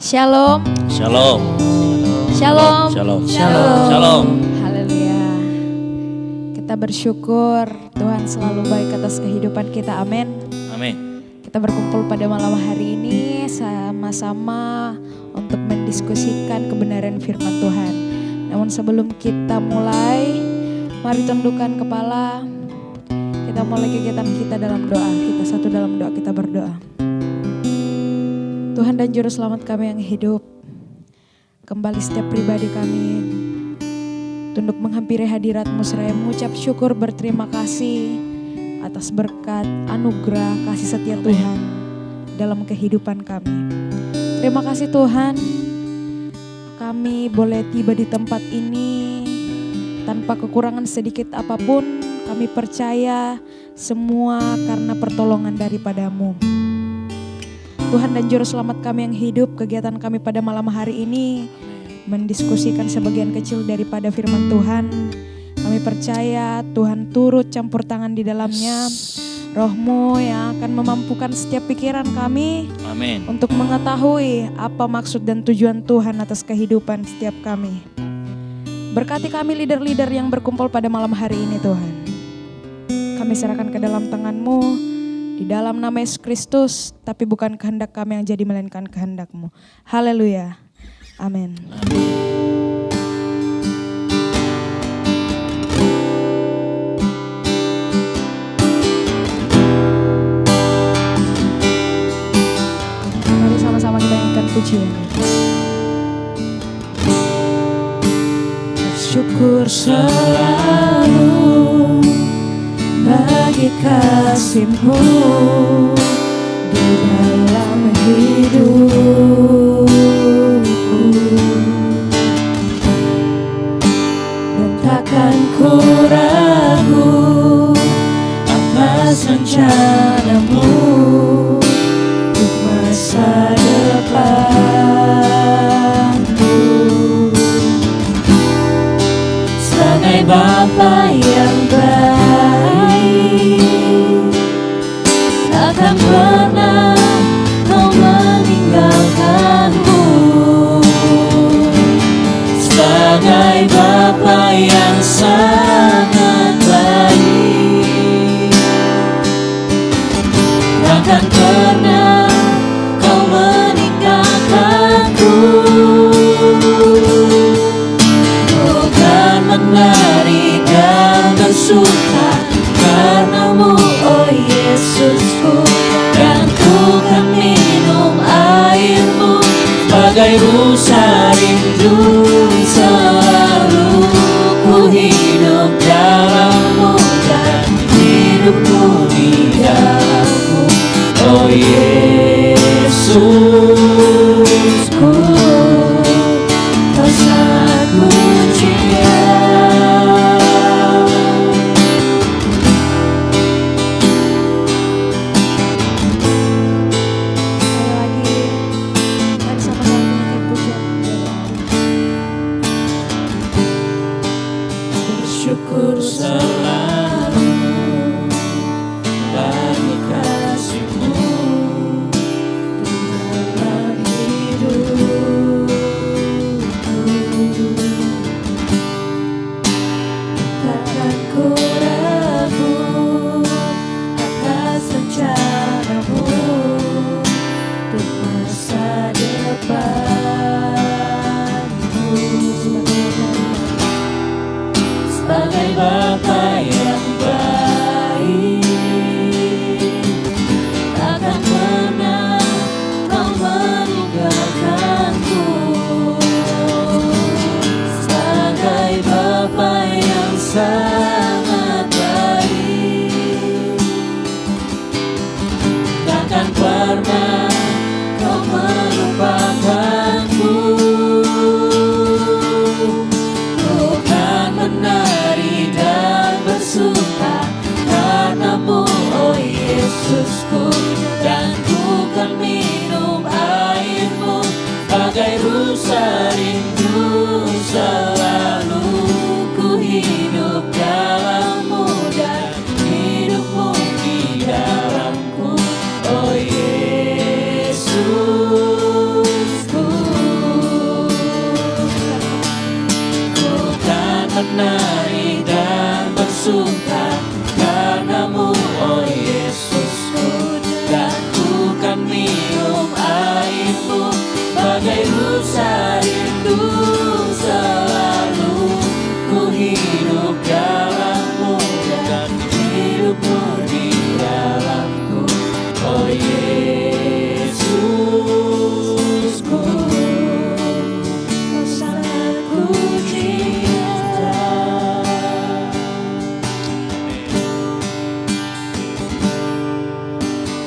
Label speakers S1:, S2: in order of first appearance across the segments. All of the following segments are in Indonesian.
S1: Shalom.
S2: Shalom.
S1: Shalom.
S2: Shalom.
S1: Shalom.
S2: Shalom.
S1: Haleluya. Kita bersyukur Tuhan selalu baik atas kehidupan kita. Amin.
S2: Amin.
S1: Kita berkumpul pada malam hari ini sama-sama untuk mendiskusikan kebenaran firman Tuhan. Namun sebelum kita mulai, mari tundukkan kepala. Kita mulai kegiatan kita dalam doa. Kita satu dalam doa, kita berdoa. Tuhan dan Juru Selamat kami yang hidup, kembali setiap pribadi kami tunduk menghampiri hadirat-Mu seraya mengucap syukur berterima kasih atas berkat, anugerah, kasih setia Tuhan dalam kehidupan kami. Terima kasih Tuhan, kami boleh tiba di tempat ini tanpa kekurangan sedikit apapun. Kami percaya semua karena pertolongan daripada-Mu. Tuhan dan Juru Selamat kami yang hidup, kegiatan kami pada malam hari ini mendiskusikan sebagian kecil daripada firman Tuhan. Kami percaya Tuhan turut campur tangan di dalamnya. Roh-Mu yang akan memampukan setiap pikiran kami.
S2: Amin.
S1: Untuk mengetahui apa maksud dan tujuan Tuhan atas kehidupan setiap kami. Berkati kami leader-leader yang berkumpul pada malam hari ini Tuhan. Kami serahkan ke dalam tangan-Mu. Di dalam nama Yesus Kristus, tapi bukan kehendak kami yang jadi melainkan kehendak-Mu. Haleluya. Amin. Mari sama-sama kita nyanyikan pujian. Bersyukur selalu bagi kasih-Mu di dalam hidupku, dan takkan ku ragu atas rencana-Mu untuk masa depanku. Sebagai Bapa yang baik, takkan pernah Kau meninggalkanku. Sebagai Bapa yang sangat baik, takkan pernah Kau meninggalkanku. Bukan menari dan bersuka karena-Mu, oh Yesusku, dan ku kan minum air-Mu bagai rusa rindu. Selalu ku hidup dalam-Mu dan hidupku di dalam-Mu, oh Yesusku, Kau sangat ku cinta. Bersyukur selalu bagi kasih-Mu di dalam hidupku, takkan ku ragu atas rencana-Mu untuk masa depanku. Sebagai Bapa yang baik, takkan pernah Kau meninggalkanku. Sebagai Bapa yang sangat
S2: menari dan bersuka karena-Mu, oh Yesusku. Dan ku kan minum air-Mu bagai rusa rindu selalu. Ku hidup dalam-Mu dan hidup-Mu di dalamku, oh Yesusku. Kau sangat ku cinta.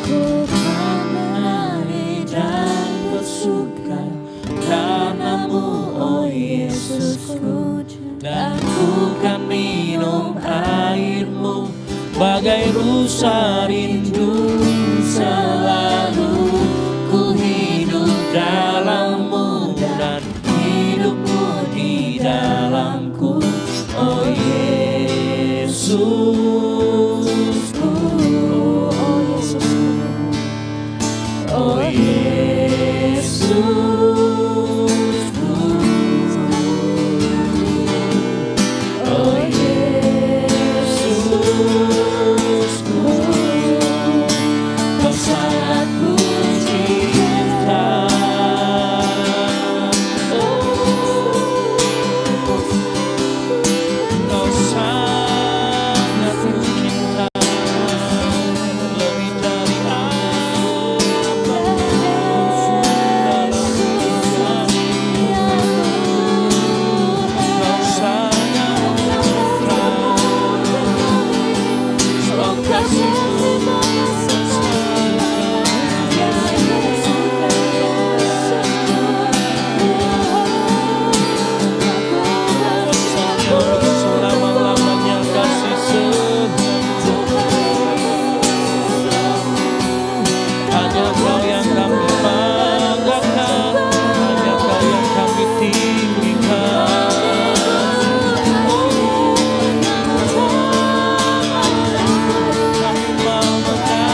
S2: Ku kan menari dan bersuka karena-Mu, oh Yesusku. Dan ku kan minum air-Mu bagai rusa rindu selalu. Ku hidup dalam-Mu dan hidup-Mu di dalamku, oh Yesusku. Oh Yesusku, oh Yesusku. Oh Yesusku, Kau sangat ku cinta. Kau sangat ku cinta, lebih dari apapun dalam hidupku. Kau sangat ku cinta, oh kasih-Mu selama-lamanya kasih setia. Hanya Kau yang kami banggakan, hanya Kau yang kami tinggikan. Kami mau meninggikan nama-Mu.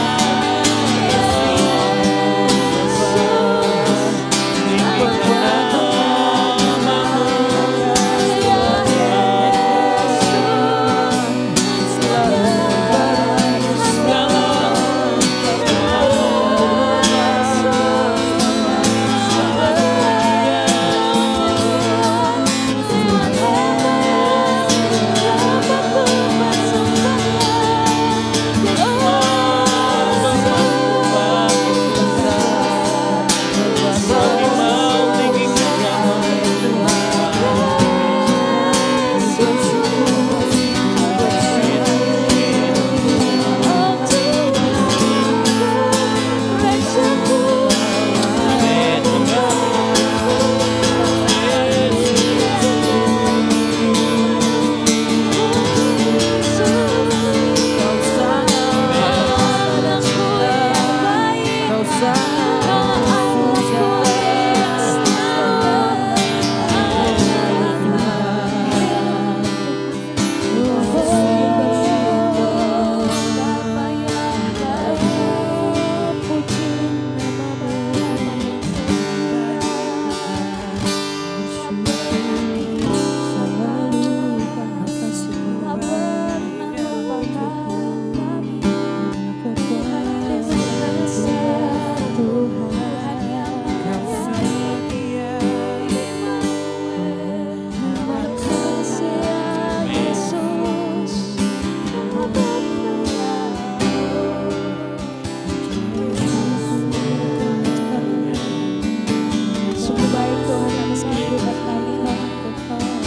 S2: Sungguh baik Tuhan atas kehidupan kami.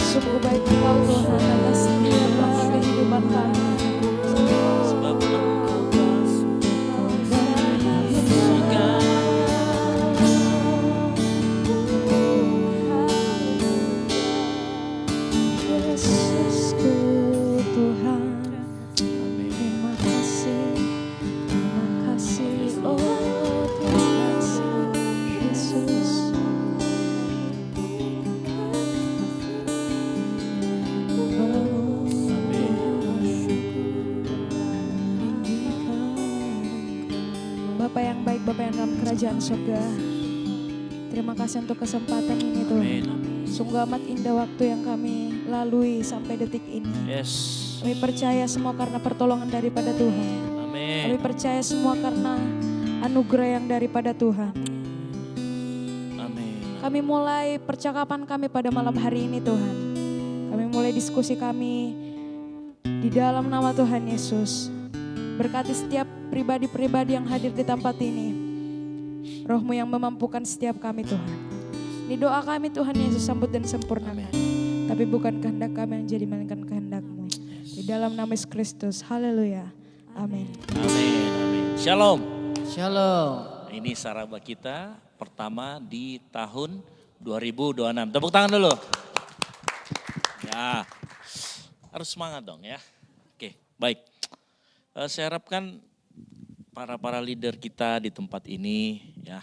S2: Sungguh baik Engkau Tuhan atas kehidupan kami. Sebab Engkau
S1: Yesusku Tuhan, terima kasih oh Tuhan Yesus. Bapa yang baik, Bapa yang dalam kerajaan surga, terima kasih untuk kesempatan ini Tuhan. Sungguh amat indah waktu yang kami lalui sampai detik ini.
S3: Yes.
S1: Kami percaya semua karena pertolongan daripada Tuhan. Kami
S3: Amin.
S1: percaya semua karena anugerah yang daripada Tuhan.
S3: Amin.
S1: Kami mulai percakapan kami pada malam hari ini Tuhan. Kami mulai diskusi kami di dalam nama Tuhan Yesus. Berkati setiap pribadi-pribadi yang hadir di tempat ini. Roh-Mu yang memampukan setiap kami Tuhan. Ini doa kami Tuhan Yesus, sambut dan sempurnakan. Tapi bukan kehendak kami yang jadi, melainkan kehendak-Mu. Di dalam nama Yesus Kristus. Haleluya. Amin.
S3: Amin. Amin. Shalom.
S4: Shalom.
S3: Ini saraba kita pertama di tahun 2026. Tepuk tangan dulu. Ya, harus semangat dong ya. Oke, baik. Saya harapkan para leader kita di tempat ini ya,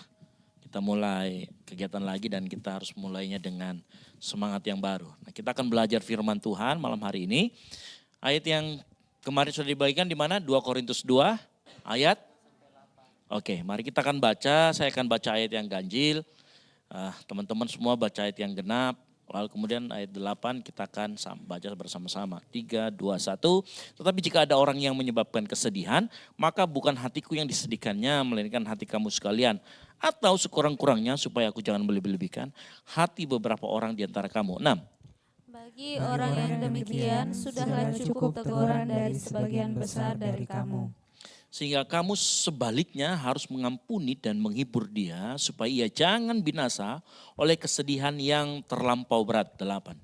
S3: kita mulai kegiatan lagi dan kita harus mulainya dengan semangat yang baru. Nah, kita akan belajar firman Tuhan malam hari ini. Ayat yang kemarin sudah dibagikan di mana? 2 Korintus 2 ayat. Oke, mari kita akan baca. Saya akan baca ayat yang ganjil. Teman-teman semua baca ayat yang genap. Lalu kemudian ayat 8 kita akan baca bersama-sama. 3, 2, 1. Tetapi jika ada orang yang menyebabkan kesedihan, maka bukan hatiku yang disedihkannya, melainkan hati kamu sekalian. Atau sekurang-kurangnya supaya aku jangan melebih-lebihkan hati beberapa orang di antara kamu. 6.
S2: Bagi orang yang demikian, sudahlah cukup teguran dari sebagian besar dari kamu.
S3: Sehingga kamu sebaliknya harus mengampuni dan menghibur dia supaya ia jangan binasa oleh kesedihan yang terlampau berat. 8.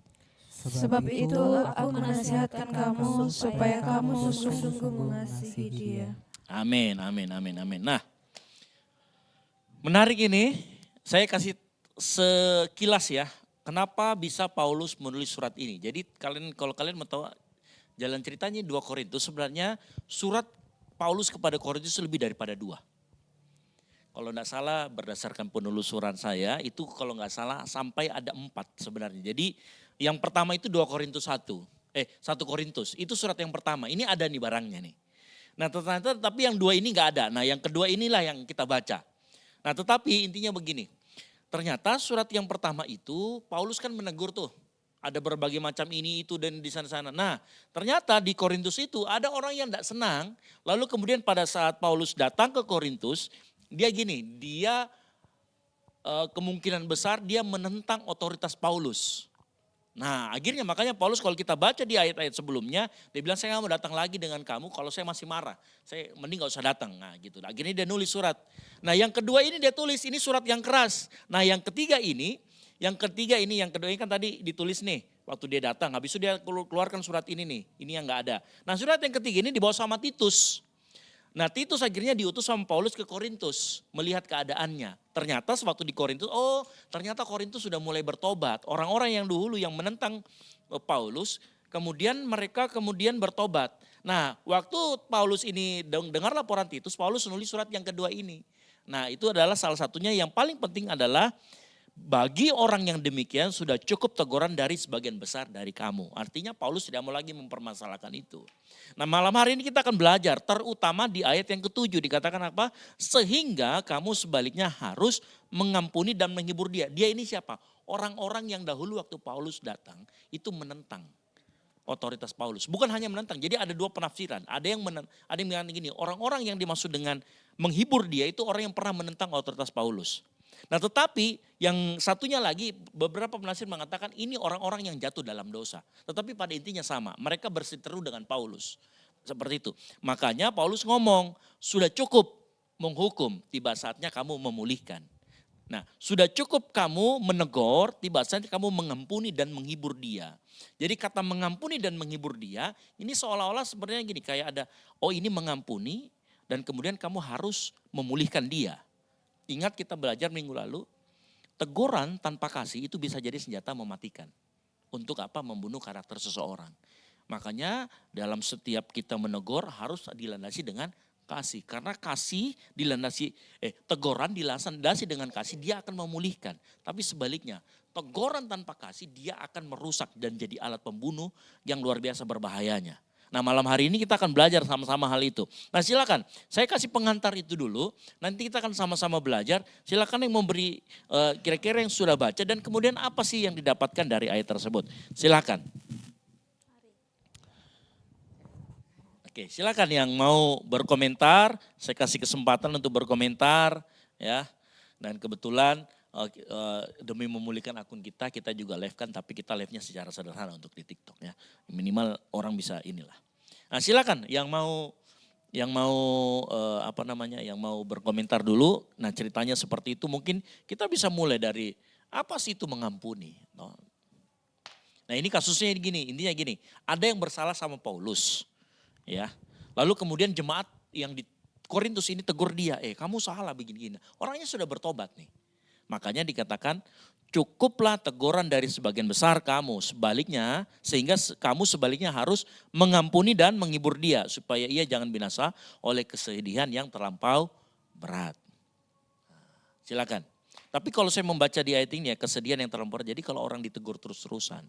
S1: Sebab itu aku menasihatkan kamu supaya kamu sungguh-sungguh mengasihi dia.
S3: Amin, amin, amin, amin. Nah, menarik ini, saya kasih sekilas ya, kenapa bisa Paulus menulis surat ini. Jadi kalau kalian mau tahu jalan ceritanya 2 Korintus, sebenarnya surat Paulus kepada Korintus lebih daripada 2. Kalau enggak salah berdasarkan penelusuran saya itu kalau enggak salah sampai ada 4 sebenarnya. Jadi yang pertama itu 2 Korintus 1 Korintus itu surat yang pertama. Ini ada nih barangnya nih. Nah ternyata tapi yang 2 ini enggak ada. Nah yang kedua inilah yang kita baca. Nah tetapi intinya begini. Ternyata surat yang pertama itu Paulus kan menegur tuh. Ada berbagai macam ini, itu, dan di sana-sana. Nah ternyata di Korintus itu ada orang yang tidak senang. Lalu kemudian pada saat Paulus datang ke Korintus, dia gini, dia kemungkinan besar dia menentang otoritas Paulus. Nah akhirnya makanya Paulus kalau kita baca di ayat-ayat sebelumnya, dia bilang saya gak mau datang lagi dengan kamu kalau saya masih marah. Saya mending gak usah datang. Nah gitu, akhirnya dia nulis surat. Nah yang kedua ini dia tulis, ini surat yang keras. Nah yang ketiga ini yang kedua ini kan tadi ditulis nih waktu dia datang. Habis itu dia keluarkan surat ini nih, ini yang gak ada. Nah surat yang ketiga ini dibawa sama Titus. Nah Titus akhirnya diutus sama Paulus ke Korintus melihat keadaannya. Ternyata sewaktu di Korintus, ternyata Korintus sudah mulai bertobat. Orang-orang yang dulu yang menentang Paulus, mereka kemudian bertobat. Nah waktu Paulus ini dengar laporan Titus, Paulus menulis surat yang kedua ini. Nah itu adalah salah satunya yang paling penting adalah bagi orang yang demikian sudah cukup teguran dari sebagian besar dari kamu. Artinya Paulus tidak mau lagi mempermasalahkan itu. Nah malam hari ini kita akan belajar terutama di ayat yang ke-7 dikatakan apa? Sehingga kamu sebaliknya harus mengampuni dan menghibur dia. Dia ini siapa? Orang-orang yang dahulu waktu Paulus datang itu menentang otoritas Paulus. Bukan hanya menentang, jadi ada 2 penafsiran. Ada yang mengatakan gini, orang-orang yang dimaksud dengan menghibur dia itu orang yang pernah menentang otoritas Paulus. Nah tetapi yang satunya lagi beberapa penafsir mengatakan ini orang-orang yang jatuh dalam dosa. Tetapi pada intinya sama, mereka berseteru dengan Paulus. Seperti itu. Makanya Paulus ngomong sudah cukup menghukum, tiba saatnya kamu memulihkan. Nah sudah cukup kamu menegur, tiba saatnya kamu mengampuni dan menghibur dia. Jadi kata mengampuni dan menghibur dia ini seolah-olah sebenarnya gini kayak ada ini mengampuni dan kemudian kamu harus memulihkan dia. Ingat kita belajar minggu lalu, teguran tanpa kasih itu bisa jadi senjata mematikan. Untuk apa? Membunuh karakter seseorang. Makanya dalam setiap kita menegur harus dilandasi dengan kasih. Karena kasih dilandasi, teguran dilandasi dengan kasih dia akan memulihkan. Tapi sebaliknya, teguran tanpa kasih dia akan merusak dan jadi alat pembunuh yang luar biasa berbahayanya. Nah malam hari ini kita akan belajar sama-sama hal itu. Nah silakan, saya kasih pengantar itu dulu. Nanti kita akan sama-sama belajar. Silakan yang memberi kira-kira yang sudah baca dan kemudian apa sih yang didapatkan dari ayat tersebut. Silakan. Oke, silakan yang mau berkomentar, saya kasih kesempatan untuk berkomentar ya. Dan kebetulan demi memulihkan akun kita, kita juga live kan, tapi kita live-nya secara sederhana untuk di TikTok ya. Minimal orang bisa inilah. Nah, silakan yang mau yang mau berkomentar dulu. Nah, ceritanya seperti itu, mungkin kita bisa mulai dari apa sih itu mengampuni. Nah, ini kasusnya gini, intinya gini, ada yang bersalah sama Paulus. Ya. Lalu kemudian jemaat yang di Korintus ini tegur dia, kamu salah begini-gini. Orangnya sudah bertobat nih. Makanya dikatakan cukuplah teguran dari sebagian besar kamu. Sebaliknya, sehingga kamu sebaliknya harus mengampuni dan menghibur dia. Supaya ia jangan binasa oleh kesedihan yang terlampau berat. Silakan. Tapi kalau saya membaca di ayat ini ya, kesedihan yang terlampau berat. Jadi kalau orang ditegur terus-terusan.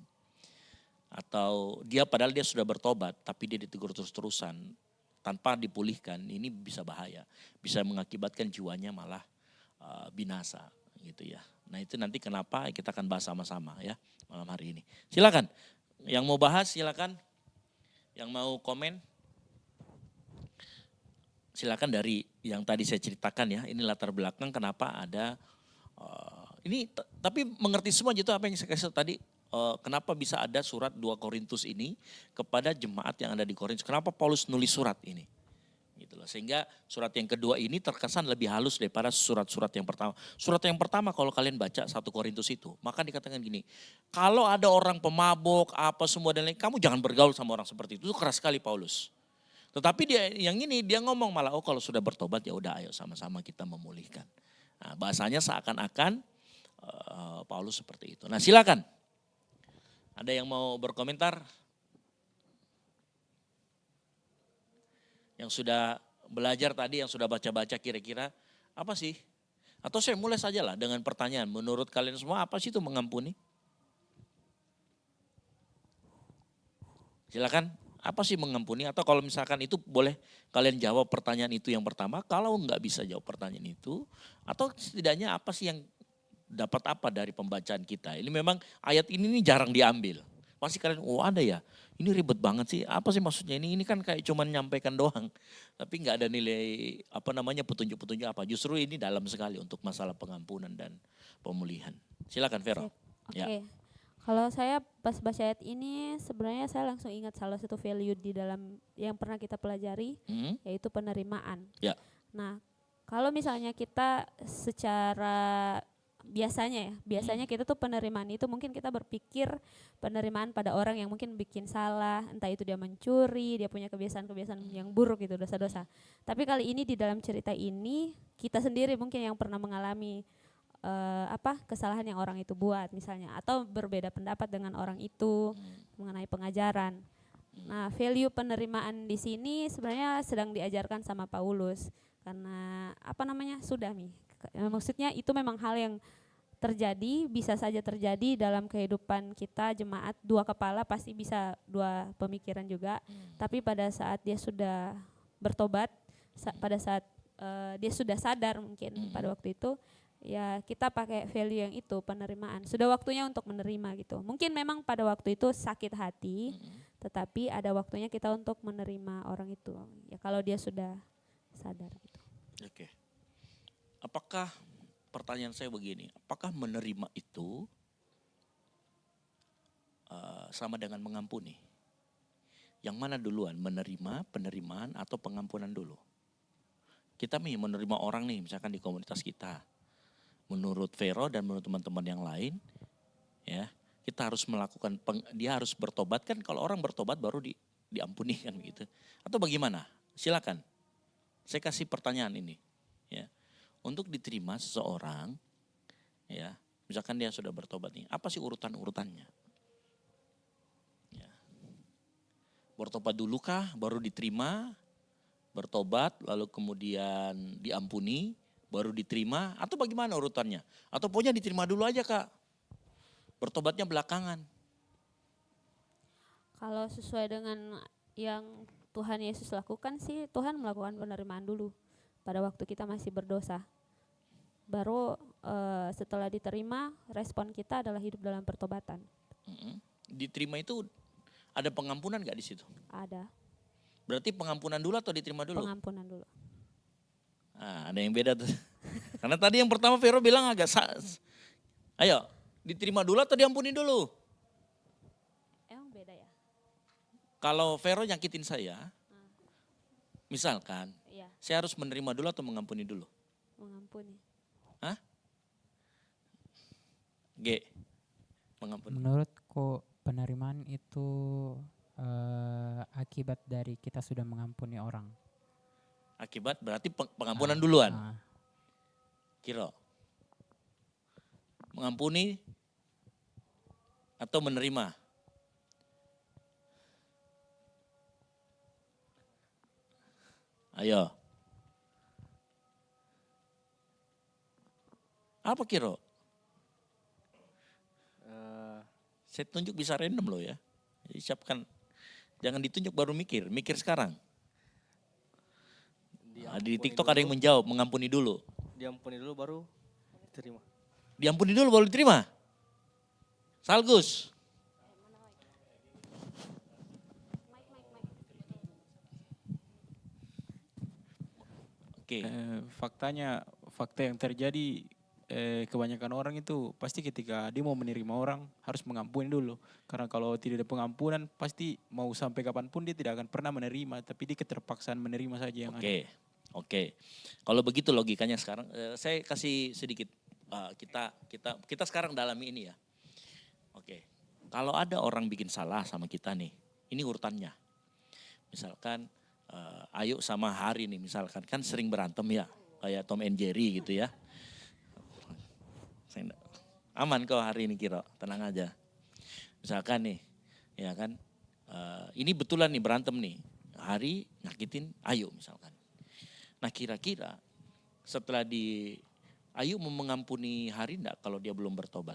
S3: Atau padahal dia sudah bertobat tapi dia ditegur terus-terusan tanpa dipulihkan, ini bisa bahaya. Bisa mengakibatkan jiwanya malah binasa gitu ya. Nah itu nanti kenapa kita akan bahas sama-sama ya malam hari ini. Silakan, yang mau bahas silakan, yang mau komen. Silakan dari yang tadi saya ceritakan ya, ini latar belakang kenapa ada, ini tapi mengerti semua gitu apa yang saya kasih tadi. Kenapa bisa ada surat 2 Korintus ini kepada jemaat yang ada di Korintus. Kenapa Paulus nulis surat ini. Gitu loh. Sehingga surat yang kedua ini terkesan lebih halus daripada surat-surat yang pertama. Surat yang pertama kalau kalian baca 1 Korintus itu, maka dikatakan gini, kalau ada orang pemabuk, apa semua dan lain, kamu jangan bergaul sama orang seperti itu. Itu keras sekali Paulus. Tetapi dia ngomong malah, kalau sudah bertobat ya udah ayo sama-sama kita memulihkan. Nah, bahasanya seakan-akan Paulus seperti itu. Nah silakan. Ada yang mau berkomentar? Yang sudah belajar tadi, yang sudah baca-baca kira-kira apa sih? Atau saya mulai saja lah dengan pertanyaan, menurut kalian semua apa sih itu mengampuni? Silakan, apa sih mengampuni? Atau kalau misalkan itu boleh kalian jawab pertanyaan itu yang pertama, kalau nggak bisa jawab pertanyaan itu, atau setidaknya apa sih yang dapat apa dari pembacaan kita. Ini memang ayat ini jarang diambil. Pasti kalian, ada ya, ini ribet banget sih. Apa sih maksudnya ini? Ini kan kayak cuman nyampaikan doang. Tapi nggak ada nilai petunjuk-petunjuk apa. Justru ini dalam sekali untuk masalah pengampunan dan pemulihan. Silakan Vero.
S2: Oke.
S3: Ya.
S2: Kalau saya pas baca ayat ini sebenarnya saya langsung ingat salah satu value di dalam yang pernah kita pelajari, yaitu penerimaan.
S3: Ya.
S2: Nah, kalau misalnya kita secara biasanya kita tuh penerimaan itu mungkin kita berpikir penerimaan pada orang yang mungkin bikin salah, entah itu dia mencuri, dia punya kebiasaan-kebiasaan yang buruk gitu, dosa-dosa. Tapi kali ini di dalam cerita ini kita sendiri mungkin yang pernah mengalami kesalahan yang orang itu buat misalnya, atau berbeda pendapat dengan orang itu mengenai pengajaran. Nah, value penerimaan di sini sebenarnya sedang diajarkan sama Paulus karena maksudnya itu memang hal yang terjadi, bisa saja terjadi dalam kehidupan kita jemaat. 2 kepala pasti bisa 2 pemikiran juga. Tapi pada saat dia sudah bertobat, pada saat dia sudah sadar mungkin pada waktu itu, ya kita pakai value yang itu, penerimaan. Sudah waktunya untuk menerima gitu. Mungkin memang pada waktu itu sakit hati, tetapi ada waktunya kita untuk menerima orang itu. Ya kalau dia sudah sadar gitu.
S3: Oke. Apakah, pertanyaan saya begini, apakah menerima itu sama dengan mengampuni? Yang mana duluan, menerima, penerimaan atau pengampunan dulu? Kita menerima orang nih, misalkan di komunitas kita. Menurut Vero dan menurut teman-teman yang lain, ya kita harus melakukan, dia harus bertobat kan, kalau orang bertobat baru diampuni kan gitu. Atau bagaimana? Silakan. Saya kasih pertanyaan ini. Ya. Untuk diterima seseorang, ya, misalkan dia sudah bertobat nih, apa sih urutan-urutannya? Ya. Bertobat dulu kah, baru diterima, bertobat, lalu kemudian diampuni, baru diterima, atau bagaimana urutannya? Atau pokoknya diterima dulu aja Kak, bertobatnya belakangan.
S2: Kalau sesuai dengan yang Tuhan Yesus lakukan sih, Tuhan melakukan penerimaan dulu pada waktu kita masih berdosa. Baru setelah diterima, respon kita adalah hidup dalam pertobatan.
S3: Diterima itu ada pengampunan gak di situ?
S2: Ada.
S3: Berarti pengampunan dulu atau diterima dulu?
S2: Pengampunan dulu.
S3: Nah, ada yang beda tuh. Karena tadi yang pertama Vero bilang ayo diterima dulu atau diampuni dulu?
S2: Emang beda ya?
S3: Kalau Vero nyakitin saya, misalkan
S2: Iya,
S3: saya harus menerima dulu atau mengampuni dulu?
S2: mengampuni.
S3: Hah? G, mengampuni.
S4: Menurutku penerimaan itu akibat dari kita sudah mengampuni orang.
S3: Akibat berarti pengampunan duluan.
S4: Ah,
S3: Kiro. Mengampuni atau menerima? Ayo. Apa Kiro? Saya tunjuk bisa random loh ya. Jadi siapkan. Jangan ditunjuk baru mikir. Mikir sekarang. Nah, di TikTok ada yang menjawab, mengampuni dulu.
S5: Diampuni dulu baru diterima.
S3: Diampuni dulu baru diterima. Salgus. Oke.
S6: Fakta yang terjadi kebanyakan orang itu pasti ketika dia mau menerima orang harus mengampuni dulu. Karena kalau tidak ada pengampunan pasti mau sampai kapanpun dia tidak akan pernah menerima. Tapi dia keterpaksaan menerima saja yang ada.
S3: Oke. Kalau begitu logikanya sekarang, saya kasih sedikit. Kita sekarang dalami ini ya. Oke. Kalau ada orang bikin salah sama kita nih, ini urutannya. Misalkan Ayu sama Hari nih misalkan kan sering berantem ya, kayak Tom and Jerry gitu ya. Aman kok hari ini Kiro, tenang aja. Misalkan nih, ya kan, ini betulan nih berantem nih, Hari nyakitin Ayu misalkan. Nah kira-kira setelah Ayu mau mengampuni Hari enggak kalau dia belum bertobat?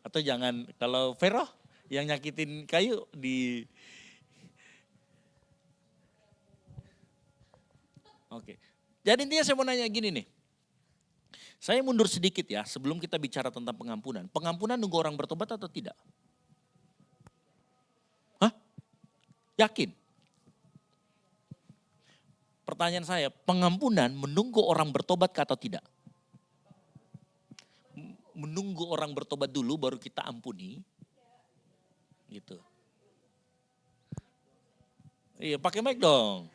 S3: Atau jangan, kalau Vero yang nyakitin Kayu Oke. Jadi intinya saya mau nanya gini nih. Saya mundur sedikit ya sebelum kita bicara tentang pengampunan. Pengampunan nunggu orang bertobat atau tidak? Hah? Yakin? Pertanyaan saya, pengampunan menunggu orang bertobat atau tidak? Menunggu orang bertobat dulu baru kita ampuni. Gitu. Iya, pakai mic dong.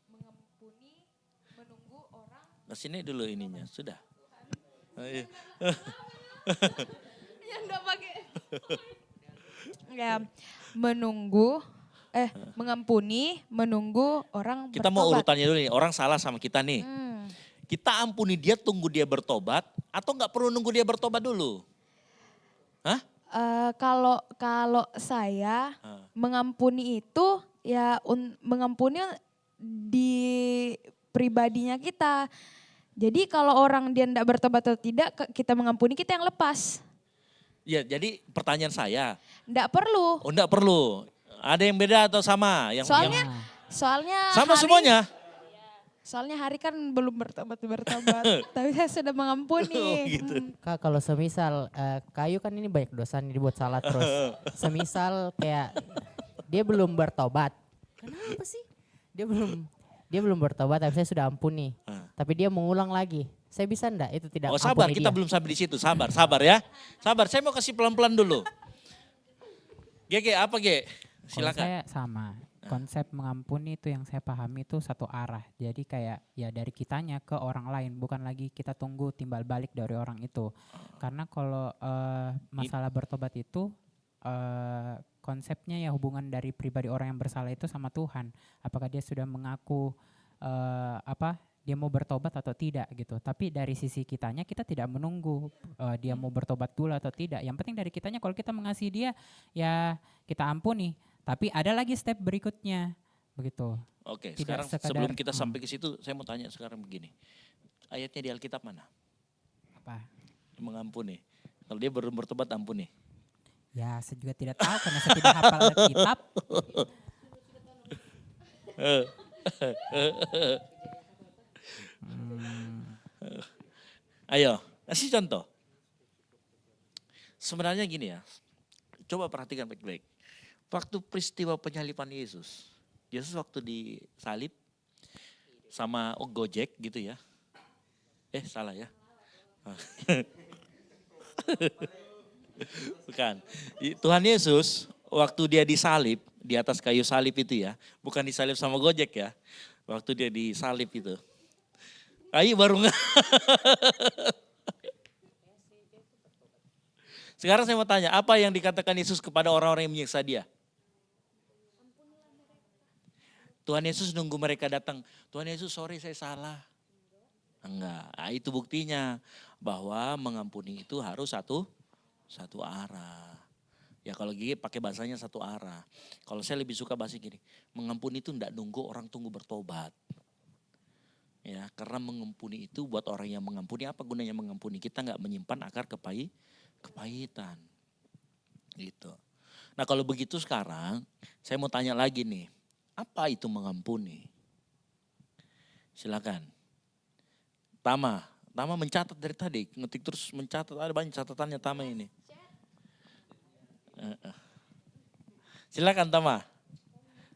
S1: Mengampuni, menunggu orang.
S3: Kesini dulu ininya, sudah. Iya.
S1: Ya enggak pakai. Ya, mengampuni, menunggu orang
S3: Kita mau
S1: bertobat.
S3: urutannya dulu nih, orang salah sama kita nih. Kita ampuni dia, tunggu dia bertobat, atau nggak perlu nunggu dia bertobat dulu? Hah?
S1: Kalau saya mengampuni itu ya mengampuni di pribadinya kita. Jadi kalau orang dia tidak bertobat atau tidak, kita mengampuni, kita yang lepas.
S3: Ya, jadi pertanyaan saya,
S1: Tidak perlu.
S3: oh enggak perlu. Ada yang beda atau sama?
S1: Soalnya
S3: sama semuanya?
S1: Soalnya Hari kan belum bertobat, tapi saya sudah mengampuni.
S3: Oh, gitu.
S4: Kak, kalau semisal Kayu kan ini banyak dosa nih dibuat salah terus. Semisal kayak dia belum bertobat. Kenapa sih? Dia belum bertobat tapi saya sudah ampuni. Tapi dia mengulang lagi. Saya bisa enggak itu tidak
S3: Oh sabar,
S4: ampuni
S3: kita
S4: dia?
S3: belum sampai di situ. Sabar ya. Sabar, saya mau kasih pelan-pelan dulu. Ge, apa Ge?
S4: Kalau
S3: Silakan.
S4: saya sama. Konsep mengampuni itu yang saya pahami itu satu arah. Jadi kayak ya dari kitanya ke orang lain. Bukan lagi kita tunggu timbal balik dari orang itu. Karena kalau masalah bertobat itu konsepnya ya hubungan dari pribadi orang yang bersalah itu sama Tuhan. Apakah dia sudah mengaku dia mau bertobat atau tidak gitu. Tapi dari sisi kitanya kita tidak menunggu dia mau bertobat dulu atau tidak. Yang penting dari kitanya kalau kita mengasihi dia ya kita ampuni. Tapi ada lagi step berikutnya begitu.
S3: Oke,
S4: Tidak
S3: sekarang
S4: sekadar,
S3: sebelum kita sampai ke situ, saya mau tanya sekarang begini. Ayatnya di Alkitab mana?
S4: Apa?
S3: Mengampuni. Kalau dia belum bertobat ampuni.
S4: Ya, saya juga tidak tahu karena saya tidak hafal Alkitab.
S3: Ayo, kasih contoh. Sebenarnya gini ya, coba perhatikan baik-baik. Waktu peristiwa penyaliban Yesus, Yesus waktu disalib sama Gojek gitu ya. Salah ya. Bukan. Tuhan Yesus waktu dia disalib di atas kayu salib itu ya, bukan disalib sama Gojek ya. Waktu dia disalib itu. Ayo baru nggak. Sekarang saya mau tanya, apa yang dikatakan Yesus kepada orang-orang yang menyiksa dia? Tuhan Yesus nunggu mereka datang. Tuhan Yesus, sorry saya salah. Enggak, itu buktinya bahwa mengampuni itu harus satu arah. Ya kalau gini pakai bahasanya satu arah. Kalau saya lebih suka bahasa gini, mengampuni itu enggak nunggu orang tunggu bertobat. Ya, karena mengampuni itu buat orang yang mengampuni, apa gunanya mengampuni? Kita enggak menyimpan akar kepahitan. Gitu. Nah kalau begitu sekarang, saya mau tanya lagi nih, apa itu mengampuni? Silakan. Tama mencatat dari tadi, ngetik terus mencatat, ada banyak catatannya Tama ini. Silakan Tama.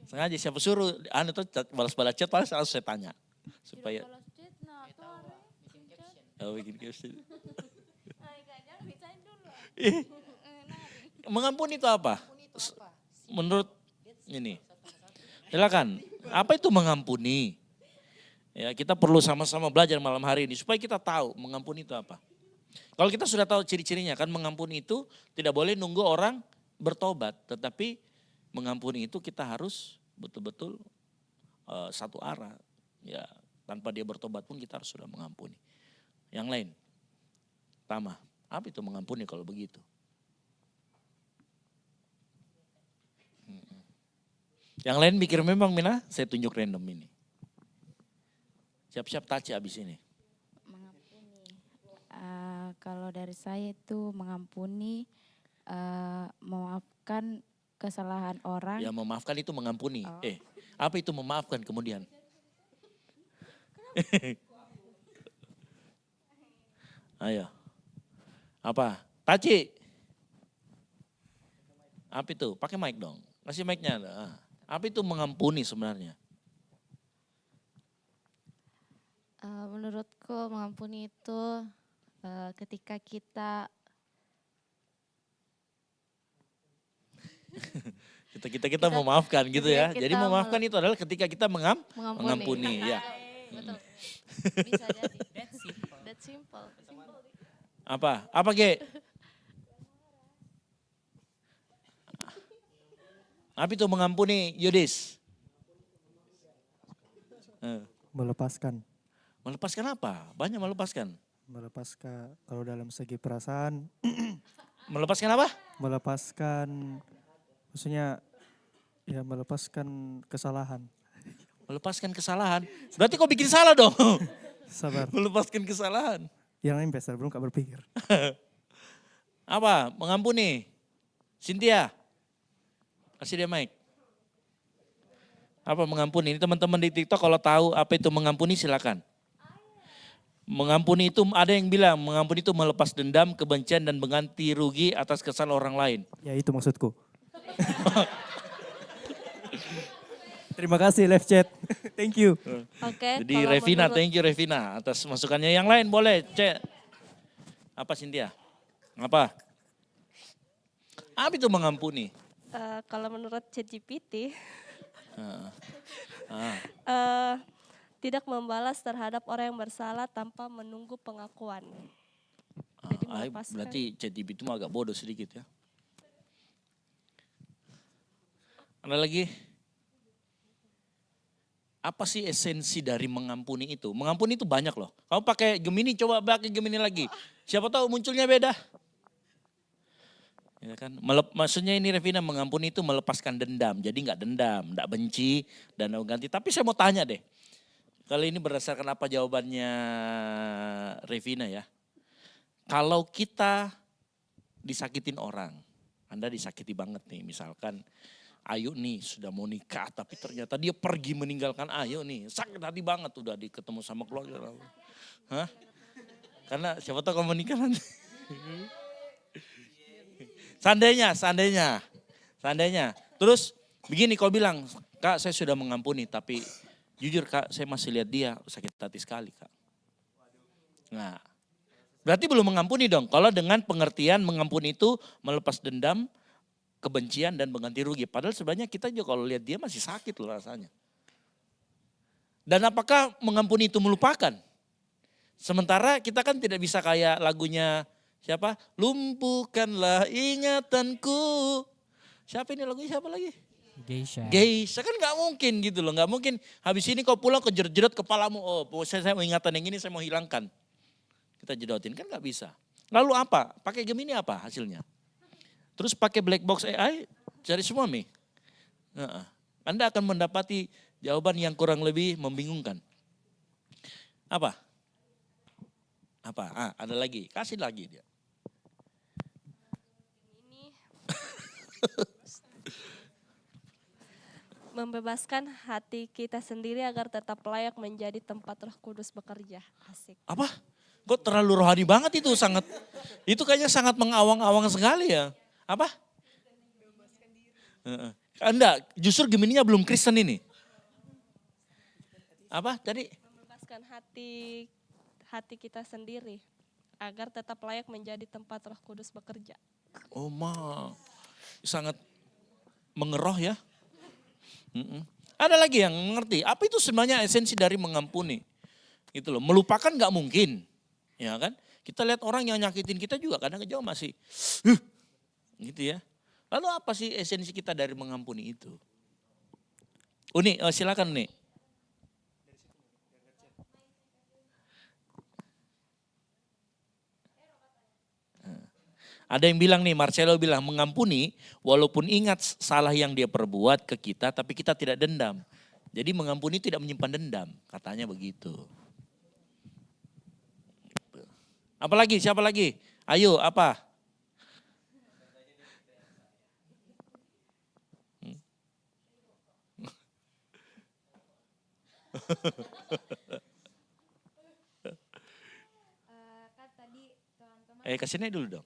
S3: Sengaja siapa suruh, tuh balas-balas chat, langsung saya tanya. Supaya. Bikin caption. Mengampuni itu apa? Menurut ini. Silakan, apa itu mengampuni? Ya, kita perlu sama-sama belajar malam hari ini supaya kita tahu mengampuni itu apa. Kalau kita sudah tahu ciri-cirinya kan, mengampuni itu tidak boleh nunggu orang bertobat, tetapi mengampuni itu kita harus betul-betul satu arah. Ya, tanpa dia bertobat pun kita harus sudah mengampuni. Yang lain, Tama, apa itu mengampuni kalau begitu? Yang lain mikir memang Mina, saya tunjuk random ini. Siap-siap taci abis ini.
S7: Mengampuni. Kalau dari saya itu mengampuni, memaafkan kesalahan orang.
S3: Ya memaafkan itu mengampuni.
S7: Oh.
S3: Apa itu memaafkan kemudian? Ayo. Apa? Taci. Apa itu? Pakai mic dong. Kasih mic-nya. Apa itu mengampuni sebenarnya?
S7: Menurutku mengampuni itu ketika kita
S3: kita memaafkan gitu ya.
S7: kita
S3: Jadi memaafkan itu adalah ketika kita mengampuni. Ya.
S7: Betul. Bisa jadi. That's simple.
S3: Apa? Apa Ge? Apa itu mengampuni Yudis?
S8: Melepaskan.
S3: Melepaskan apa? Banyak melepaskan.
S8: Melepaskan kalau dalam segi perasaan,
S3: Melepaskan apa?
S8: melepaskan maksudnya ya melepaskan kesalahan.
S3: Melepaskan kesalahan. Berarti kau bikin salah dong.
S8: Sabar.
S3: Melepaskan kesalahan.
S8: Yang lain besar belum kak berpikir.
S3: Apa? Mengampuni. Cynthia. Kasih dia mic. Apa mengampuni? Ini teman-teman di TikTok kalau tahu apa itu mengampuni silakan. Mengampuni itu ada yang bilang mengampuni itu melepas dendam, kebencian dan mengganti rugi atas kesalahan orang lain.
S8: Ya itu maksudku. Terima kasih live chat. Thank you.
S7: Oke.
S3: Jadi Revina, thank you Revina atas masukannya. Yang lain boleh cek. Apa Cynthia? Apa? Apa itu mengampuni?
S9: Kalau menurut ChatGPT,
S3: Ah,
S9: tidak membalas terhadap orang yang bersalah tanpa menunggu pengakuan. Jadi melepaskan.
S3: berarti ChatGPT itu agak bodoh sedikit ya. Ada lagi? Apa sih esensi dari mengampuni itu? Mengampuni itu banyak loh. Kamu pakai Gemini, coba pakai Gemini lagi. Siapa tahu munculnya beda. Ya kan? Maksudnya ini Revina, mengampuni itu melepaskan dendam. Jadi nggak dendam, nggak benci dan ganti. Tapi saya mau tanya deh. Kali ini berdasarkan apa jawabannya Revina ya. Kalau kita disakitin orang. Anda disakiti banget nih, misalkan Ayu nih sudah mau nikah tapi ternyata dia pergi meninggalkan Ayu nih. Sakit hati banget udah ketemu sama keluarga. Hah? Karena siapa tahu kamu menikah nanti. Seandainya. Terus begini kau bilang, Kak saya sudah mengampuni tapi jujur Kak saya masih lihat dia sakit hati sekali Kak. Nah berarti belum mengampuni dong. Kalau dengan pengertian mengampuni itu melepas dendam, kebencian dan mengganti rugi. Padahal sebenarnya kita juga kalau lihat dia masih sakit loh rasanya. Dan apakah mengampuni itu melupakan? Sementara kita kan tidak bisa kayak lagunya siapa? Lumpuhkanlah ingatanku. Siapa ini lagunya siapa lagi? Geisha kan gak mungkin gitu loh. Gak mungkin habis ini kau pulang kejerat kepalamu. Oh saya mau ingatan yang ini saya mau hilangkan. Kita jedotin kan gak bisa. Lalu apa? Pakai Gemini apa hasilnya? Terus pakai black box AI cari semua nih. Anda akan mendapati jawaban yang kurang lebih membingungkan. Apa? Ada lagi. Kasih lagi dia.
S9: Membebaskan hati kita sendiri agar tetap layak menjadi tempat Roh Kudus bekerja. Asik.
S3: Apa? Kok terlalu rohani banget itu sangat. Itu kayaknya sangat mengawang-awang sekali ya. Apa? Anda justru Gemininya belum Kristen ini. Apa tadi?
S9: Membebaskan hati kita sendiri agar tetap layak menjadi tempat Roh Kudus bekerja.
S3: Oh sangat mengeroh ya. Ada lagi yang mengerti. Apa itu sebenarnya esensi dari mengampuni? Gitu loh. Melupakan nggak mungkin, ya kan? Kita lihat orang yang nyakitin kita juga kadang kejauh masih, gitu ya. Lalu apa sih esensi kita dari mengampuni itu? Uni, silakan Uni. Ada yang bilang nih, Marcelo bilang mengampuni walaupun ingat salah yang dia perbuat ke kita tapi kita tidak dendam. Jadi mengampuni tidak menyimpan dendam, katanya begitu. Apalagi, siapa lagi? Ayo, apa? Kesini dulu dong.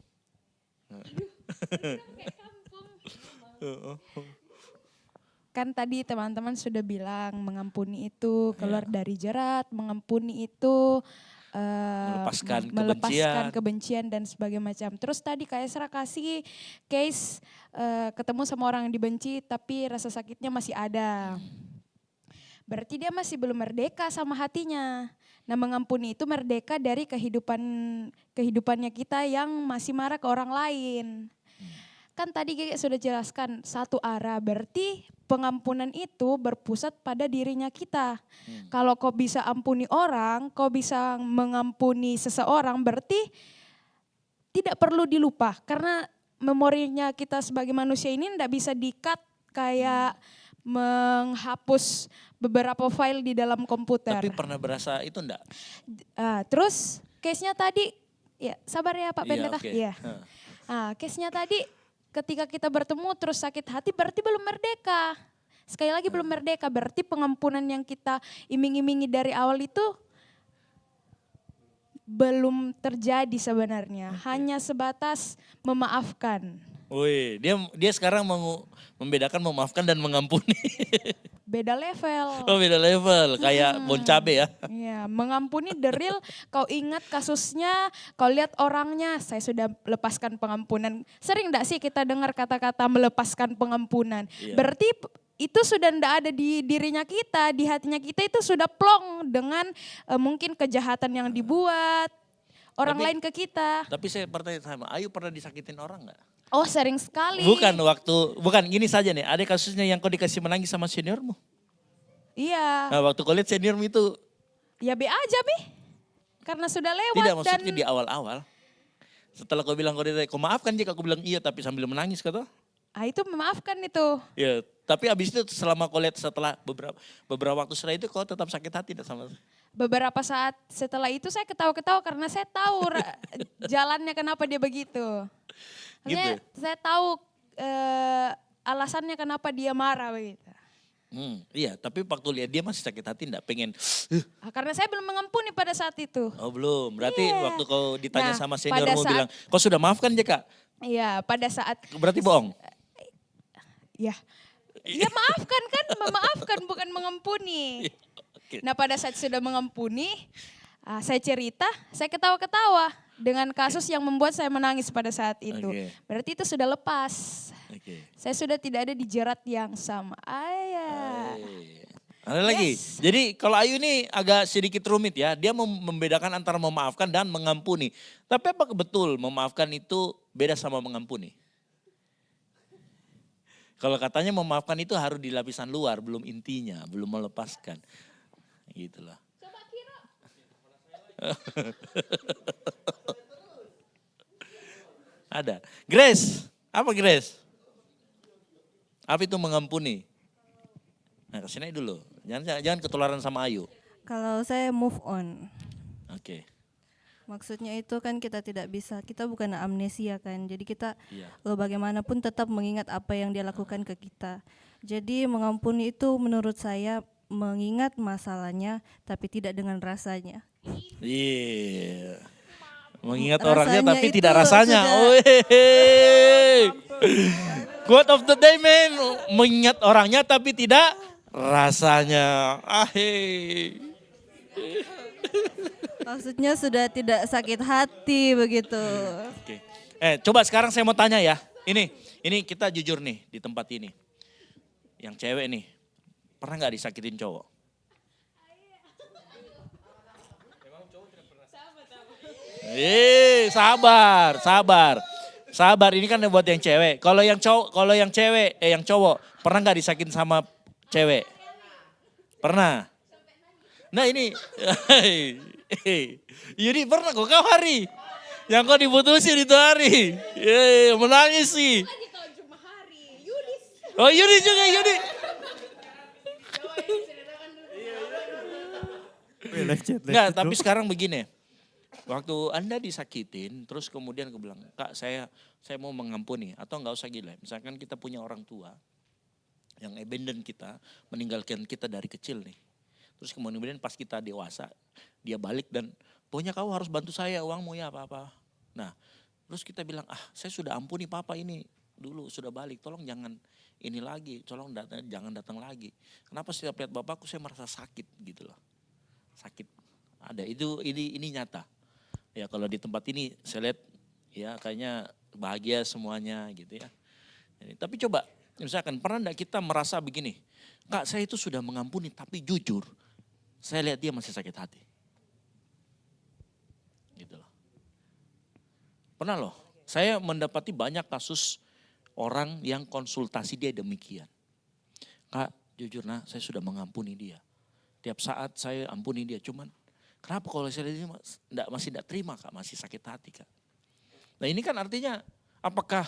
S1: Kan tadi teman-teman sudah bilang mengampuni itu keluar dari jerat, mengampuni itu
S3: melepaskan
S1: kebencian dan sebagainya macam. Terus tadi Kak Esra kasih case ketemu sama orang yang dibenci tapi rasa sakitnya masih ada. Berarti dia masih belum merdeka sama hatinya. Nah mengampuni itu merdeka dari kehidupannya kita yang masih marah ke orang lain. Kan tadi Gege sudah jelaskan satu arah, berarti pengampunan itu berpusat pada dirinya kita. Kalau kau bisa ampuni orang, kau bisa mengampuni seseorang, berarti tidak perlu dilupa. Karena memorinya kita sebagai manusia ini tidak bisa di-cut kayak menghapus beberapa file di dalam komputer.
S3: Tapi pernah berasa itu enggak?
S1: Terus case-nya tadi, ya sabar ya Pak Pendeta. Iya. Case-nya tadi ketika kita bertemu terus sakit hati berarti belum merdeka. Sekali lagi belum merdeka, berarti pengampunan yang kita iming-imingi dari awal itu belum terjadi sebenarnya. Hanya sebatas memaafkan.
S3: Wih, dia sekarang mau membedakan memaafkan dan mengampuni.
S1: Beda level.
S3: Oh beda level, kayak bon cabe ya.
S1: Iya, mengampuni the real, kau ingat kasusnya, kau lihat orangnya, saya sudah lepaskan pengampunan. Sering enggak sih kita dengar kata-kata melepaskan pengampunan?
S3: Iya.
S1: Berarti itu sudah enggak ada di dirinya kita, di hatinya kita itu sudah plong dengan mungkin kejahatan yang dibuat orang lain ke kita.
S3: Tapi saya bertanya sama, Ayu pernah disakitin orang enggak?
S1: Oh sering sekali.
S3: Bukan gini saja nih, ada kasusnya yang kau dikasih menangis sama seniormu.
S1: Iya.
S3: Nah waktu kau lihat seniormu itu.
S1: Ya be aja Mi, karena sudah lewat.
S3: Tidak maksudnya di awal-awal. Setelah kau bilang kau maafkan jika aku bilang iya tapi sambil menangis kata.
S1: Itu memaafkan itu.
S3: Ya, tapi abis itu selama kau lihat setelah beberapa waktu setelah itu kau tetap sakit hati tidak sama.
S1: Beberapa saat setelah itu saya ketawa-ketawa karena saya tahu jalannya kenapa dia begitu.
S3: Gitu.
S1: Saya tahu alasannya kenapa dia marah begitu.
S3: Iya, tapi waktu lihat dia masih sakit hati enggak pengen.
S1: Karena saya belum mengampuni pada saat itu.
S3: Oh belum, berarti
S1: Iya.
S3: waktu kau ditanya
S1: Nah,
S3: sama
S1: pada
S3: seniormu
S1: saat-
S3: bilang, kau sudah maafkan Jeka?
S1: Iya, pada saat
S3: Berarti bohong?
S1: ya maafkan kan, memaafkan bukan mengampuni.
S3: Oke.
S1: Nah pada saat sudah mengampuni, saya cerita, saya ketawa-ketawa dengan kasus yang membuat saya menangis pada saat itu.
S3: Oke.
S1: Berarti itu sudah lepas.
S3: Oke.
S1: Saya sudah tidak ada di jerat yang sama.
S3: Ada lagi.
S1: Yes.
S3: Jadi kalau Ayu ini agak sedikit rumit ya. Dia membedakan antara memaafkan dan mengampuni. Tapi apa betul memaafkan itu beda sama mengampuni? Kalau katanya memaafkan itu harus di lapisan luar, belum intinya, belum melepaskan. Gitulah. Ada. Grace, apa Grace? Apa itu mengampuni? Nah, kesini aja dulu. Jangan ketularan sama Ayu.
S10: Kalau saya move on,
S3: Oke.
S10: maksudnya itu kan kita tidak bisa, kita bukan amnesia kan, jadi kita
S3: Iya.
S10: lo bagaimanapun tetap mengingat apa yang dia lakukan ke kita. Jadi mengampuni itu menurut saya mengingat masalahnya tapi tidak dengan rasanya.
S3: Iya. Mengingat
S10: Rasanya
S3: orangnya tapi
S10: itu
S3: tidak rasanya.
S10: sudah-
S3: Weh. Quote of the day man. Mengingat orangnya tapi tidak rasanya.
S10: Maksudnya sudah tidak sakit hati begitu.
S3: Oke. Coba sekarang saya mau tanya ya. Ini kita jujur nih di tempat ini. Yang cewek nih, pernah nggak disakitin cowok? Sabar. Ini kan buat yang cewek. Kalau yang cowok, pernah nggak disakitin sama cewek? Pernah. Nah ini, Yudi pernah kok kau hari. Yang kau diputusin itu hari. Menangis sih. Oh Yudi juga, Yudi. Enggak, tapi sekarang begini. Waktu Anda disakitin, terus kemudian aku bilang, Kak saya mau mengampuni. Atau enggak usah gila. Misalkan kita punya orang tua yang abandon kita, meninggalkan kita dari kecil nih. Terus kemudian pas kita dewasa, dia balik dan pokoknya kau harus bantu saya uangmu ya apa-apa. Nah terus kita bilang, saya sudah ampuni papa ini dulu sudah balik, tolong jangan ini lagi, tolong jangan datang lagi. Kenapa setiap lihat bapakku saya merasa sakit gitu loh. Sakit, ada ini nyata. Ya kalau di tempat ini saya lihat ya kayaknya bahagia semuanya gitu ya. Tapi coba misalkan pernah enggak kita merasa begini, Kak saya itu sudah mengampuni tapi jujur saya lihat dia masih sakit hati. Gitu loh. Pernah loh, saya mendapati banyak kasus orang yang konsultasi dia demikian. Kak jujur saya sudah mengampuni dia. Tiap saat saya ampuni dia, cuman kenapa kalau saya lihat dia masih tidak terima Kak, masih sakit hati Kak. Nah ini kan artinya apakah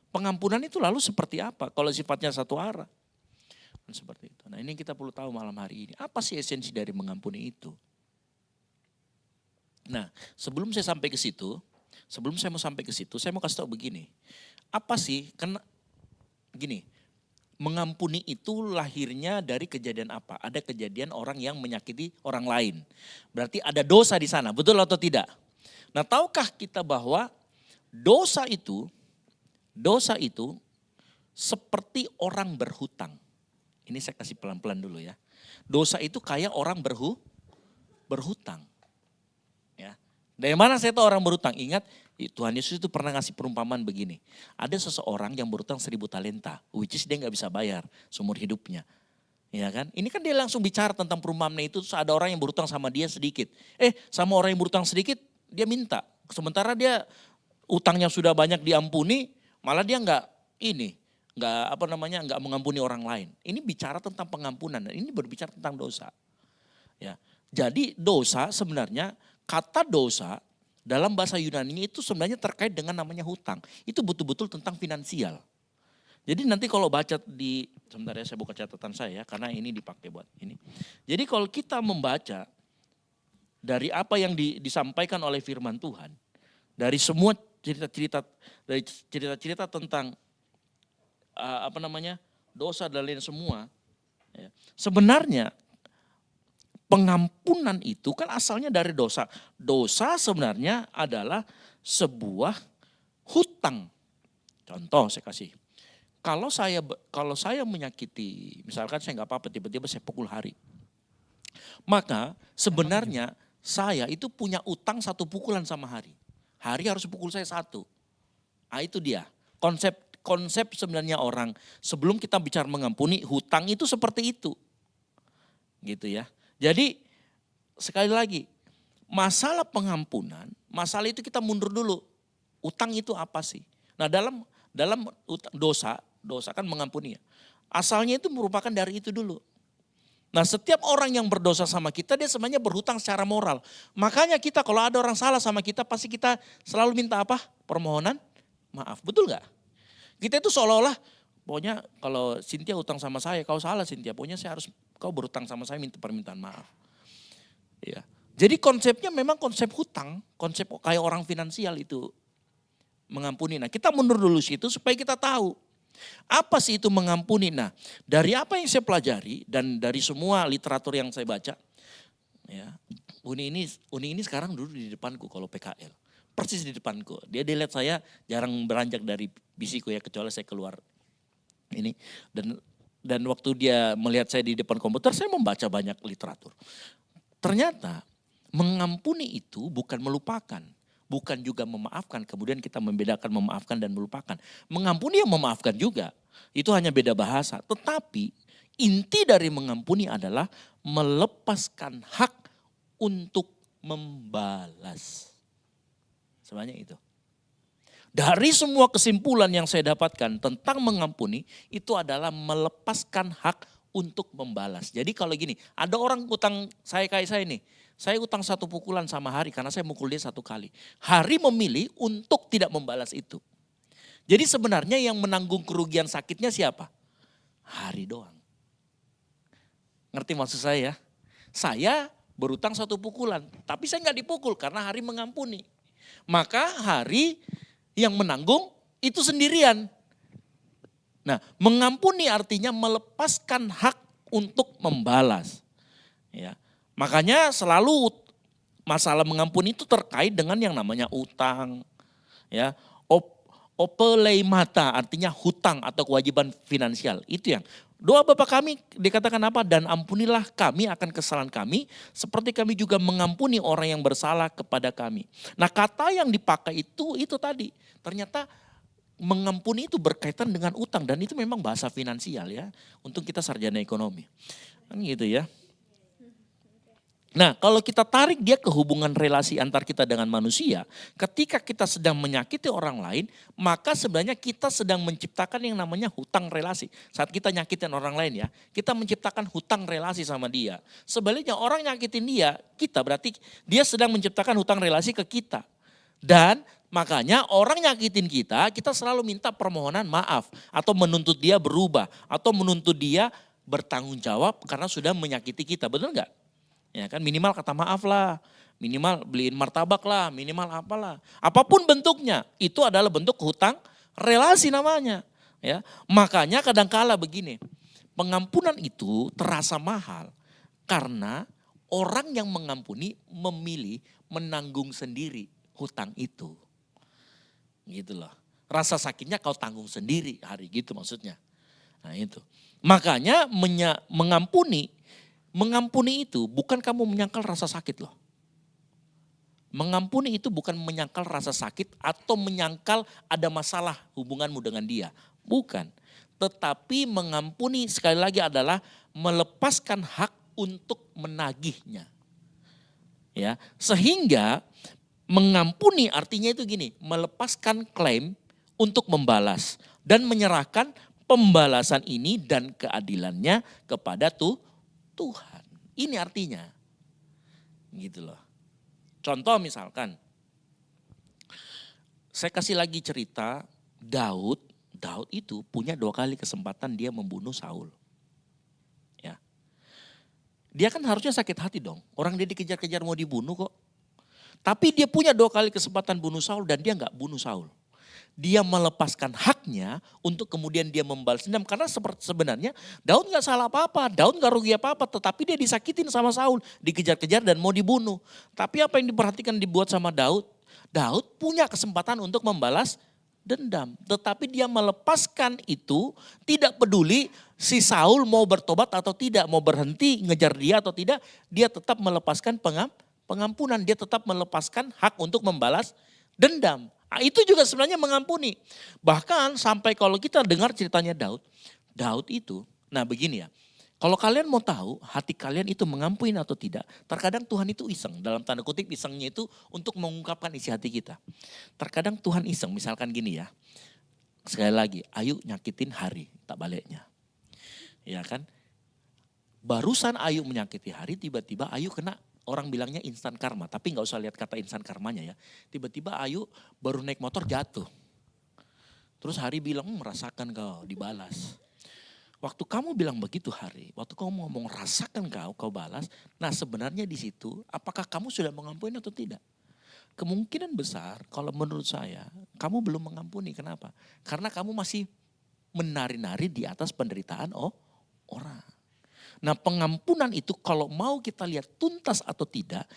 S3: pengampunan itu lalu seperti apa kalau sifatnya satu arah? Seperti itu. Nah ini kita perlu tahu malam hari ini. Apa sih esensi dari mengampuni itu? Nah sebelum saya sampai ke situ, saya mau kasih tahu begini. Apa sih, gini, mengampuni itu lahirnya dari kejadian apa? Ada kejadian orang yang menyakiti orang lain. Berarti ada dosa di sana, betul atau tidak? Nah tahukah kita bahwa dosa itu seperti orang berhutang. Ini saya kasih pelan-pelan dulu ya. Dosa itu kayak orang berhutang. Ya. Dari mana saya tahu orang berhutang? Ingat Tuhan Yesus itu pernah ngasih perumpamaan begini. Ada seseorang yang berhutang 1.000 talenta. Which is dia gak bisa bayar seumur hidupnya. Ya kan? Ini kan dia langsung bicara tentang perumpamaan itu. Terus ada orang yang berhutang sama dia sedikit. Sama orang yang berhutang sedikit dia minta. Sementara dia utangnya sudah banyak diampuni. Malah dia nggak mengampuni orang lain. Ini bicara tentang pengampunan. Ini berbicara tentang dosa. Ya. Jadi dosa sebenarnya, kata dosa dalam bahasa Yunani itu sebenarnya terkait dengan namanya hutang. Itu betul-betul tentang finansial. Jadi nanti kalau baca sebentar ya saya buka catatan saya ya, karena ini dipakai buat ini. Jadi kalau kita membaca dari apa yang disampaikan oleh firman Tuhan, dari semua cerita-cerita tentang dosa dan lain semua. Ya. Sebenarnya pengampunan itu kan asalnya dari dosa. Dosa sebenarnya adalah sebuah hutang. Contoh saya kasih. Kalau saya menyakiti, misalkan saya nggak apa-apa, tiba-tiba saya pukul Hari. Maka sebenarnya saya itu punya utang 1 pukulan sama Hari. Hari harus pukul saya 1. Nah itu dia. Konsep sebenarnya orang sebelum kita bicara mengampuni, hutang itu seperti itu. Gitu ya. Jadi sekali lagi, masalah pengampunan, masalah itu kita mundur dulu. Utang itu apa sih? Nah dalam dosa kan mengampuni ya. Asalnya itu merupakan dari itu dulu. Nah setiap orang yang berdosa sama kita, dia sebenarnya berhutang secara moral. Makanya kita kalau ada orang salah sama kita, pasti kita selalu minta apa? Permohonan maaf. Betul gak? Kita itu seolah-olah, pokoknya kalau Cynthia utang sama saya, kau salah Cynthia, pokoknya kau berhutang sama saya minta permintaan maaf. Ya. Jadi konsepnya memang konsep hutang, konsep kayak orang finansial itu mengampuni. Nah kita mundur dulu situ supaya kita tahu apa sih itu mengampuni. Nah dari apa yang saya pelajari dan dari semua literatur yang saya baca, ya Uni ini sekarang dulu di depanku kalau PKL. Persis di depanku. Dia lihat saya jarang beranjak dari bisiku ya, kecuali saya keluar ini. Dan waktu dia melihat saya di depan komputer, saya membaca banyak literatur. Ternyata mengampuni itu bukan melupakan. Bukan juga memaafkan. Kemudian kita membedakan memaafkan dan melupakan. Mengampuni yang memaafkan juga. Itu hanya beda bahasa. Tetapi inti dari mengampuni adalah melepaskan hak untuk membalas. Sebanyak itu. Dari semua kesimpulan yang saya dapatkan tentang mengampuni, itu adalah melepaskan hak untuk membalas. Jadi kalau gini, ada orang utang kayak saya nih. Saya utang 1 pukulan sama Hari karena saya mukul dia 1 kali. Hari memilih untuk tidak membalas itu. Jadi sebenarnya yang menanggung kerugian sakitnya siapa? Hari doang. Ngerti maksud saya? Saya berutang 1 pukulan, tapi saya nggak dipukul karena Hari mengampuni. Maka Hari yang menanggung itu sendirian. Nah, mengampuni artinya melepaskan hak untuk membalas. Ya. Makanya selalu masalah mengampuni itu terkait dengan yang namanya utang. Ya. Opeleimata artinya hutang atau kewajiban finansial. Itu yang doa Bapa kami dikatakan apa? Dan ampunilah kami akan kesalahan kami seperti kami juga mengampuni orang yang bersalah kepada kami. Nah kata yang dipakai itu tadi. Ternyata mengampuni itu berkaitan dengan utang dan itu memang bahasa finansial ya. Untuk kita sarjana ekonomi. Kan gitu ya. Nah kalau kita tarik dia ke hubungan relasi antar kita dengan manusia. Ketika kita sedang menyakiti orang lain. Maka sebenarnya kita sedang menciptakan yang namanya hutang relasi. Saat kita nyakitin orang lain ya. Kita menciptakan hutang relasi sama dia. Sebaliknya orang nyakitin dia. Kita berarti dia sedang menciptakan hutang relasi ke kita. Dan makanya orang nyakitin kita selalu minta permohonan maaf. Atau menuntut dia berubah. Atau menuntut dia bertanggung jawab karena sudah menyakiti kita. Betul gak? Ya kan minimal kata maaf lah, minimal beliin martabak lah, minimal apalah. Apapun bentuknya, itu adalah bentuk hutang relasi namanya. Ya, makanya kadangkala begini, pengampunan itu terasa mahal karena orang yang mengampuni memilih menanggung sendiri hutang itu. Gitu loh. Rasa sakitnya kau tanggung sendiri Hari gitu maksudnya. Nah itu. Makanya mengampuni itu bukan kamu menyangkal rasa sakit loh. Mengampuni itu bukan menyangkal rasa sakit atau menyangkal ada masalah hubunganmu dengan dia. Bukan. Tetapi mengampuni sekali lagi adalah melepaskan hak untuk menagihnya. Ya, sehingga mengampuni artinya itu gini, melepaskan klaim untuk membalas dan menyerahkan pembalasan ini dan keadilannya kepada Tuhan. Ini artinya. Gitu loh. Contoh misalkan. Saya kasih lagi cerita Daud itu punya 2 kali kesempatan dia membunuh Saul. Ya. Dia kan harusnya sakit hati dong. Orang dia dikejar-kejar mau dibunuh kok. Tapi dia punya 2 kali kesempatan bunuh Saul dan dia nggak bunuh Saul. Dia melepaskan haknya untuk kemudian dia membalas dendam. Karena sebenarnya Daud nggak salah apa-apa, Daud nggak rugi apa-apa, tetapi dia disakitin sama Saul, dikejar-kejar dan mau dibunuh. Tapi apa yang diperhatikan dibuat sama Daud? Daud punya kesempatan untuk membalas dendam. Tetapi dia melepaskan itu, tidak peduli si Saul mau bertobat atau tidak, mau berhenti ngejar dia atau tidak, dia tetap melepaskan pengampunan, dia tetap melepaskan hak untuk membalas dendam. Nah, itu juga sebenarnya mengampuni. Bahkan sampai kalau kita dengar ceritanya Daud itu, nah begini ya, kalau kalian mau tahu hati kalian itu mengampuni atau tidak, terkadang Tuhan itu iseng, dalam tanda kutip isengnya itu untuk mengungkapkan isi hati kita. Terkadang Tuhan iseng, misalkan gini ya, sekali lagi, Ayu nyakitin Hari, tak baliknya. Ya kan, barusan Ayu menyakiti Hari, tiba-tiba Ayu kena, orang bilangnya instan karma, tapi nggak usah lihat kata instan karmanya ya. Tiba-tiba Ayu baru naik motor jatuh. Terus Hari bilang, merasakan kau dibalas. Waktu kamu bilang begitu Hari, waktu kamu ngomong rasakan kau balas. Nah sebenarnya di situ, apakah kamu sudah mengampuni atau tidak? Kemungkinan besar kalau menurut saya, kamu belum mengampuni. Kenapa? Karena kamu masih menari-nari di atas penderitaan orang. Nah pengampunan itu kalau mau kita lihat tuntas atau tidak,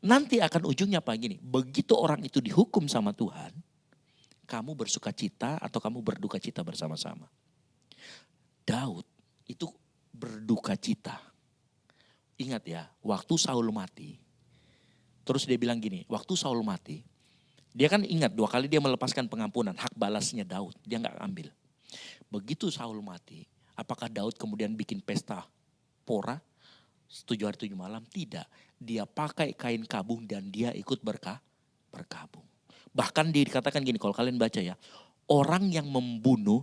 S3: nanti akan ujungnya apa gini. Begitu orang itu dihukum sama Tuhan, kamu bersuka cita atau kamu berduka cita bersama-sama. Daud itu berduka cita. Ingat ya, waktu Saul mati. Terus dia bilang gini, waktu Saul mati, dia kan ingat 2 kali dia melepaskan pengampunan, hak balasnya Daud, dia gak ambil. Begitu Saul mati, apakah Daud kemudian bikin pesta pora 7 hari 7 malam? Tidak. Dia pakai kain kabung dan dia ikut berkabung. Bahkan dikatakan gini, kalau kalian baca ya, orang yang membunuh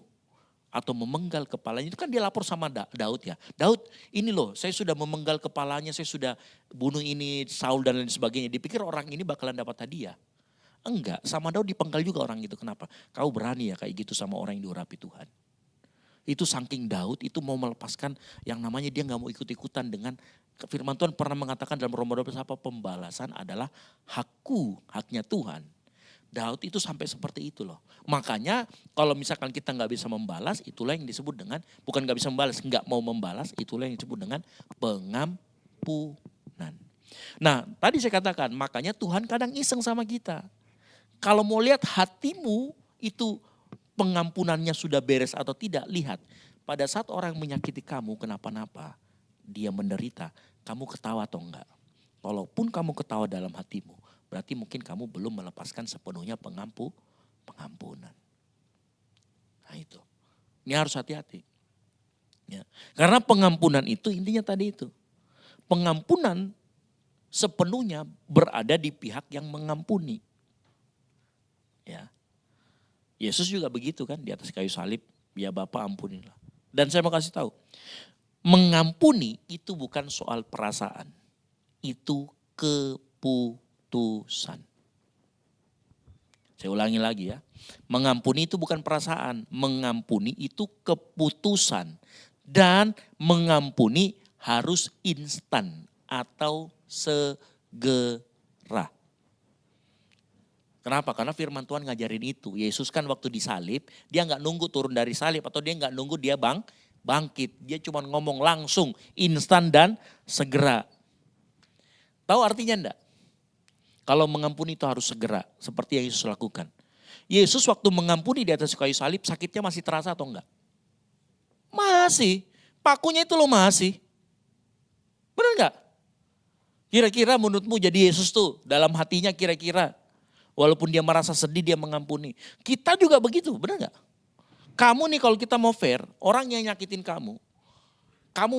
S3: atau memenggal kepalanya itu kan dia lapor sama Daud ya. Daud ini loh, saya sudah memenggal kepalanya, saya sudah bunuh ini Saul dan lain sebagainya. Dipikir orang ini bakalan dapat hadiah. Enggak, sama Daud dipenggal juga orang itu. Kenapa? Kau berani ya kayak gitu sama orang yang diurapi Tuhan. Itu saking Daud itu mau melepaskan yang namanya dia gak mau ikut-ikutan dengan firman Tuhan pernah mengatakan dalam Roma 12 apa, pembalasan adalah hakku, haknya Tuhan. Daud itu sampai seperti itu loh. Makanya kalau misalkan kita gak bisa membalas, itulah yang disebut dengan, bukan gak bisa membalas, gak mau membalas, itulah yang disebut dengan pengampunan. Nah tadi saya katakan, makanya Tuhan kadang iseng sama kita. Kalau mau lihat hatimu itu pengampunannya sudah beres atau tidak, lihat. Pada saat orang menyakiti kamu kenapa-napa, dia menderita, kamu ketawa atau enggak. Walaupun kamu ketawa dalam hatimu, berarti mungkin kamu belum melepaskan sepenuhnya pengampunan. Nah itu, ini harus hati-hati. Ya. Karena pengampunan itu intinya tadi itu. Pengampunan sepenuhnya berada di pihak yang mengampuni. Ya. Yesus juga begitu kan di atas kayu salib, ya Bapa ampunilah. Dan saya mau kasih tahu, mengampuni itu bukan soal perasaan, itu keputusan. Saya ulangi lagi ya, mengampuni itu bukan perasaan, mengampuni itu keputusan. Dan mengampuni harus instan atau segera. Kenapa? Karena firman Tuhan ngajarin itu. Yesus kan waktu disalib, dia nggak nunggu turun dari salib atau dia nggak nunggu dia bangkit. Dia cuma ngomong langsung, instan dan segera. Tahu artinya enggak? Kalau mengampuni itu harus segera, seperti yang Yesus lakukan. Yesus waktu mengampuni di atas kayu salib, sakitnya masih terasa atau enggak? Masih. Pakunya itu loh masih. Benar enggak? Kira-kira menurutmu jadi Yesus tuh dalam hatinya kira-kira, walaupun dia merasa sedih, dia mengampuni. Kita juga begitu, benar gak? Kamu nih kalau kita mau fair, orang yang nyakitin kamu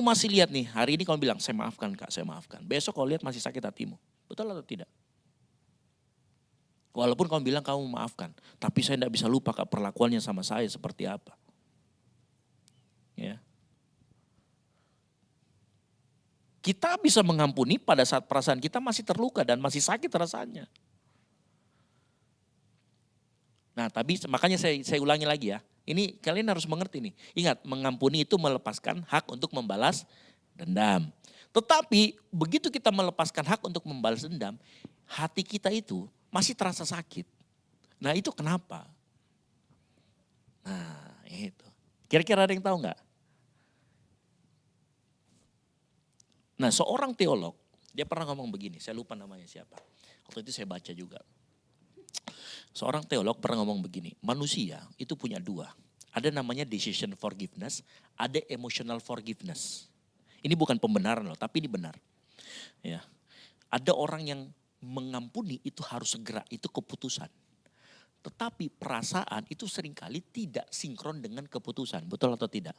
S3: masih lihat nih, hari ini kamu bilang, saya maafkan Kak, saya maafkan. Besok kau lihat masih sakit hatimu, betul atau tidak? Walaupun kamu bilang kamu maafkan, tapi saya tidak bisa lupa Kak perlakuannya sama saya seperti apa. Ya. Kita bisa mengampuni pada saat perasaan kita masih terluka dan masih sakit rasanya. Nah tapi makanya saya ulangi lagi ya. Ini kalian harus mengerti nih. Ingat mengampuni itu melepaskan hak untuk membalas dendam. Tetapi begitu kita melepaskan hak untuk membalas dendam, hati kita itu masih terasa sakit. Nah itu kenapa? Nah itu. Kira-kira ada yang tahu nggak? Nah seorang teolog, dia pernah ngomong begini, saya lupa namanya siapa. Waktu itu saya baca juga. Seorang teolog pernah ngomong begini, manusia itu punya dua. Ada namanya decision forgiveness, ada emotional forgiveness. Ini bukan pembenaran loh, tapi ini benar. Ya. Ada orang yang mengampuni itu harus segera, itu keputusan. Tetapi perasaan itu seringkali tidak sinkron dengan keputusan, betul atau tidak?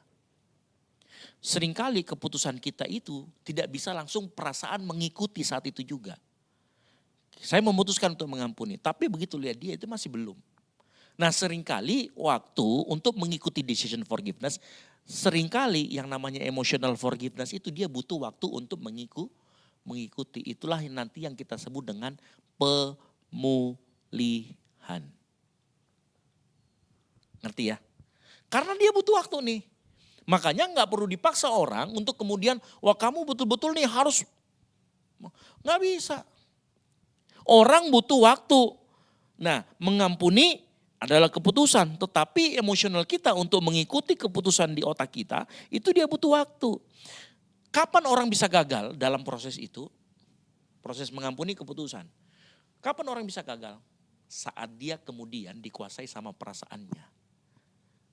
S3: Seringkali keputusan kita itu tidak bisa langsung perasaan mengikuti saat itu juga. Saya memutuskan untuk mengampuni, tapi begitu lihat dia itu masih belum. Nah seringkali waktu untuk mengikuti decision forgiveness, seringkali yang namanya emotional forgiveness itu dia butuh waktu untuk mengikuti. Itulah yang nanti yang kita sebut dengan pemulihan. Ngerti ya? Karena dia butuh waktu nih. Makanya nggak perlu dipaksa orang untuk kemudian, wah kamu betul-betul nih harus, nggak bisa. Orang butuh waktu. Nah mengampuni adalah keputusan, tetapi emosional kita untuk mengikuti keputusan di otak kita, itu dia butuh waktu. Kapan orang bisa gagal dalam proses itu? Proses mengampuni keputusan. Kapan orang bisa gagal? Saat dia kemudian dikuasai sama perasaannya.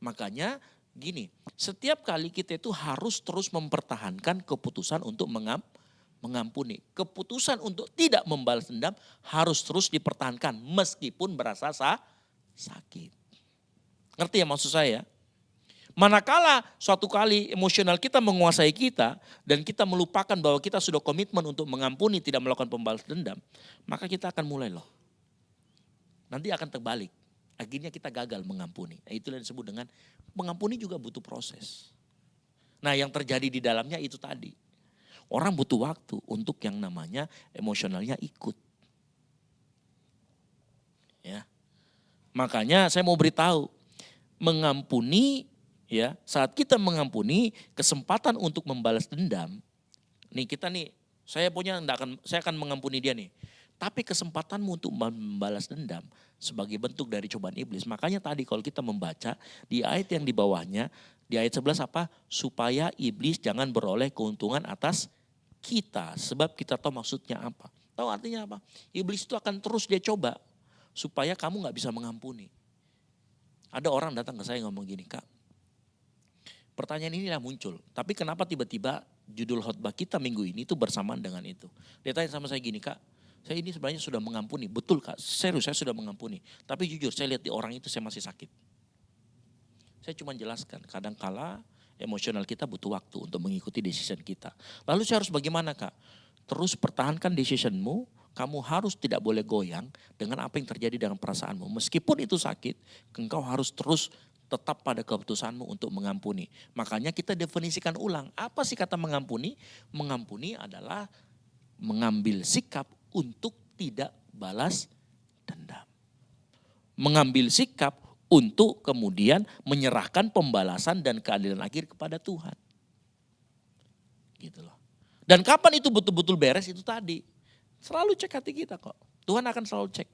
S3: Makanya gini, setiap kali kita itu harus terus mempertahankan keputusan untuk mengampuni. Keputusan untuk tidak membalas dendam harus terus dipertahankan meskipun berasa sakit. Ngerti ya maksud saya? Manakala suatu kali emosional kita menguasai kita dan kita melupakan bahwa kita sudah komitmen untuk mengampuni, tidak melakukan pembalas dendam, maka kita akan mulai loh. Nanti akan terbalik. Akhirnya kita gagal mengampuni. Nah, itulah yang disebut dengan mengampuni juga butuh proses. Nah yang terjadi di dalamnya itu tadi. Orang butuh waktu untuk yang namanya emosionalnya ikut. Ya. Makanya saya mau beritahu, mengampuni ya, saat kita mengampuni kesempatan untuk membalas dendam. Nih kita nih, saya akan mengampuni dia nih. Tapi kesempatanmu untuk membalas dendam sebagai bentuk dari cobaan iblis. Makanya tadi kalau kita membaca di ayat yang di bawahnya, di ayat 11 apa? Supaya iblis jangan beroleh keuntungan atas kita. Sebab kita tahu maksudnya apa. Tahu artinya apa? Iblis itu akan terus dia coba supaya kamu gak bisa mengampuni. Ada orang datang ke saya ngomong gini, Kak, pertanyaan inilah muncul. Tapi kenapa tiba-tiba judul khotbah kita minggu ini itu bersamaan dengan itu. Dia tanya sama saya gini, Kak, saya ini sebenarnya sudah mengampuni. Betul Kak, serius saya sudah mengampuni. Tapi jujur saya lihat di orang itu saya masih sakit. Saya cuma jelaskan, kadangkala emosional kita butuh waktu untuk mengikuti decision kita. Lalu saya harus bagaimana Kak? Terus pertahankan decisionmu, kamu harus tidak boleh goyang dengan apa yang terjadi dengan perasaanmu. Meskipun itu sakit, engkau harus terus tetap pada keputusanmu untuk mengampuni. Makanya kita definisikan ulang, apa sih kata mengampuni? Mengampuni adalah mengambil sikap untuk tidak balas dendam. Mengambil sikap untuk kemudian menyerahkan pembalasan dan keadilan akhir kepada Tuhan. Gitu loh. Dan kapan itu betul-betul beres itu tadi. Selalu cek hati kita kok. Tuhan akan selalu cek.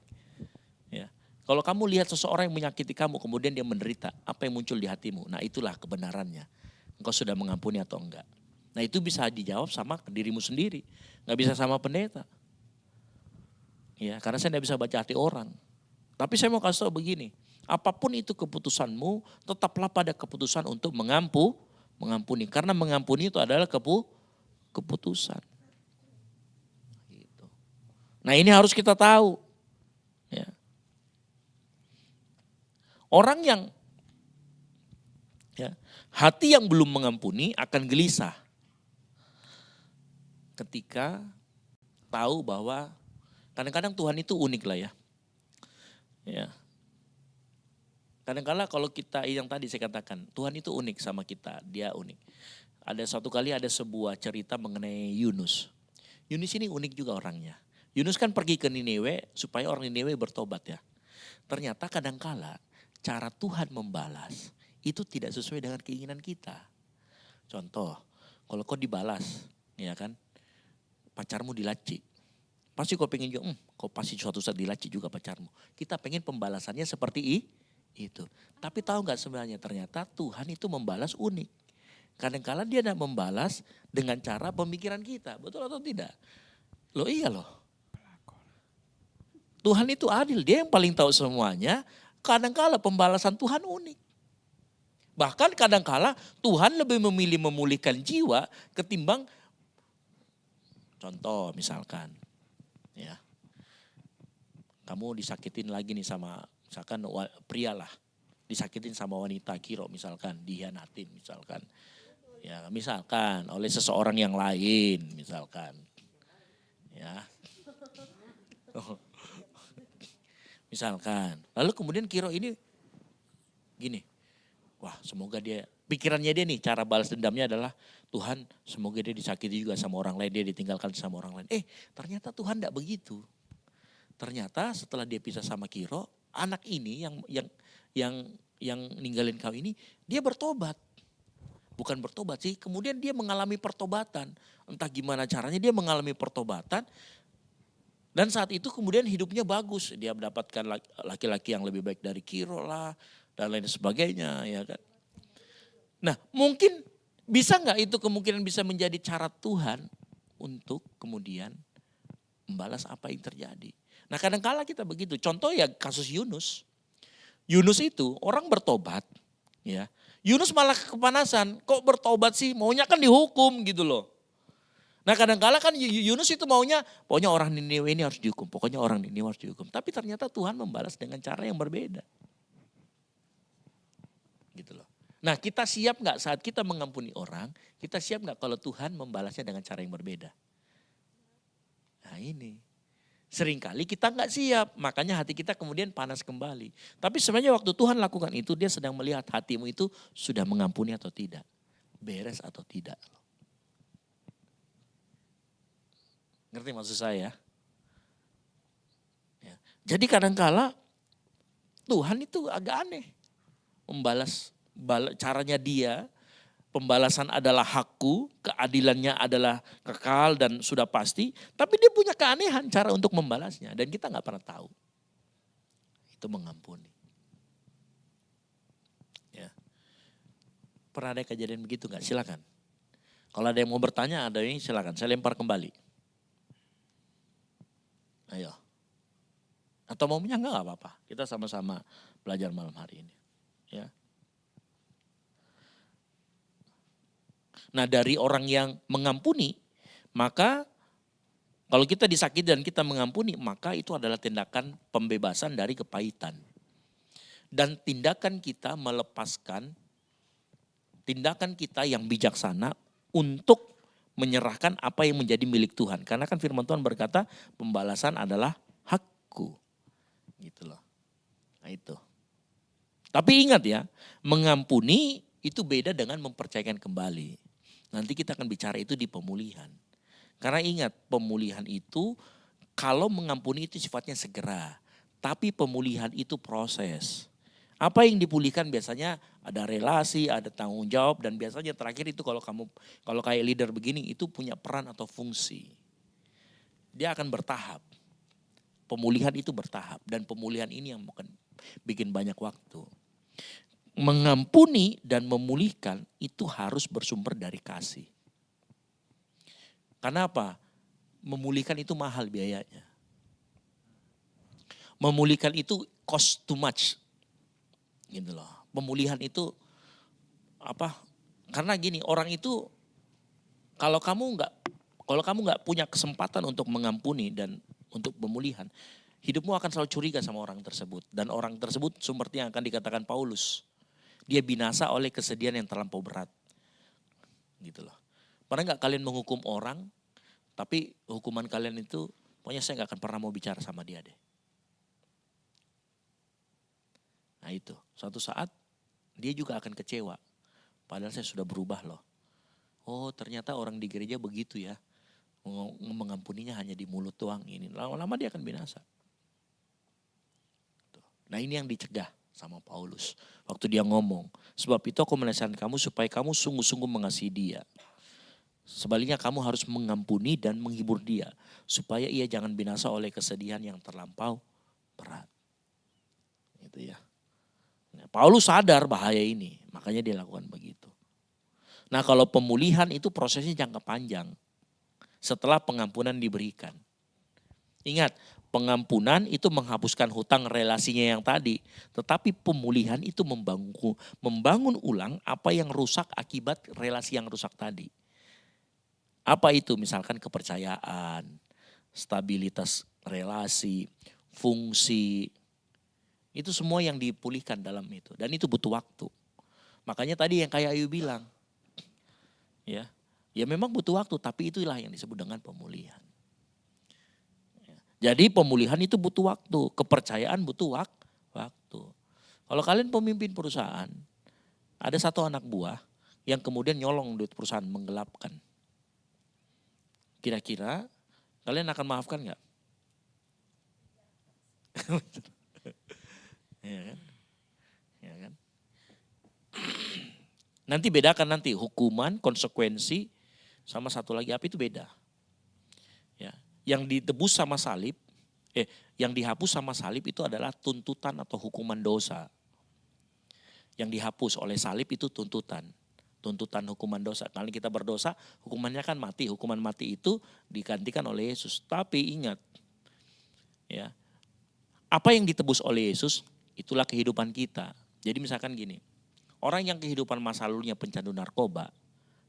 S3: Ya. Kalau kamu lihat seseorang yang menyakiti kamu kemudian dia menderita, apa yang muncul di hatimu? Nah itulah kebenarannya. Engkau sudah mengampuni atau enggak. Nah itu bisa dijawab sama dirimu sendiri. Gak bisa sama pendeta. Ya, karena saya tidak bisa baca hati orang. Tapi saya mau kasih tahu begini. Apapun itu keputusanmu, tetaplah pada keputusan untuk mengampuni. Karena mengampuni itu adalah keputusan. Gitu. Nah ini harus kita tahu. Ya. Orang yang hati yang belum mengampuni akan gelisah. Ketika tahu bahwa kadang-kadang Tuhan itu unik lah ya. Ya. Kadang-kadang kalau kita yang tadi saya katakan, Tuhan itu unik sama kita, dia unik. Ada suatu kali ada sebuah cerita mengenai Yunus. Yunus ini unik juga orangnya. Yunus kan pergi ke Niniwe supaya orang Niniwe bertobat ya. Ternyata kadang-kala cara Tuhan membalas itu tidak sesuai dengan keinginan kita. Contoh, kalau kau dibalas, ya kan? pacarmu dilaci. Pasti kau pengen juga, kau pasti suatu saat dilaci juga pacarmu. Kita pengen pembalasannya seperti itu. Tapi tahu nggak sebenarnya ternyata Tuhan itu membalas unik. Kadang-kala dia tidak membalas dengan cara pemikiran kita. Betul atau tidak? Loh iya loh. Tuhan itu adil, dia yang paling tahu semuanya. Kadang-kala pembalasan Tuhan unik. Bahkan kadang-kala Tuhan lebih memilih memulihkan jiwa ketimbang, contoh misalkan, ya, kamu disakitin lagi nih sama, misalkan pria lah, disakitin sama wanita, Kiro misalkan, dihianatin misalkan. Ya, misalkan oleh seseorang yang lain, misalkan. Ya. Misalkan. Lalu kemudian Kiro ini gini. Wah, semoga dia, pikirannya dia nih, cara balas dendamnya adalah Tuhan, semoga dia disakiti juga sama orang lain, dia ditinggalkan sama orang lain. Ternyata Tuhan enggak begitu. Ternyata setelah dia pisah sama Kiro, anak ini yang ninggalin kau ini, dia bertobat. Bukan bertobat sih, kemudian dia mengalami pertobatan. Entah gimana caranya dia mengalami pertobatan. Dan saat itu kemudian hidupnya bagus. Dia mendapatkan laki-laki yang lebih baik dari Kiro lah. Dan lain sebagainya, ya kan. Nah, mungkin bisa nggak itu kemungkinan bisa menjadi cara Tuhan untuk kemudian membalas apa yang terjadi. Nah, kadang-kala kita begitu. Contoh ya kasus Yunus. Yunus itu orang bertobat, ya. Yunus malah kepanasan, kok bertobat sih? Maunya kan dihukum gitu loh. Nah, kadang-kala kan Yunus itu maunya, pokoknya orang Niniwe ini harus dihukum, pokoknya orang Niniwe harus dihukum. Tapi ternyata Tuhan membalas dengan cara yang berbeda. Gitu loh. Nah, kita siap nggak saat kita mengampuni orang, kita siap nggak kalau Tuhan membalasnya dengan cara yang berbeda? Nah ini, seringkali kita nggak siap, makanya hati kita kemudian panas kembali. Tapi sebenarnya waktu Tuhan lakukan itu, dia sedang melihat hatimu itu sudah mengampuni atau tidak, beres atau tidak. Ngerti maksud saya? Ya. Jadi kadang-kala Tuhan itu agak aneh. Caranya dia, pembalasan adalah hakku, keadilannya adalah kekal dan sudah pasti. Tapi dia punya keanehan cara untuk membalasnya dan kita gak pernah tahu. Itu mengampuni. Ya. Pernah ada kejadian begitu gak? Silakan. Kalau ada yang mau bertanya, ada yang silakan. Saya lempar kembali. Ayo. Atau mau menyangga gak apa-apa. Kita sama-sama belajar malam hari ini. Ya. Nah, dari orang yang mengampuni, maka kalau kita disakiti dan kita mengampuni, maka itu adalah tindakan pembebasan dari kepahitan. Dan tindakan kita melepaskan, tindakan kita yang bijaksana untuk menyerahkan apa yang menjadi milik Tuhan. Karena kan firman Tuhan berkata, pembalasan adalah hakku. Gitu loh. Nah itu. Tapi ingat ya, mengampuni itu beda dengan mempercayakan kembali. Nanti kita akan bicara itu di pemulihan. Karena ingat, pemulihan itu kalau mengampuni itu sifatnya segera. Tapi pemulihan itu proses. Apa yang dipulihkan biasanya ada relasi, ada tanggung jawab. Dan biasanya terakhir itu kalau kayak leader begini itu punya peran atau fungsi. Dia akan bertahap. Pemulihan itu bertahap. Dan pemulihan ini yang bukan bikin banyak waktu. Mengampuni dan memulihkan itu harus bersumber dari kasih. Karena apa? Memulihkan itu mahal biayanya. Memulihkan itu cost too much. Gitu loh. Pemulihan itu apa? Karena gini, orang itu kalau kamu nggak punya kesempatan untuk mengampuni dan untuk pemulihan, hidupmu akan selalu curiga sama orang tersebut. Dan orang tersebut seperti yang akan dikatakan Paulus. Dia binasa oleh kesedihan yang terlampau berat. Gitu loh. Pernah gak kalian menghukum orang, tapi hukuman kalian itu, pokoknya saya gak akan pernah mau bicara sama dia deh. Nah itu, suatu saat dia juga akan kecewa. Padahal saya sudah berubah loh. Oh ternyata orang di gereja begitu ya. Mengampuninya hanya di mulut doang ini. Lama-lama dia akan binasa. Nah ini yang dicegah sama Paulus. Waktu dia ngomong, sebab itu aku menasihatkan kamu supaya kamu sungguh-sungguh mengasihi dia. Sebaliknya kamu harus mengampuni dan menghibur dia. Supaya ia jangan binasa oleh kesedihan yang terlampau berat. Gitu ya. Nah, Paulus sadar bahaya ini, makanya dia lakukan begitu. Nah kalau pemulihan itu prosesnya jangka panjang. Setelah pengampunan diberikan. Ingat, pengampunan itu menghapuskan hutang relasinya yang tadi. Tetapi pemulihan itu membangun ulang apa yang rusak akibat relasi yang rusak tadi. Apa itu? Misalkan kepercayaan, stabilitas relasi, fungsi. Itu semua yang dipulihkan dalam itu. Dan itu butuh waktu. Makanya tadi yang kayak Ayu bilang. Ya memang butuh waktu, tapi itulah yang disebut dengan pemulihan. Jadi pemulihan itu butuh waktu, kepercayaan butuh waktu. Kalau kalian pemimpin perusahaan, ada satu anak buah yang kemudian nyolong duit perusahaan, menggelapkan. Kira-kira kalian akan maafkan nggak? Ya kan? Ya kan? Nanti bedakan nanti hukuman, konsekuensi, sama satu lagi apa itu beda. Ya, yang ditebus sama salib, yang dihapus sama salib itu adalah tuntutan atau hukuman dosa. Yang dihapus oleh salib itu tuntutan hukuman dosa. Kalau kita berdosa, hukumannya kan mati. Hukuman mati itu digantikan oleh Yesus. Tapi ingat, ya, apa yang ditebus oleh Yesus, itulah kehidupan kita. Jadi misalkan gini. Orang yang kehidupan masa lalunya pencandu narkoba,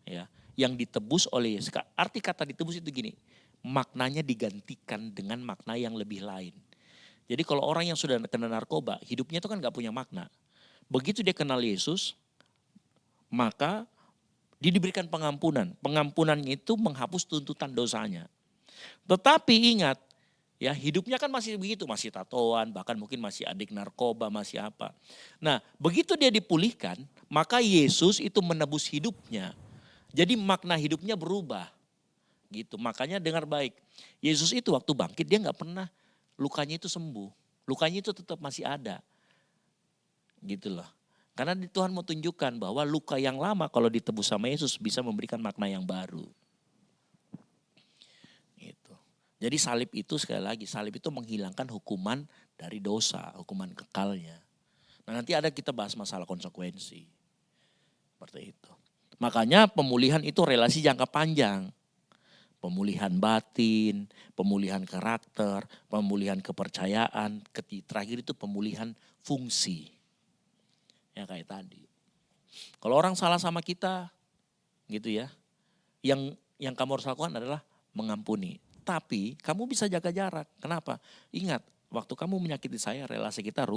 S3: ya, yang ditebus oleh Yesus. Arti kata ditebus itu gini, maknanya digantikan dengan makna yang lebih lain. Jadi kalau orang yang sudah kena narkoba, hidupnya itu kan gak punya makna. Begitu dia kenal Yesus, maka dia diberikan pengampunan. Pengampunannya itu menghapus tuntutan dosanya. Tetapi ingat, ya hidupnya kan masih begitu, masih tatoan, bahkan mungkin masih adik narkoba, masih apa. Nah begitu dia dipulihkan, maka Yesus itu menebus hidupnya. Jadi makna hidupnya berubah. Gitu, makanya dengar baik. Yesus itu waktu bangkit dia gak pernah lukanya itu sembuh. Lukanya itu tetap masih ada. Gitu loh. Karena Tuhan mau tunjukkan bahwa luka yang lama kalau ditebus sama Yesus bisa memberikan makna yang baru. Jadi salib itu sekali lagi, salib itu menghilangkan hukuman dari dosa, hukuman kekalnya. Nah nanti ada kita bahas masalah konsekuensi. Seperti itu. Makanya pemulihan itu relasi jangka panjang. Pemulihan batin, pemulihan karakter, pemulihan kepercayaan. Terakhir itu pemulihan fungsi. Ya kayak tadi. Kalau orang salah sama kita, gitu ya. Yang kamu harus lakukan adalah mengampuni. Tapi kamu bisa jaga jarak. Kenapa? Ingat, waktu kamu menyakiti saya, relasi kita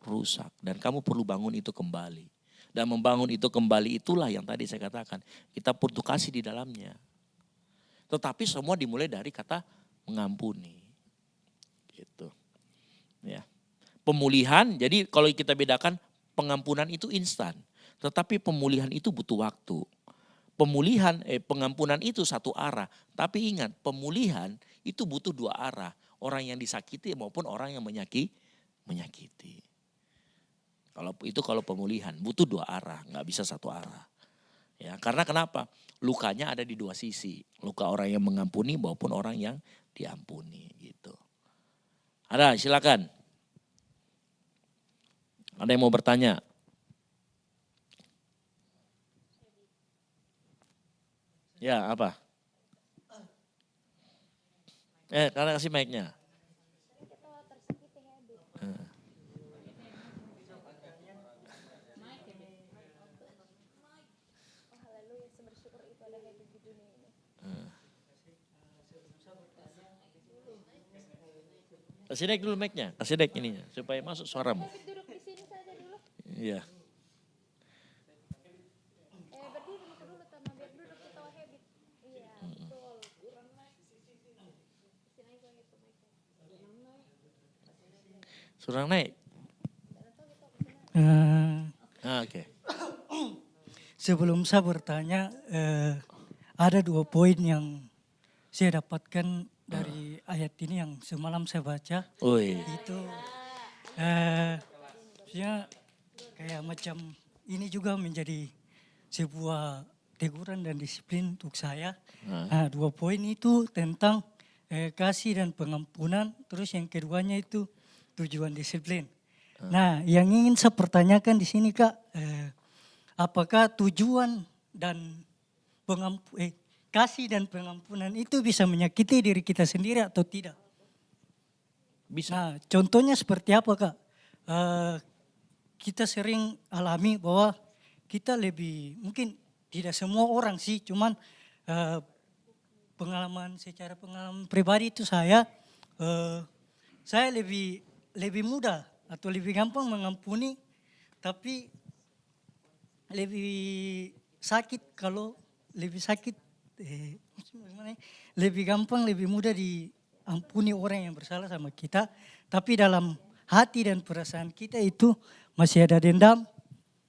S3: rusak. Dan kamu perlu bangun itu kembali. Dan membangun itu kembali itulah yang tadi saya katakan. Kita butuh kasih di dalamnya. Tetapi semua dimulai dari kata mengampuni. Gitu. Ya. Pemulihan, jadi kalau kita bedakan pengampunan itu instan. Tetapi pemulihan itu butuh waktu. Pengampunan itu satu arah. Tapi ingat, pemulihan itu butuh dua arah. Orang yang disakiti maupun orang yang menyakiti. Kalau pemulihan butuh dua arah, nggak bisa satu arah. Ya, karena kenapa? Lukanya ada di dua sisi. Luka orang yang mengampuni maupun orang yang diampuni gitu. Ada, silakan. Ada yang mau bertanya? Ya, apa? Karena kasih mic-nya. Kasih dek dulu mic-nya, kasih dek ininya supaya masuk suaramu. Iya. Suruh naik. Oke.
S11: Sebelum saya bertanya, ada 2 poin yang saya dapatkan dari ayat ini yang semalam saya baca. Itu saya kayak macam ini juga menjadi sebuah teguran dan disiplin untuk saya. Nah, 2 poin itu tentang kasih dan pengampunan, terus yang keduanya itu tujuan disiplin. Nah, yang ingin saya pertanyakan di sini Kak, apakah tujuan dan kasih dan pengampunan itu bisa menyakiti diri kita sendiri atau tidak?
S3: Bisa.
S11: Nah, contohnya seperti apa Kak? Kita sering alami bahwa kita lebih, mungkin tidak semua orang sih, cuman secara pengalaman pribadi itu saya lebih mudah atau lebih gampang mengampuni, tapi lebih sakit kalau lebih gampang, lebih mudah diampuni orang yang bersalah sama kita, tapi dalam hati dan perasaan kita itu masih ada dendam,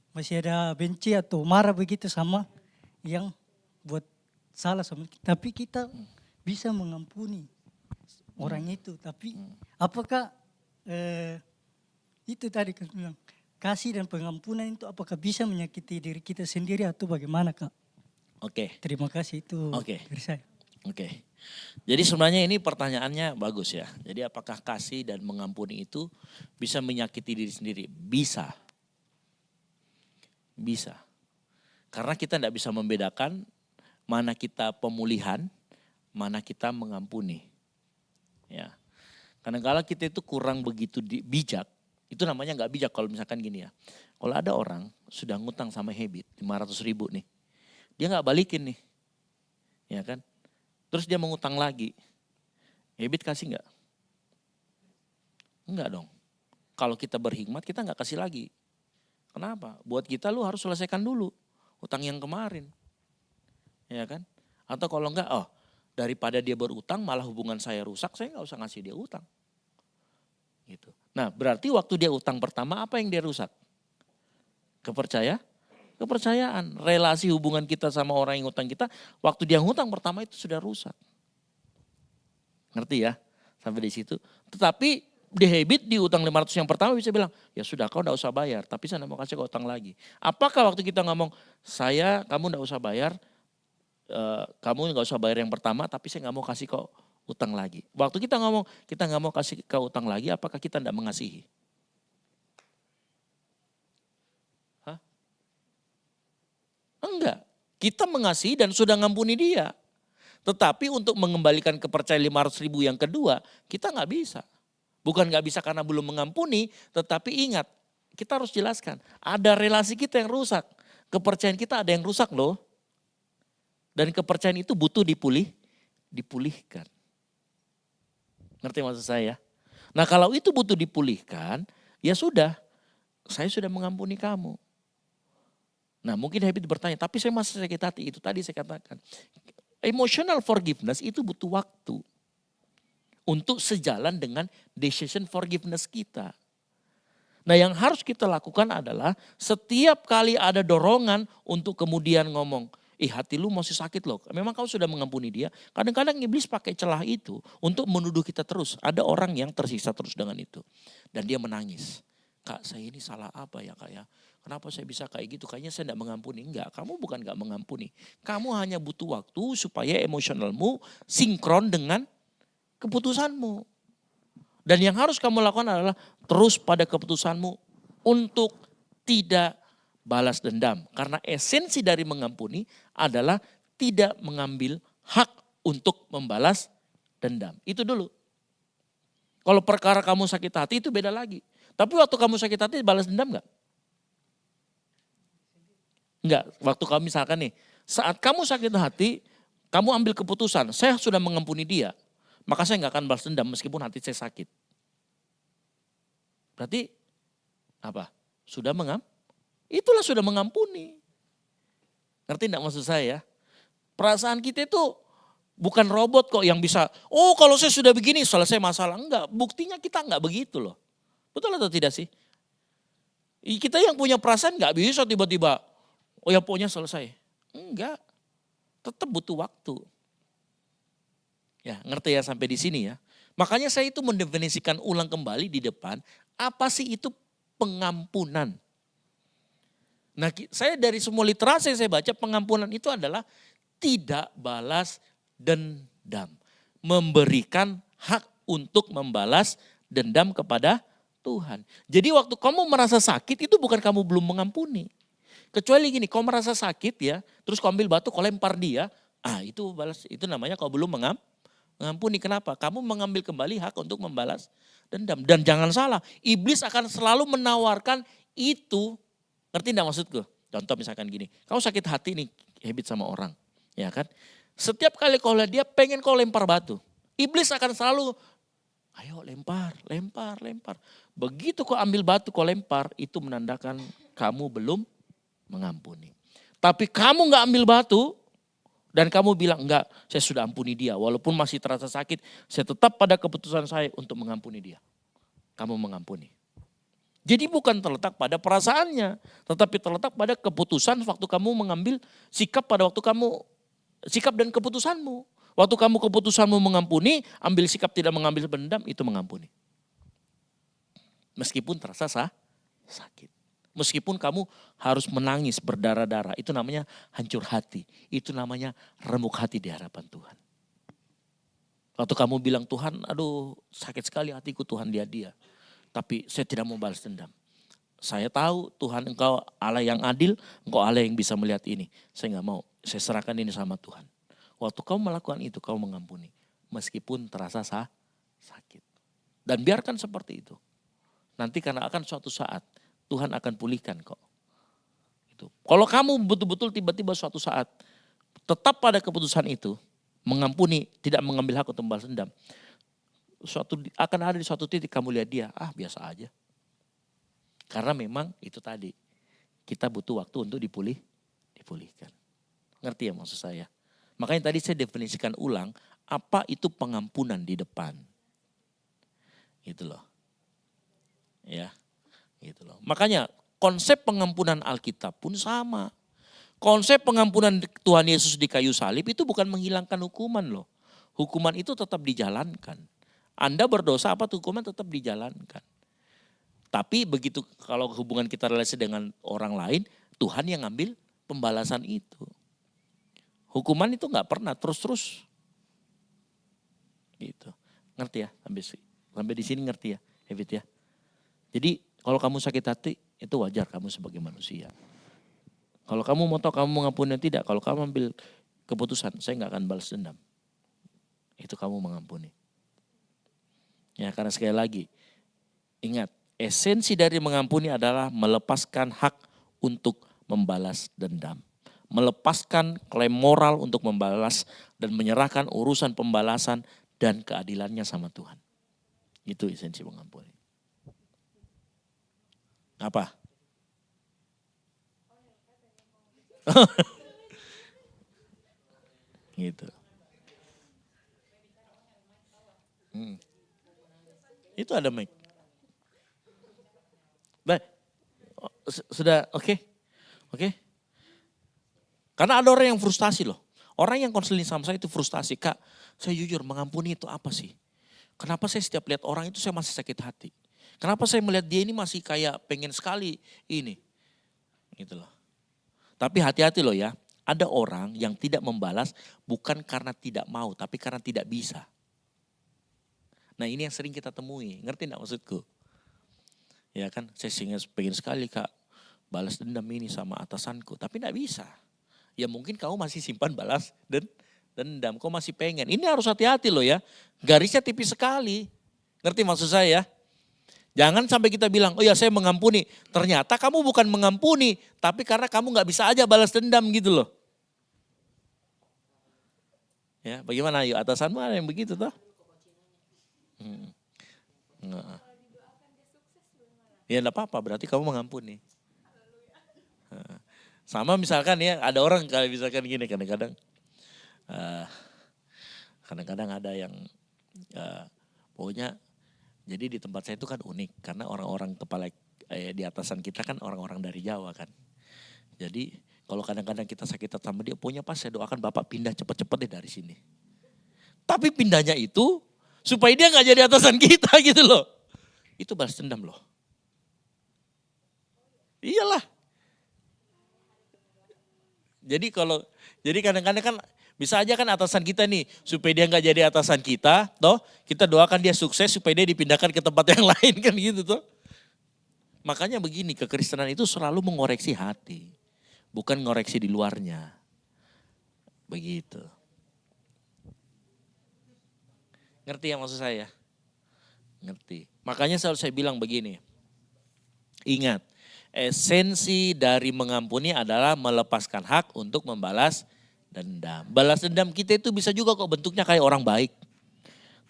S11: masih ada benci atau marah begitu sama yang buat salah sama kita. Tapi kita bisa mengampuni orang itu. Tapi apakah itu tadi kan bilang, kasih dan pengampunan itu apakah bisa menyakiti diri kita sendiri atau bagaimana Kak?
S3: Oke.
S11: Terima kasih itu dari saya.
S3: Oke. Jadi sebenarnya ini pertanyaannya bagus ya. Jadi apakah kasih dan mengampuni itu bisa menyakiti diri sendiri? Bisa. Bisa. Karena kita tidak bisa membedakan mana kita pemulihan, mana kita mengampuni. Ya. Kadang-kadang kita itu kurang begitu bijak. Itu namanya nggak bijak kalau misalkan gini ya. Kalau ada orang sudah ngutang sama Habit 500.000 nih. Dia nggak balikin nih. Ya kan? Terus dia mengutang lagi. Habit kasih nggak? Enggak dong. Kalau kita berhikmat kita nggak kasih lagi. Kenapa? Buat kita lu harus selesaikan dulu utang yang kemarin. Ya kan? Atau kalau enggak, daripada dia berutang malah hubungan saya rusak, saya nggak usah ngasih dia utang. Gitu. Nah, berarti waktu dia utang pertama apa yang dia rusak? Kepercayaan. Relasi hubungan kita sama orang yang utang kita, waktu dia ngutang pertama itu sudah rusak. Ngerti ya? Sampai di situ. Tetapi di Habit di utang 500 yang pertama bisa bilang, ya sudah kau enggak usah bayar, tapi saya mau kasih kau utang lagi. Apakah waktu kita ngomong, kamu enggak usah bayar, kamu enggak usah bayar yang pertama, tapi saya enggak mau kasih kau utang lagi. Waktu kita ngomong, kita enggak mau kasih kau utang lagi, apakah kita enggak mengasihi? Hah? Enggak. Kita mengasihi dan sudah ngampuni dia. Tetapi untuk mengembalikan kepercayaan 500.000 yang kedua, kita enggak bisa. Bukan nggak bisa karena belum mengampuni, tetapi ingat, kita harus jelaskan, ada relasi kita yang rusak. Kepercayaan kita ada yang rusak loh. Dan kepercayaan itu butuh dipulihkan. Ngerti maksud saya? Nah kalau itu butuh dipulihkan, ya sudah, saya sudah mengampuni kamu. Nah mungkin Habit bertanya, tapi saya masih sakit hati, itu tadi saya katakan. Emotional forgiveness itu butuh waktu. Untuk sejalan dengan decision forgiveness kita. Nah yang harus kita lakukan adalah setiap kali ada dorongan untuk kemudian ngomong, hati lu masih sakit loh. Memang kau sudah mengampuni dia. Kadang-kadang iblis pakai celah itu untuk menuduh kita terus. Ada orang yang tersisa terus dengan itu. Dan dia menangis. Kak saya ini salah apa ya Kak ya? Kenapa saya bisa kayak gitu? Kayaknya saya tidak mengampuni. Enggak, kamu bukan enggak mengampuni. Kamu hanya butuh waktu supaya emosionalmu sinkron dengan keputusanmu. Dan yang harus kamu lakukan adalah terus pada keputusanmu untuk tidak balas dendam. Karena esensi dari mengampuni adalah tidak mengambil hak untuk membalas dendam. Itu dulu. Kalau perkara kamu sakit hati itu beda lagi. Tapi waktu kamu sakit hati balas dendam enggak? Enggak. Waktu kamu misalkan nih, saat kamu sakit hati, kamu ambil keputusan, saya sudah mengampuni dia. Maka saya nggak akan balas dendam meskipun hati saya sakit. Berarti apa? Itulah sudah mengampuni. Ngerti enggak maksud saya? Perasaan kita itu bukan robot kok yang bisa, kalau saya sudah begini selesai masalah. Enggak, buktinya kita enggak begitu loh. Betul atau tidak sih? Kita yang punya perasaan nggak bisa tiba-tiba, ya pokoknya selesai. Enggak, tetap butuh waktu. Ya, ngerti ya sampai di sini ya. Makanya saya itu mendefinisikan ulang kembali di depan, apa sih itu pengampunan? Nah, saya dari semua literasi yang saya baca, pengampunan itu adalah tidak balas dendam. Memberikan hak untuk membalas dendam kepada Tuhan. Jadi waktu kamu merasa sakit itu bukan kamu belum mengampuni. Kecuali gini, kau merasa sakit ya, terus kau ambil batu, kau lempar dia, itu balas, itu namanya kau belum mengampuni. Kenapa? Kamu mengambil kembali hak untuk membalas dendam. Dan jangan salah, iblis akan selalu menawarkan itu. Ngerti enggak maksudku? Contoh misalkan gini, kau sakit hati nih, habit sama orang, ya kan? Setiap kali kau lihat dia pengen kau lempar batu. Iblis akan selalu, ayo lempar. Begitu kau ambil batu kau lempar, itu menandakan kamu belum mengampuni. Tapi kamu nggak ambil batu dan kamu bilang enggak, saya sudah ampuni dia. Walaupun masih terasa sakit, saya tetap pada keputusan saya untuk mengampuni dia. Kamu mengampuni. Jadi bukan terletak pada perasaannya, tetapi terletak pada keputusan waktu kamu mengambil sikap pada waktu kamu, sikap dan keputusanmu. Waktu kamu keputusanmu mengampuni, ambil sikap tidak mengambil dendam, itu mengampuni. Meskipun terasa sakit. Meskipun kamu harus menangis berdarah-darah, itu namanya hancur hati. Itu namanya remuk hati di hadapan Tuhan. Waktu kamu bilang, Tuhan aduh sakit sekali hatiku Tuhan, dia. Tapi saya tidak mau balas dendam. Saya tahu Tuhan engkau Allah yang adil, engkau Allah yang bisa melihat ini. Saya nggak mau, saya serahkan ini sama Tuhan. Waktu kau melakukan itu, kau mengampuni. Meskipun terasa sakit. Dan biarkan seperti itu. Nanti karena akan suatu saat, Tuhan akan pulihkan kok. Itu. Kalau kamu betul-betul tiba-tiba suatu saat, tetap pada keputusan itu, mengampuni, tidak mengambil hak untuk membalas dendam. Akan ada di suatu titik kamu lihat dia, biasa aja. Karena memang itu tadi, kita butuh waktu untuk dipulihkan. Ngerti ya maksud saya? Makanya tadi saya definisikan ulang, apa itu pengampunan di depan. Gitu loh. Ya, gitu loh. Makanya konsep pengampunan Alkitab pun sama. Konsep pengampunan Tuhan Yesus di kayu salib itu bukan menghilangkan hukuman loh. Hukuman itu tetap dijalankan. Anda berdosa apa tuh, hukuman tetap dijalankan. Tapi begitu kalau hubungan kita relasi dengan orang lain, Tuhan yang ngambil pembalasan itu. Hukuman itu nggak pernah terus-terus. Gitu. Ngerti ya? Sampai di sini ngerti ya, Evit ya? Jadi kalau kamu sakit hati, itu wajar kamu sebagai manusia. Kalau kamu mau tahu kamu mengampuni atau tidak, kalau kamu ambil keputusan, saya nggak akan balas dendam. Itu kamu mengampuni. Ya, karena sekali lagi, ingat, esensi dari mengampuni adalah melepaskan hak untuk membalas dendam. Melepaskan klaim moral untuk membalas dan menyerahkan urusan pembalasan dan keadilannya sama Tuhan. Itu esensi mengampuni. Apa? Gitu. Itu ada mic. Baik. Sudah oke? Oke? Karena ada orang yang frustasi loh. Orang yang konseling sama saya itu frustasi. Kak, saya jujur mengampuni itu apa sih? Kenapa saya setiap lihat orang itu saya masih sakit hati? Kenapa saya melihat dia ini masih kayak pengen sekali ini? Gitu loh. Tapi hati-hati loh ya. Ada orang yang tidak membalas bukan karena tidak mau, tapi karena tidak bisa. Nah ini yang sering kita temui, ngerti enggak maksudku? Ya kan, saya pengen sekali Kak balas dendam ini sama atasanku, tapi enggak bisa. Ya mungkin kamu masih simpan balas dendam, kau masih pengen. Ini harus hati-hati loh ya, garisnya tipis sekali. Ngerti maksud saya? Jangan sampai kita bilang, oh ya saya mengampuni. Ternyata kamu bukan mengampuni, tapi karena kamu enggak bisa aja balas dendam gitu loh. Ya, bagaimana yuk atasanmu ada yang begitu toh? Ya enggak apa-apa, berarti kamu mengampuni. Sama misalkan ya, ada orang kalau misalkan gini kadang-kadang ada yang pokoknya jadi di tempat saya itu kan unik karena orang-orang kepala di atasan kita kan orang-orang dari Jawa kan. Jadi kalau kadang-kadang kita sakit hati sama dia, pokoknya pas saya doakan Bapak pindah cepet-cepet deh dari sini. Tapi pindahnya itu supaya dia gak jadi atasan kita gitu loh. Itu balas dendam loh. Iyalah. Jadi kadang-kadang kan bisa aja kan atasan kita nih supaya dia nggak jadi atasan kita, toh kita doakan dia sukses supaya dia dipindahkan ke tempat yang lain kan gitu toh. Makanya begini, kekristenan itu selalu mengoreksi hati, bukan ngoreksi di luarnya. Begitu. Ngerti ya maksud saya? Ngerti. Makanya selalu saya bilang begini. Ingat, esensi dari mengampuni adalah melepaskan hak untuk membalas dendam. Balas dendam kita itu bisa juga kok bentuknya kayak orang baik.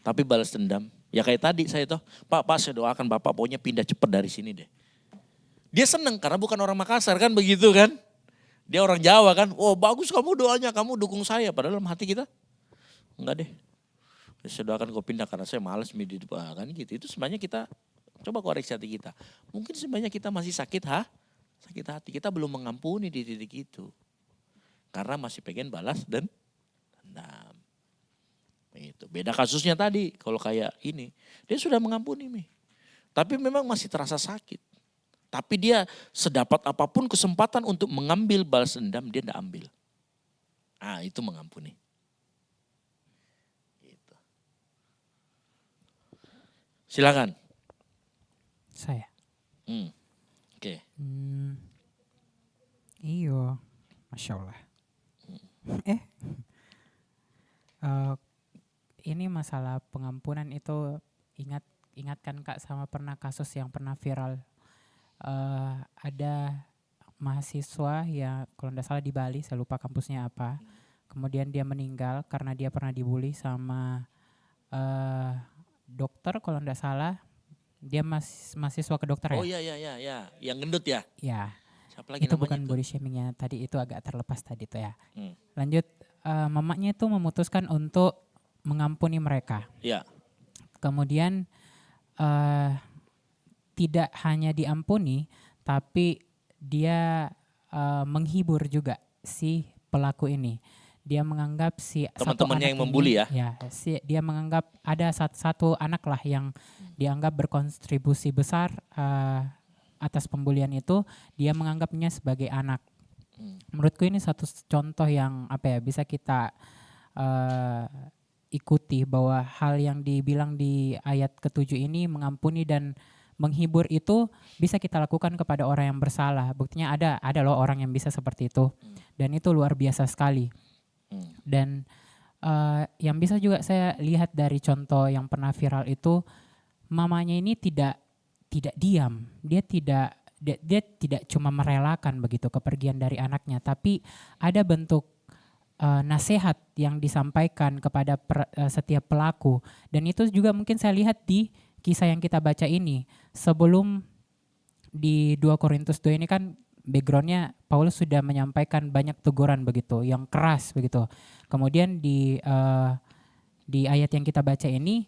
S3: Tapi balas dendam. Ya kayak tadi saya tuh, Pak saya doakan Bapak pokoknya pindah cepat dari sini deh. Dia seneng karena bukan orang Makassar kan begitu kan. Dia orang Jawa kan, oh bagus kamu doanya, kamu dukung saya. Padahal dalam hati kita, enggak deh. Saya doakan kau pindah karena saya malas di depan kan gitu. Itu sebenarnya kita coba koreksi hati kita. Mungkin sebenarnya kita masih sakit hati. Kita belum mengampuni di titik itu. Karena masih pengen balas dan dendam. Itu beda kasusnya tadi. Kalau kayak ini, dia sudah mengampuni nih. Tapi memang masih terasa sakit. Tapi dia sedapat apapun kesempatan untuk mengambil balas dendam, dia tidak ambil. Itu mengampuni. Gitu. Silakan.
S4: Saya.
S3: Oke.
S4: Iyo, Masya Allah. Ini masalah pengampunan itu ingatkan Kak sama pernah kasus yang pernah viral. Ada mahasiswa ya kalau tidak salah di Bali, saya lupa kampusnya apa. Kemudian dia meninggal karena dia pernah dibully sama dokter kalau tidak salah. Dia mahasiswa kedokteran.
S3: Oh iya, yang gendut ya.
S4: Ya.
S3: Siapa lagi
S4: itu
S3: namanya
S4: bukan
S3: itu?
S4: body shamingnya tadi, itu agak terlepas tadi tuh ya. Lanjut, mamanya itu memutuskan untuk mengampuni mereka.
S3: Ya.
S4: Kemudian tidak hanya diampuni, tapi dia menghibur juga si pelaku ini. Dia menganggap si
S3: teman-temannya yang membuli ya.
S4: Dia menganggap ada satu anak lah yang dianggap berkontribusi besar atas pembulian itu. Dia menganggapnya sebagai anak. Menurutku ini satu contoh yang bisa kita ikuti, bahwa hal yang dibilang di ayat ke-7 ini, mengampuni dan menghibur, itu bisa kita lakukan kepada orang yang bersalah. Buktinya ada loh orang yang bisa seperti itu, dan itu luar biasa sekali. Dan yang bisa juga saya lihat dari contoh yang pernah viral itu, mamanya ini tidak diam, dia tidak cuma merelakan begitu kepergian dari anaknya, tapi ada bentuk nasihat yang disampaikan kepada setiap pelaku. Dan itu juga mungkin saya lihat di kisah yang kita baca ini. Sebelum di 2 Korintus 2 ini kan backgroundnya Paulus sudah menyampaikan banyak teguran begitu, yang keras begitu. Kemudian di ayat yang kita baca ini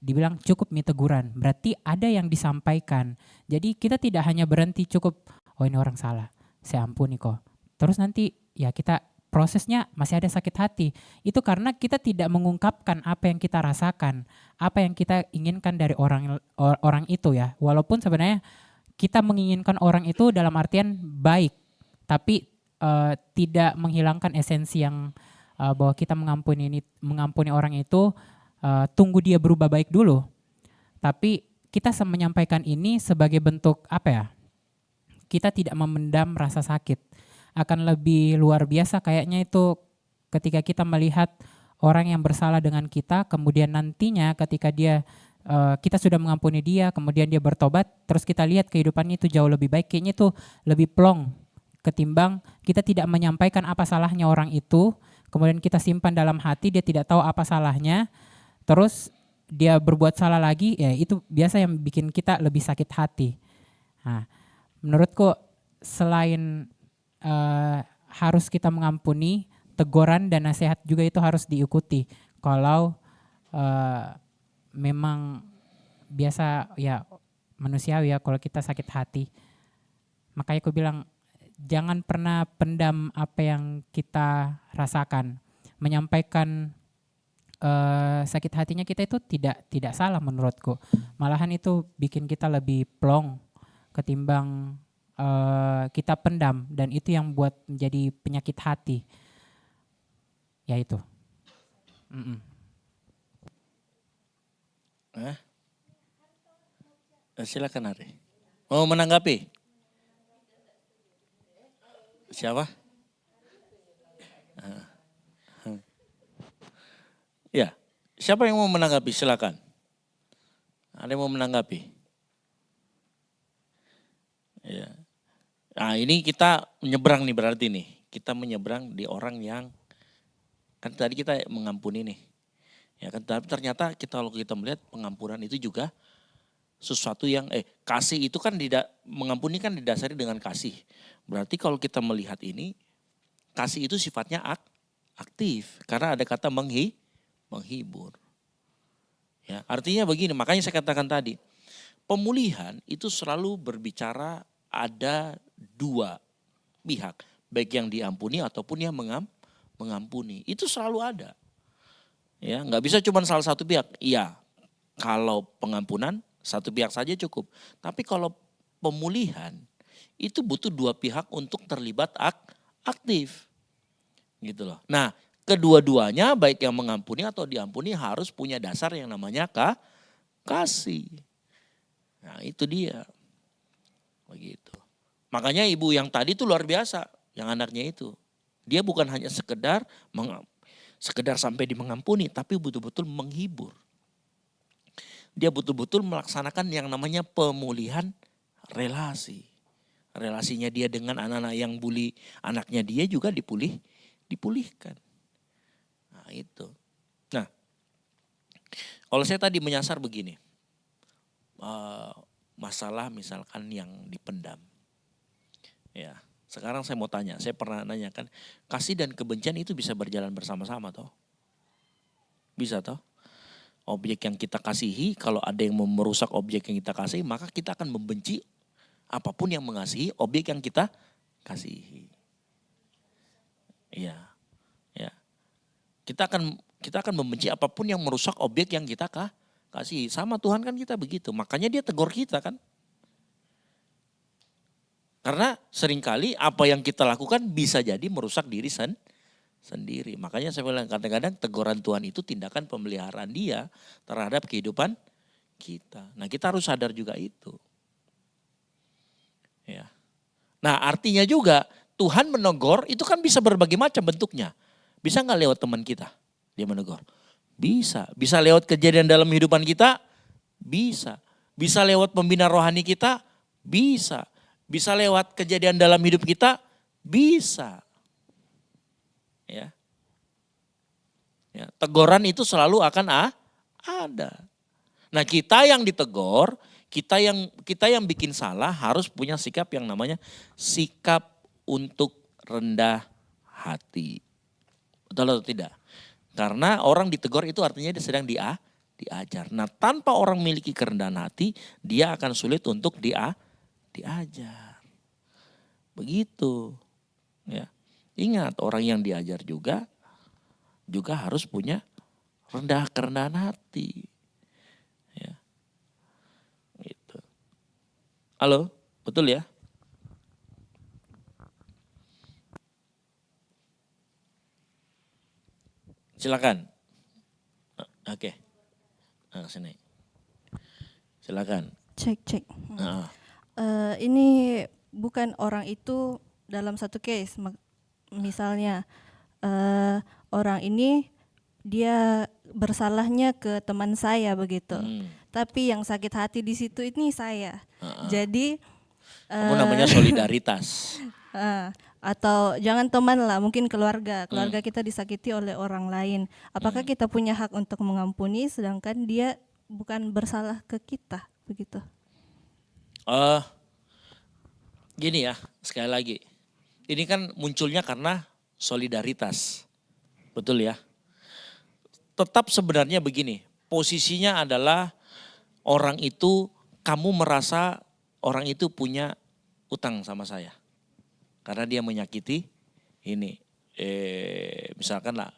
S4: dibilang cukup teguran, berarti ada yang disampaikan. Jadi kita tidak hanya berhenti cukup, oh ini orang salah, saya ampuni kok. Terus nanti ya kita prosesnya masih ada sakit hati. Itu karena kita tidak mengungkapkan apa yang kita rasakan, apa yang kita inginkan dari orang itu ya. Walaupun sebenarnya kita menginginkan orang itu dalam artian baik, tapi tidak menghilangkan esensi yang bahwa kita mengampuni orang itu, tunggu dia berubah baik dulu. Tapi kita menyampaikan ini sebagai bentuk kita tidak memendam rasa sakit. Akan lebih luar biasa kayaknya itu ketika kita melihat orang yang bersalah dengan kita, kemudian nantinya ketika kita sudah mengampuni dia, kemudian dia bertobat, terus kita lihat kehidupannya itu jauh lebih baik, kayaknya itu lebih plong ketimbang kita tidak menyampaikan apa salahnya orang itu, kemudian kita simpan dalam hati, dia tidak tahu apa salahnya, terus dia berbuat salah lagi, ya itu biasa yang bikin kita lebih sakit hati. Nah, menurutku selain harus kita mengampuni, teguran dan nasihat juga itu harus diikuti. Kalau memang biasa ya manusiawi ya kalau kita sakit hati. Makanya aku bilang jangan pernah pendam apa yang kita rasakan. Menyampaikan sakit hatinya kita itu tidak salah menurutku. Malahan itu bikin kita lebih plong ketimbang kita pendam dan itu yang buat menjadi penyakit hati. Ya itu.
S3: Silakan Ari. Mau menanggapi? Siapa? Ya, siapa yang mau menanggapi? Silakan. Ada yang mau menanggapi? Ya. Nah ini kita menyeberang nih berarti nih. Kita menyeberang di orang yang, kan tadi kita mengampuni nih. Ya kan, tapi ternyata kalau kita melihat pengampunan itu juga sesuatu yang, kasih itu kan mengampuni kan didasari dengan kasih. Berarti kalau kita melihat ini, kasih itu sifatnya aktif. Karena ada kata menghibur. Ya, artinya begini, makanya saya katakan tadi, pemulihan itu selalu berbicara ada dua pihak, baik yang diampuni ataupun yang mengampuni. Itu selalu ada. Ya, nggak bisa cuma salah satu pihak. Iya, kalau pengampunan satu pihak saja cukup. Tapi kalau pemulihan itu butuh dua pihak untuk terlibat aktif. Gitu loh. Nah, kedua-duanya baik yang mengampuni atau diampuni harus punya dasar yang namanya kasih. Nah, itu dia. Begitu. Makanya ibu yang tadi itu luar biasa, yang anaknya itu. Dia bukan hanya sekedar sampai di mengampuni, tapi betul-betul menghibur. Dia betul-betul melaksanakan yang namanya pemulihan relasi. Relasinya dia dengan anak-anak yang bully anaknya dia juga dipulihkan. Nah itu. Nah kalau saya tadi menyasar begini. Masalah misalkan yang dipendam. Ya, sekarang saya mau tanya, saya pernah nanya kan, kasih dan kebencian itu bisa berjalan bersama-sama toh? Bisa toh? Objek yang kita kasihi, kalau ada yang merusak objek yang kita kasihi, maka kita akan membenci apapun yang mengasihi objek yang kita kasihi. Iya. Ya. Kita akan membenci apapun yang merusak objek yang kita kasih. Sama Tuhan kan kita begitu. Makanya dia tegur kita kan. Karena seringkali apa yang kita lakukan bisa jadi merusak diri sendiri. Makanya saya bilang kadang-kadang teguran Tuhan itu tindakan pemeliharaan dia terhadap kehidupan kita. Nah kita harus sadar juga itu. Ya. Nah artinya juga Tuhan menegur itu kan bisa berbagai macam bentuknya. Bisa gak lewat teman kita dia menegur? Bisa. Bisa lewat kejadian dalam kehidupan kita? Bisa. Bisa lewat pembina rohani kita? Bisa. Bisa lewat kejadian dalam hidup kita? Bisa. Ya. Ya, teguran itu selalu akan ada. Nah, kita yang ditegur, kita yang bikin salah harus punya sikap yang namanya sikap untuk rendah hati. Betul atau tidak? Karena orang ditegur itu artinya dia sedang diajar. Nah, tanpa orang memiliki kerendahan hati, dia akan sulit untuk diajar. Begitu. Ya. Ingat, orang yang diajar juga harus punya kerendahan hati. Ya. Gitu. Halo, betul ya? Silakan. Oke. Nah, sini. Silakan.
S10: Cek. Ini bukan orang itu dalam satu case. Misalnya orang ini dia bersalahnya ke teman saya begitu. Tapi yang sakit hati di situ ini saya. Jadi
S3: kamu namanya solidaritas.
S10: Atau jangan teman lah, mungkin keluarga kita disakiti oleh orang lain. Apakah kita punya hak untuk mengampuni sedangkan dia bukan bersalah ke kita begitu?
S3: Gini ya, sekali lagi. Ini kan munculnya karena solidaritas. Betul ya? Tetap sebenarnya begini, posisinya adalah orang itu, kamu merasa orang itu punya utang sama saya. Karena dia menyakiti ini. Misalkan lah,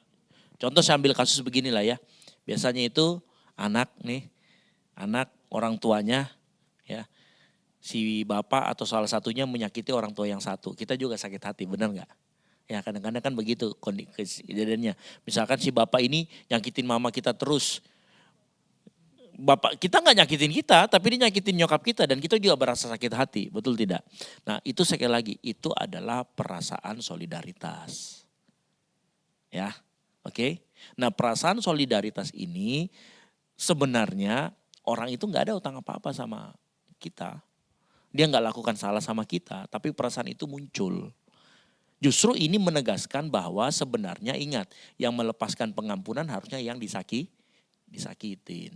S3: contoh saya ambil kasus begini lah ya. Biasanya itu anak orang tuanya ya. si bapak atau salah satunya menyakiti orang tua yang satu, kita juga sakit hati, benar nggak? Ya kadang-kadang kan begitu kejadiannya. Misalkan si bapak ini nyakitin mama kita terus. Bapak kita nggak nyakitin kita, tapi dia nyakitin nyokap kita dan kita juga berasa sakit hati, betul tidak? Nah itu sekali lagi, itu adalah perasaan solidaritas. Ya, oke. Nah perasaan solidaritas ini sebenarnya orang itu nggak ada utang apa-apa sama kita. Dia nggak lakukan salah sama kita, tapi perasaan itu muncul. Justru ini menegaskan bahwa sebenarnya ingat, yang melepaskan pengampunan harusnya yang disakitin.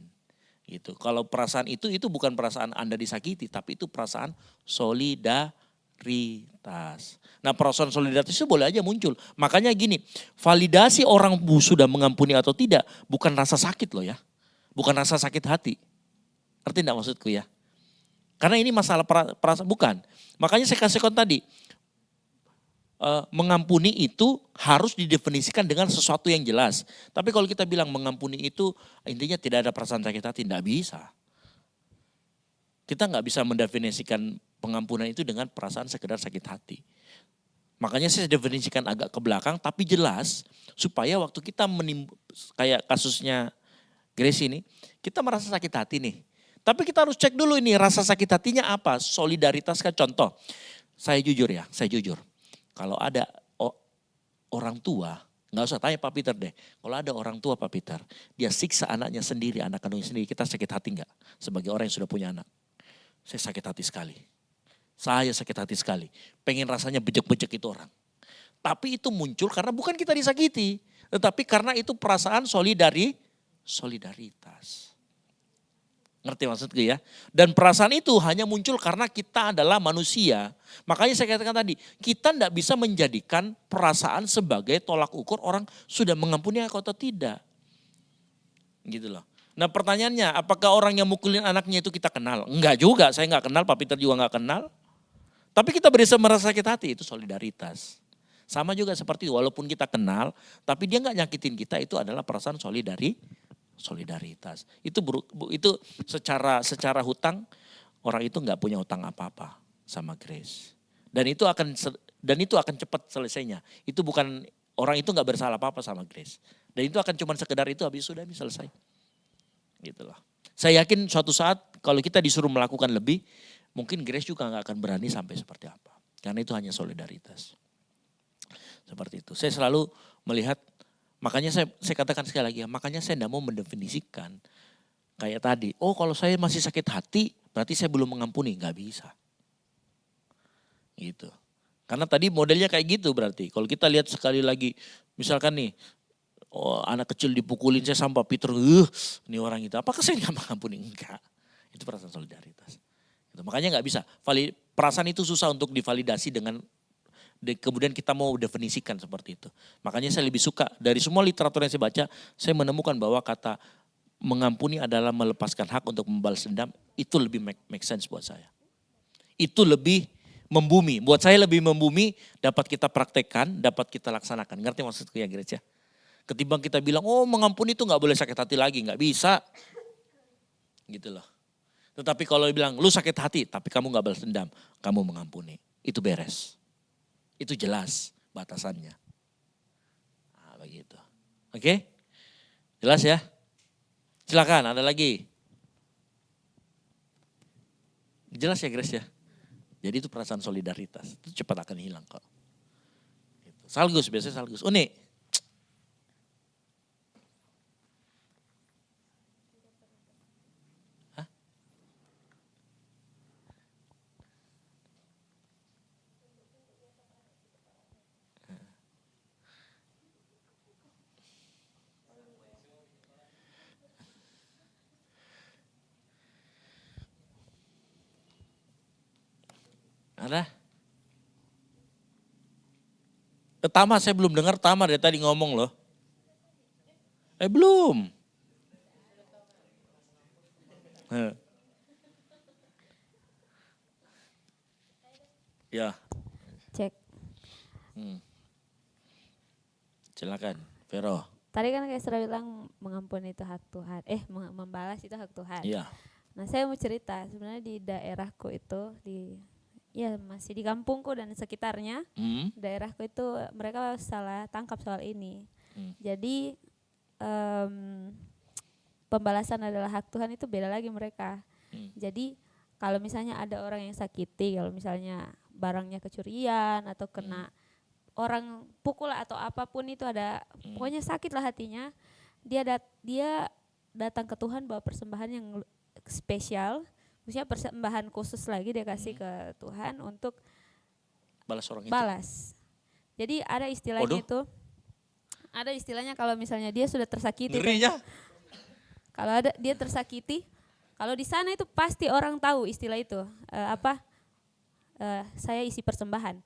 S3: Gitu. Kalau perasaan itu bukan perasaan Anda disakiti, tapi itu perasaan solidaritas. Nah perasaan solidaritas itu boleh aja muncul. Makanya gini, validasi orang sudah mengampuni atau tidak bukan rasa sakit loh ya. Bukan rasa sakit hati. Ngerti enggak maksudku ya? Karena ini masalah perasaan, bukan. Makanya saya kasih konten tadi. Mengampuni itu harus didefinisikan dengan sesuatu yang jelas. Tapi kalau kita bilang mengampuni itu intinya tidak ada perasaan sakit hati, tidak bisa. Kita nggak bisa mendefinisikan pengampunan itu dengan perasaan sekedar sakit hati. Makanya saya definisikan agak ke belakang tapi jelas supaya waktu kita kayak kasusnya Grace ini, kita merasa sakit hati nih. Tapi kita harus cek dulu ini rasa sakit hatinya apa, solidaritas kan contoh. Saya jujur. Kalau ada orang tua, nggak usah tanya Pak Peter deh. Kalau ada orang tua Pak Peter, dia siksa anaknya sendiri, anak kandungnya sendiri, kita sakit hati nggak? Sebagai orang yang sudah punya anak. Saya sakit hati sekali. Saya sakit hati sekali. Pengen rasanya bejek-bejek itu orang. Tapi itu muncul karena bukan kita disakiti. Tetapi karena itu perasaan solidaritas. Ngerti maksudku ya? Dan perasaan itu hanya muncul karena kita adalah manusia. Makanya saya katakan tadi, kita tidak bisa menjadikan perasaan sebagai tolak ukur orang sudah mengampuni atau tidak. Gitu loh. Nah pertanyaannya, apakah orang yang mukulin anaknya itu kita kenal? Enggak juga, saya enggak kenal, Pak Peter juga enggak kenal. Tapi kita bisa merasa sakit hati, itu solidaritas. Sama juga seperti itu, walaupun kita kenal, tapi dia enggak nyakitin kita, itu adalah perasaan solidaritas. Itu secara hutang, orang itu enggak punya hutang apa-apa sama Grace. Dan itu akan cepat selesainya. Itu bukan, orang itu enggak bersalah apa-apa sama Grace. Dan itu akan cuma sekedar itu habis selesai. Gitu loh. Saya yakin suatu saat kalau kita disuruh melakukan lebih, mungkin Grace juga enggak akan berani sampai seperti apa. Karena itu hanya solidaritas. Seperti itu. Saya selalu melihat, makanya saya katakan sekali lagi ya, makanya saya tidak mau mendefinisikan kayak tadi. Oh kalau saya masih sakit hati, berarti saya belum mengampuni. Nggak bisa. Gitu. Karena tadi modelnya kayak gitu berarti. Kalau kita lihat sekali lagi, misalkan nih, anak kecil dipukulin saya sama Peter, ini orang itu. Apakah saya nggak mengampuni? Enggak. Itu perasaan solidaritas. Gitu. Makanya nggak bisa. Perasaan itu susah untuk divalidasi dengan kemudian kita mau definisikan seperti itu. Makanya saya lebih suka dari semua literatur yang saya baca, saya menemukan bahwa kata mengampuni adalah melepaskan hak untuk membalas dendam, itu lebih make sense buat saya. Itu lebih membumi, buat saya lebih membumi, dapat kita praktekkan, dapat kita laksanakan. Ngerti maksudku ya Grace ya? Ketimbang kita bilang, oh mengampuni itu gak boleh sakit hati lagi, gak bisa. Gitu loh. Tetapi kalau bilang, lu sakit hati tapi kamu gak balas dendam, kamu mengampuni, itu beres. Itu jelas batasannya. Nah, begitu. Oke? Jelas ya? Silakan, ada lagi. Jelas ya Grace ya? Jadi itu perasaan solidaritas. Itu cepat akan hilang kok. Gitu. Salgus, biasanya Salgus. Uni. Ada? Tama saya belum dengar, Tama dari tadi ngomong loh. Belum. Ya.
S2: Cek.
S3: Silakan, Vero.
S2: Tadi kan kayak Sera bilang mengampuni itu hak Tuhan. Membalas itu hak Tuhan.
S3: Iya.
S2: Nah saya mau cerita, sebenarnya di daerahku itu, ya masih di kampungku dan sekitarnya, daerahku itu mereka salah tangkap soal ini. Jadi pembalasan adalah hak Tuhan itu beda lagi mereka. Jadi kalau misalnya ada orang yang sakiti, kalau misalnya barangnya kecurian atau kena orang pukul atau apapun itu ada, pokoknya sakit lah hatinya, dia datang ke Tuhan bawa persembahan yang spesial, maksudnya persembahan khusus lagi dia kasih ke Tuhan untuk
S3: Balas orang itu.
S2: balas. Jadi ada istilahnya itu, ada istilahnya kalau misalnya dia sudah tersakiti.
S3: Ngerinya.
S2: Kalau ada dia tersakiti, kalau di sana itu pasti orang tahu istilah itu saya isi persembahan.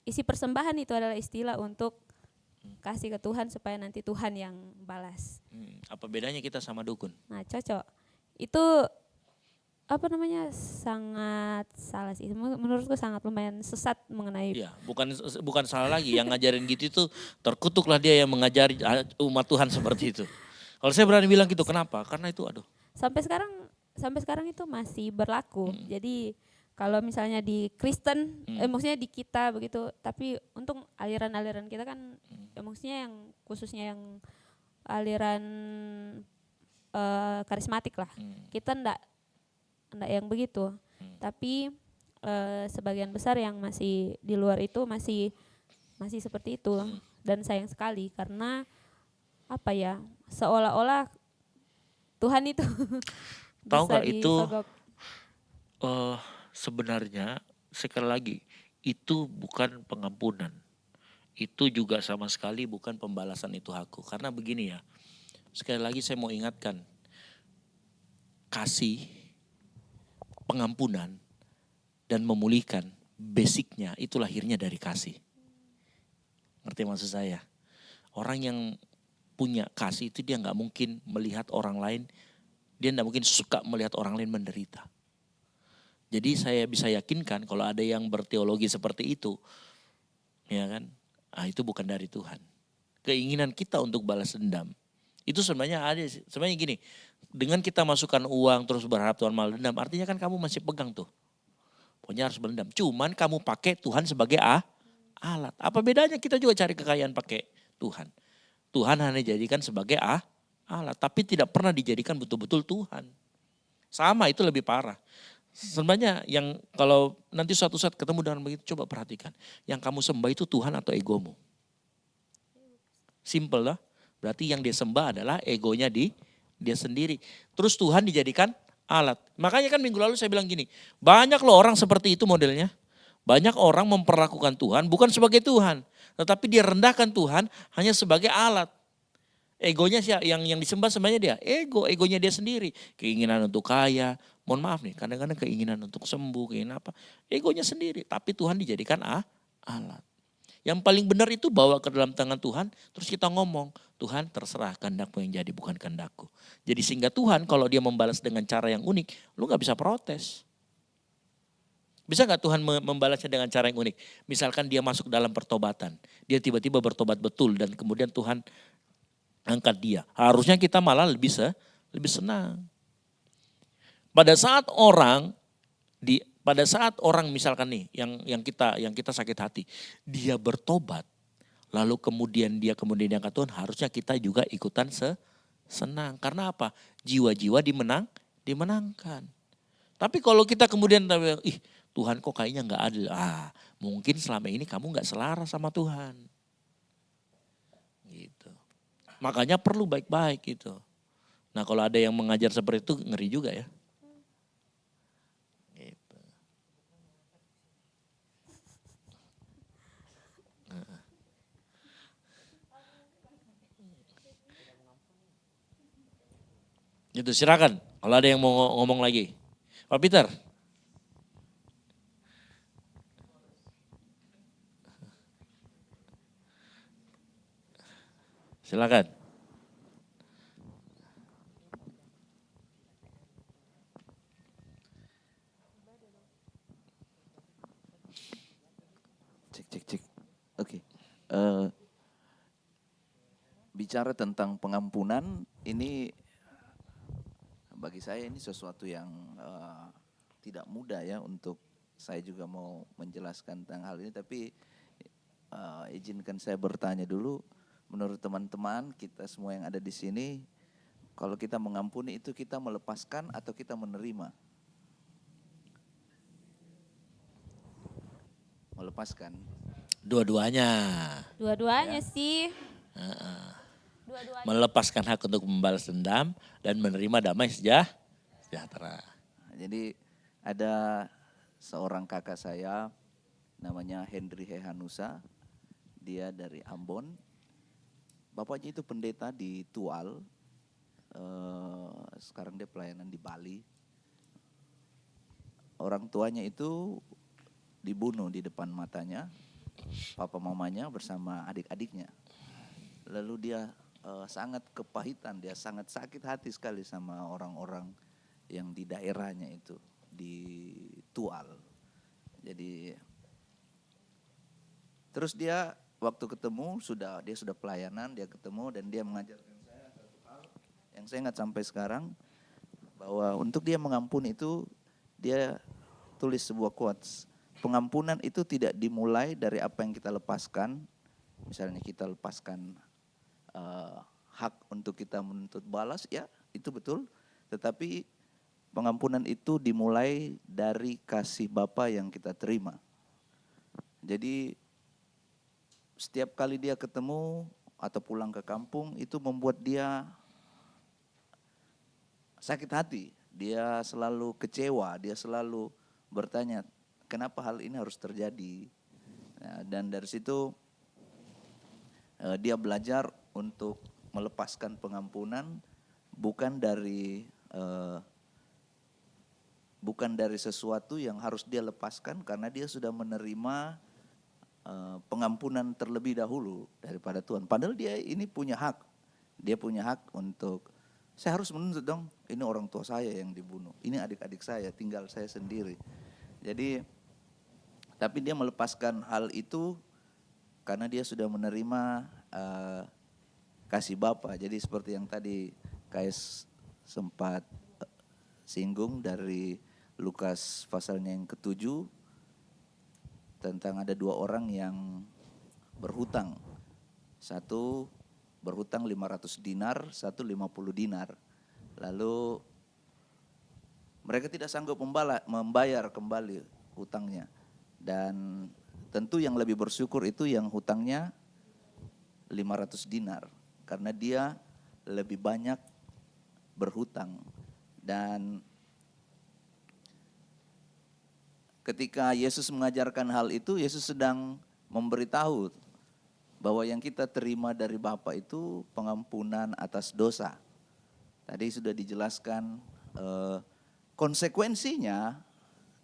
S2: Isi persembahan itu adalah istilah untuk kasih ke Tuhan supaya nanti Tuhan yang balas.
S3: Apa bedanya kita sama dukun?
S2: Nah cocok. Itu sangat salah sih. Menurutku sangat lumayan sesat mengenai.
S3: Iya, bukan salah lagi. Yang ngajarin gitu itu terkutuklah dia yang mengajari umat Tuhan seperti itu. Kalau saya berani bilang gitu, kenapa? Karena itu
S2: Sampai sekarang itu masih berlaku. Jadi kalau misalnya di Kristen, maksudnya di kita begitu, tapi untuk aliran-aliran kita kan, maksudnya yang khususnya yang aliran karismatik lah, kita ndak yang begitu. Tapi sebagian besar yang masih di luar itu masih seperti itu, dan sayang sekali karena seolah-olah Tuhan itu
S3: tahu
S2: bisa
S3: nggak itu
S2: disogok.
S3: sebenarnya sekali lagi itu bukan pengampunan, itu juga sama sekali bukan pembalasan itu hakku. Karena begini ya, sekali lagi saya mau ingatkan, kasih, pengampunan dan memulihkan basicnya itu lahirnya dari kasih. Ngerti maksud saya? Orang yang punya kasih itu dia nggak mungkin melihat orang lain, dia nggak mungkin suka melihat orang lain menderita. Jadi saya bisa yakinkan kalau ada yang berteologi seperti itu, ya kan, itu bukan dari Tuhan. Keinginan kita untuk balas dendam, itu sebenarnya ada, sebenarnya gini, dengan kita masukkan uang terus berharap Tuhan balas dendam, artinya kan kamu masih pegang tuh, pokoknya harus berendam. Cuman kamu pakai Tuhan sebagai alat. Apa bedanya kita juga cari kekayaan pakai Tuhan? Tuhan hanya dijadikan sebagai alat, tapi tidak pernah dijadikan betul-betul Tuhan. Sama, itu lebih parah. Sebenarnya yang kalau nanti suatu saat ketemu dengan begitu, coba perhatikan. Yang kamu sembah itu Tuhan atau egomu? Simple lah. Berarti yang dia sembah adalah egonya dia sendiri. Terus Tuhan dijadikan alat. Makanya kan minggu lalu saya bilang gini, banyak loh orang seperti itu modelnya. Banyak orang memperlakukan Tuhan bukan sebagai Tuhan, tetapi dia rendahkan Tuhan hanya sebagai alat. Egonya siapa? Yang disembah sebenarnya dia. Egonya dia sendiri. Keinginan untuk kaya. Mohon maaf nih, kadang-kadang keinginan untuk sembuh, keinginan apa. Egonya sendiri. Tapi Tuhan dijadikan alat. Yang paling benar itu bawa ke dalam tangan Tuhan. Terus kita ngomong, Tuhan terserah kehendakmu yang jadi, bukan kehendakku. Jadi sehingga Tuhan kalau dia membalas dengan cara yang unik, lu gak bisa protes. Bisa gak Tuhan membalasnya dengan cara yang unik? Misalkan dia masuk dalam pertobatan. Dia tiba-tiba bertobat betul dan kemudian Tuhan angkat dia. Harusnya kita malah lebih senang. Pada saat orang misalkan nih yang kita sakit hati, dia bertobat, lalu kemudian diangkat Tuhan, harusnya kita juga ikutan senang. Karena apa? Jiwa-jiwa dimenangkan. Tapi kalau kita kemudian Tuhan kok kayaknya nggak adil. Mungkin selama ini kamu nggak selaras sama Tuhan. Gitu. Makanya perlu baik-baik gitu. Nah kalau ada yang mengajar seperti itu ngeri juga ya. Gitu. Gitu silakan kalau ada yang mau ngomong lagi. Pak Peter. Silakan.
S12: Cek. Oke. Bicara tentang pengampunan, ini bagi saya ini sesuatu yang tidak mudah ya untuk saya juga mau menjelaskan tentang hal ini, tapi izinkan saya bertanya dulu, menurut teman-teman kita semua yang ada di sini, kalau kita mengampuni itu kita melepaskan atau kita menerima? Melepaskan.
S3: Dua-duanya.
S2: Dua-duanya sih.
S3: Dua-duanya. Melepaskan hak untuk membalas dendam dan menerima damai sejahtera.
S12: Jadi ada seorang kakak saya namanya Henry Hehanusa, dia dari Ambon. Bapaknya itu pendeta di Tual, sekarang dia pelayanan di Bali. Orang tuanya itu dibunuh di depan matanya, papa mamanya bersama adik-adiknya. Lalu dia sangat kepahitan, dia sangat sakit hati sekali sama orang-orang yang di daerahnya itu, di Tual. Jadi terus dia waktu ketemu dia sudah pelayanan, dia ketemu dan dia mengajarkan saya satu hal yang saya ingat sampai sekarang, bahwa untuk dia mengampuni itu dia tulis sebuah quotes. Pengampunan itu tidak dimulai dari apa yang kita lepaskan. Misalnya kita lepaskan hak untuk kita menuntut balas, ya itu betul. Tetapi pengampunan itu dimulai dari kasih Bapa yang kita terima. Jadi setiap kali dia ketemu atau pulang ke kampung itu membuat dia sakit hati. Dia selalu kecewa, dia selalu bertanya, kenapa hal ini harus terjadi? Nah, dan dari situ dia belajar untuk melepaskan pengampunan bukan dari sesuatu yang harus dia lepaskan, karena dia sudah menerima pengampunan terlebih dahulu daripada Tuhan. Padahal dia ini punya hak. Dia punya hak untuk, saya harus menuntut dong, ini orang tua saya yang dibunuh, ini adik-adik saya, tinggal saya sendiri. Jadi, tapi dia melepaskan hal itu karena dia sudah menerima kasih Bapa. Jadi seperti yang tadi Kais sempat singgung dari Lukas pasalnya yang ke-7, tentang ada 2 orang yang berhutang. Satu berhutang 500 dinar, satu 50 dinar. Lalu mereka tidak sanggup membayar kembali hutangnya. Dan tentu yang lebih bersyukur itu yang hutangnya 500 dinar. Karena dia lebih banyak berhutang. Dan ketika Yesus mengajarkan hal itu, Yesus sedang memberitahu bahwa yang kita terima dari Bapa itu pengampunan atas dosa. Tadi sudah dijelaskan konsekuensinya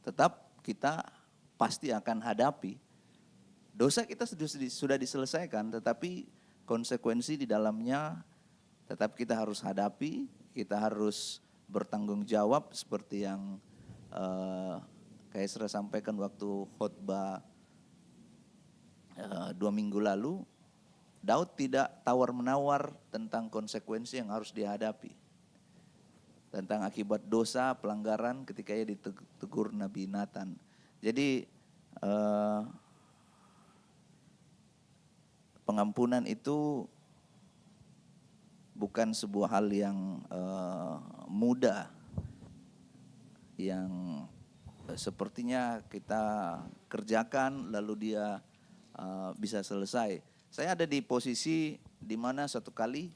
S12: tetap kita pasti akan hadapi. Dosa kita sudah diselesaikan, tetapi konsekuensi di dalamnya tetap kita harus hadapi, kita harus bertanggung jawab seperti yang kayak saya sampaikan waktu khotbah 2 minggu lalu. Daud tidak tawar-menawar tentang konsekuensi yang harus dihadapi. Tentang akibat dosa, pelanggaran ketika ia ditegur Nabi Nathan. Jadi pengampunan itu bukan sebuah hal yang mudah, yang sepertinya kita kerjakan lalu dia bisa selesai. Saya ada di posisi di mana satu kali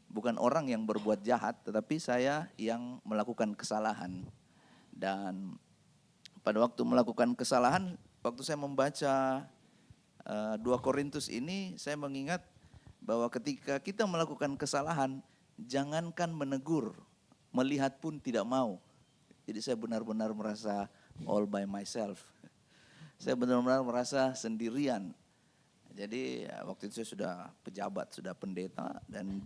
S12: bukan orang yang berbuat jahat, tetapi saya yang melakukan kesalahan. Dan pada waktu melakukan kesalahan, waktu saya membaca 2 Korintus ini, saya mengingat bahwa ketika kita melakukan kesalahan, jangankan menegur, melihat pun tidak mau. Jadi saya benar-benar merasa all by myself. Saya benar-benar merasa sendirian. Jadi waktu itu saya sudah pejabat, sudah pendeta, dan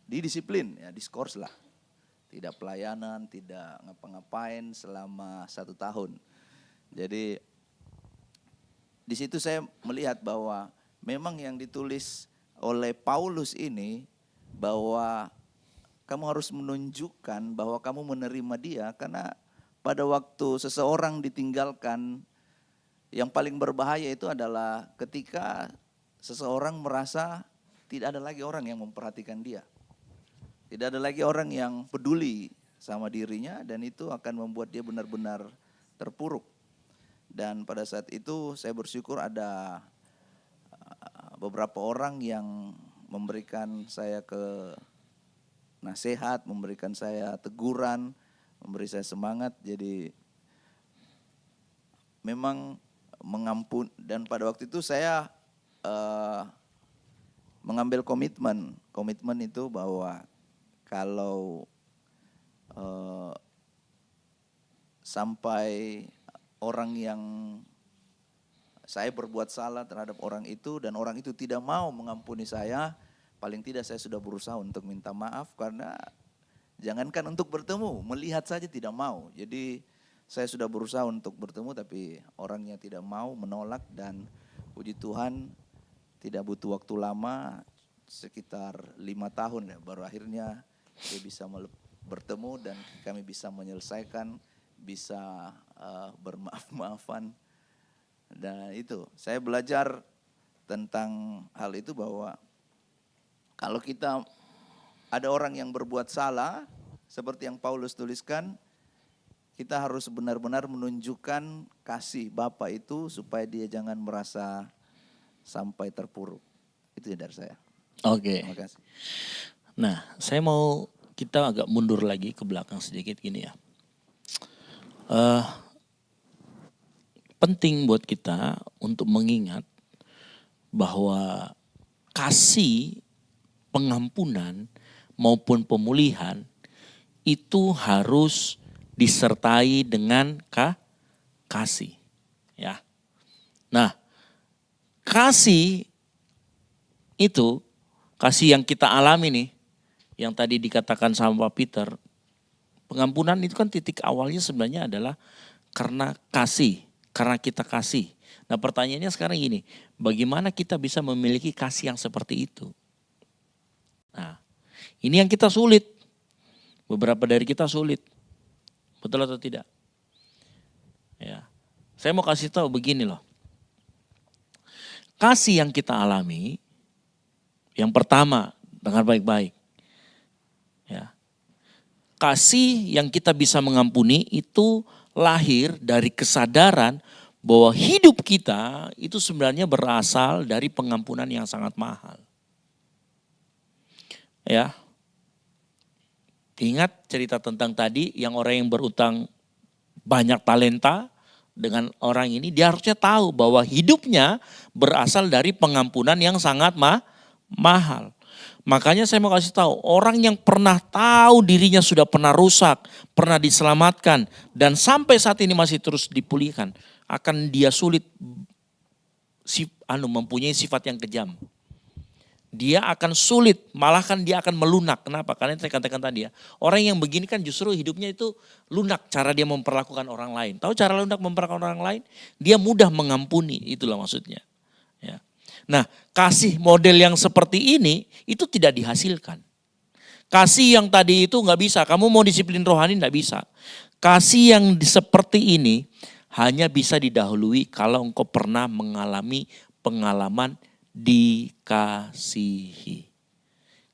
S12: didisiplin, ya diskors lah. Tidak pelayanan, tidak ngapa-ngapain selama 1 tahun. Jadi di situ saya melihat bahwa memang yang ditulis oleh Paulus ini, bahwa kamu harus menunjukkan bahwa kamu menerima dia, karena pada waktu seseorang ditinggalkan, yang paling berbahaya itu adalah ketika seseorang merasa tidak ada lagi orang yang memperhatikan dia. Tidak ada lagi orang yang peduli sama dirinya, dan itu akan membuat dia benar-benar terpuruk. Dan pada saat itu saya bersyukur ada beberapa orang yang memberikan saya nasihat, memberikan saya teguran, memberi saya semangat. Jadi memang mengampun, dan pada waktu itu saya mengambil komitmen itu bahwa kalau sampai orang yang saya berbuat salah terhadap orang itu dan orang itu tidak mau mengampuni saya, paling tidak saya sudah berusaha untuk minta maaf, karena jangankan untuk bertemu, melihat saja tidak mau. Jadi saya sudah berusaha untuk bertemu, tapi orangnya tidak mau, menolak, dan puji Tuhan tidak butuh waktu lama, sekitar 5 tahun ya, baru akhirnya dia bisa bertemu dan kami bisa menyelesaikan, bisa bermaaf-maafan. Dan itu, saya belajar tentang hal itu bahwa kalau kita ada orang yang berbuat salah, seperti yang Paulus tuliskan, kita harus benar-benar menunjukkan kasih Bapa itu supaya dia jangan merasa sampai terpuruk. Itu ya dari saya.
S3: Oke.
S12: Terima kasih.
S3: Nah, saya mau kita agak mundur lagi ke belakang sedikit gini ya. Penting buat kita untuk mengingat bahwa kasih, pengampunan maupun pemulihan itu harus disertai dengan kasih. Ya. Nah, kasih itu, kasih yang kita alami nih, yang tadi dikatakan sama Pak Peter, pengampunan itu kan titik awalnya sebenarnya adalah karena kasih, karena kita kasih. Nah pertanyaannya sekarang gini, bagaimana kita bisa memiliki kasih yang seperti itu? Nah ini yang kita sulit, beberapa dari kita sulit, betul atau tidak? Ya, saya mau kasih tahu begini loh, kasih yang kita alami, yang pertama dengar baik-baik. Ya. Kasih yang kita bisa mengampuni itu lahir dari kesadaran bahwa hidup kita itu sebenarnya berasal dari pengampunan yang sangat mahal. Ya. Ingat cerita tentang tadi yang orang yang berutang banyak talenta dengan orang ini, dia harusnya tahu bahwa hidupnya berasal dari pengampunan yang sangat mahal. Makanya saya mau kasih tahu, orang yang pernah tahu dirinya sudah pernah rusak, pernah diselamatkan, dan sampai saat ini masih terus dipulihkan, akan dia sulit mempunyai sifat yang kejam. Dia akan sulit, malah kan dia akan melunak. Kenapa? Karena saya katakan tadi ya, orang yang begini kan justru hidupnya itu lunak cara dia memperlakukan orang lain. Tahu cara lunak memperlakukan orang lain? Dia mudah mengampuni, itulah maksudnya. Ya. Nah, kasih model yang seperti ini itu tidak dihasilkan. Kasih yang tadi itu nggak bisa, kamu mau disiplin rohani nggak bisa. Kasih yang seperti ini hanya bisa didahului kalau engkau pernah mengalami pengalaman dikasihi.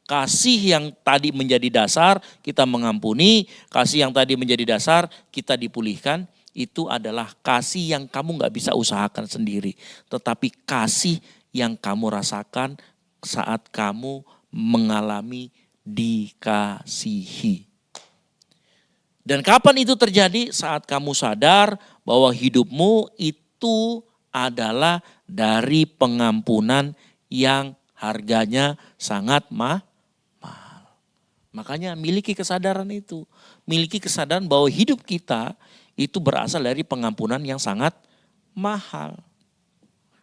S3: Kasih yang tadi menjadi dasar kita mengampuni, kasih yang tadi menjadi dasar kita dipulihkan, itu adalah kasih yang kamu nggak bisa usahakan sendiri. Tetapi kasih yang kamu rasakan saat kamu mengalami dikasihi. Dan kapan itu terjadi? Saat kamu sadar bahwa hidupmu itu adalah dari pengampunan yang harganya sangat mahal. Makanya miliki kesadaran itu. Miliki kesadaran bahwa hidup kita itu berasal dari pengampunan yang sangat mahal.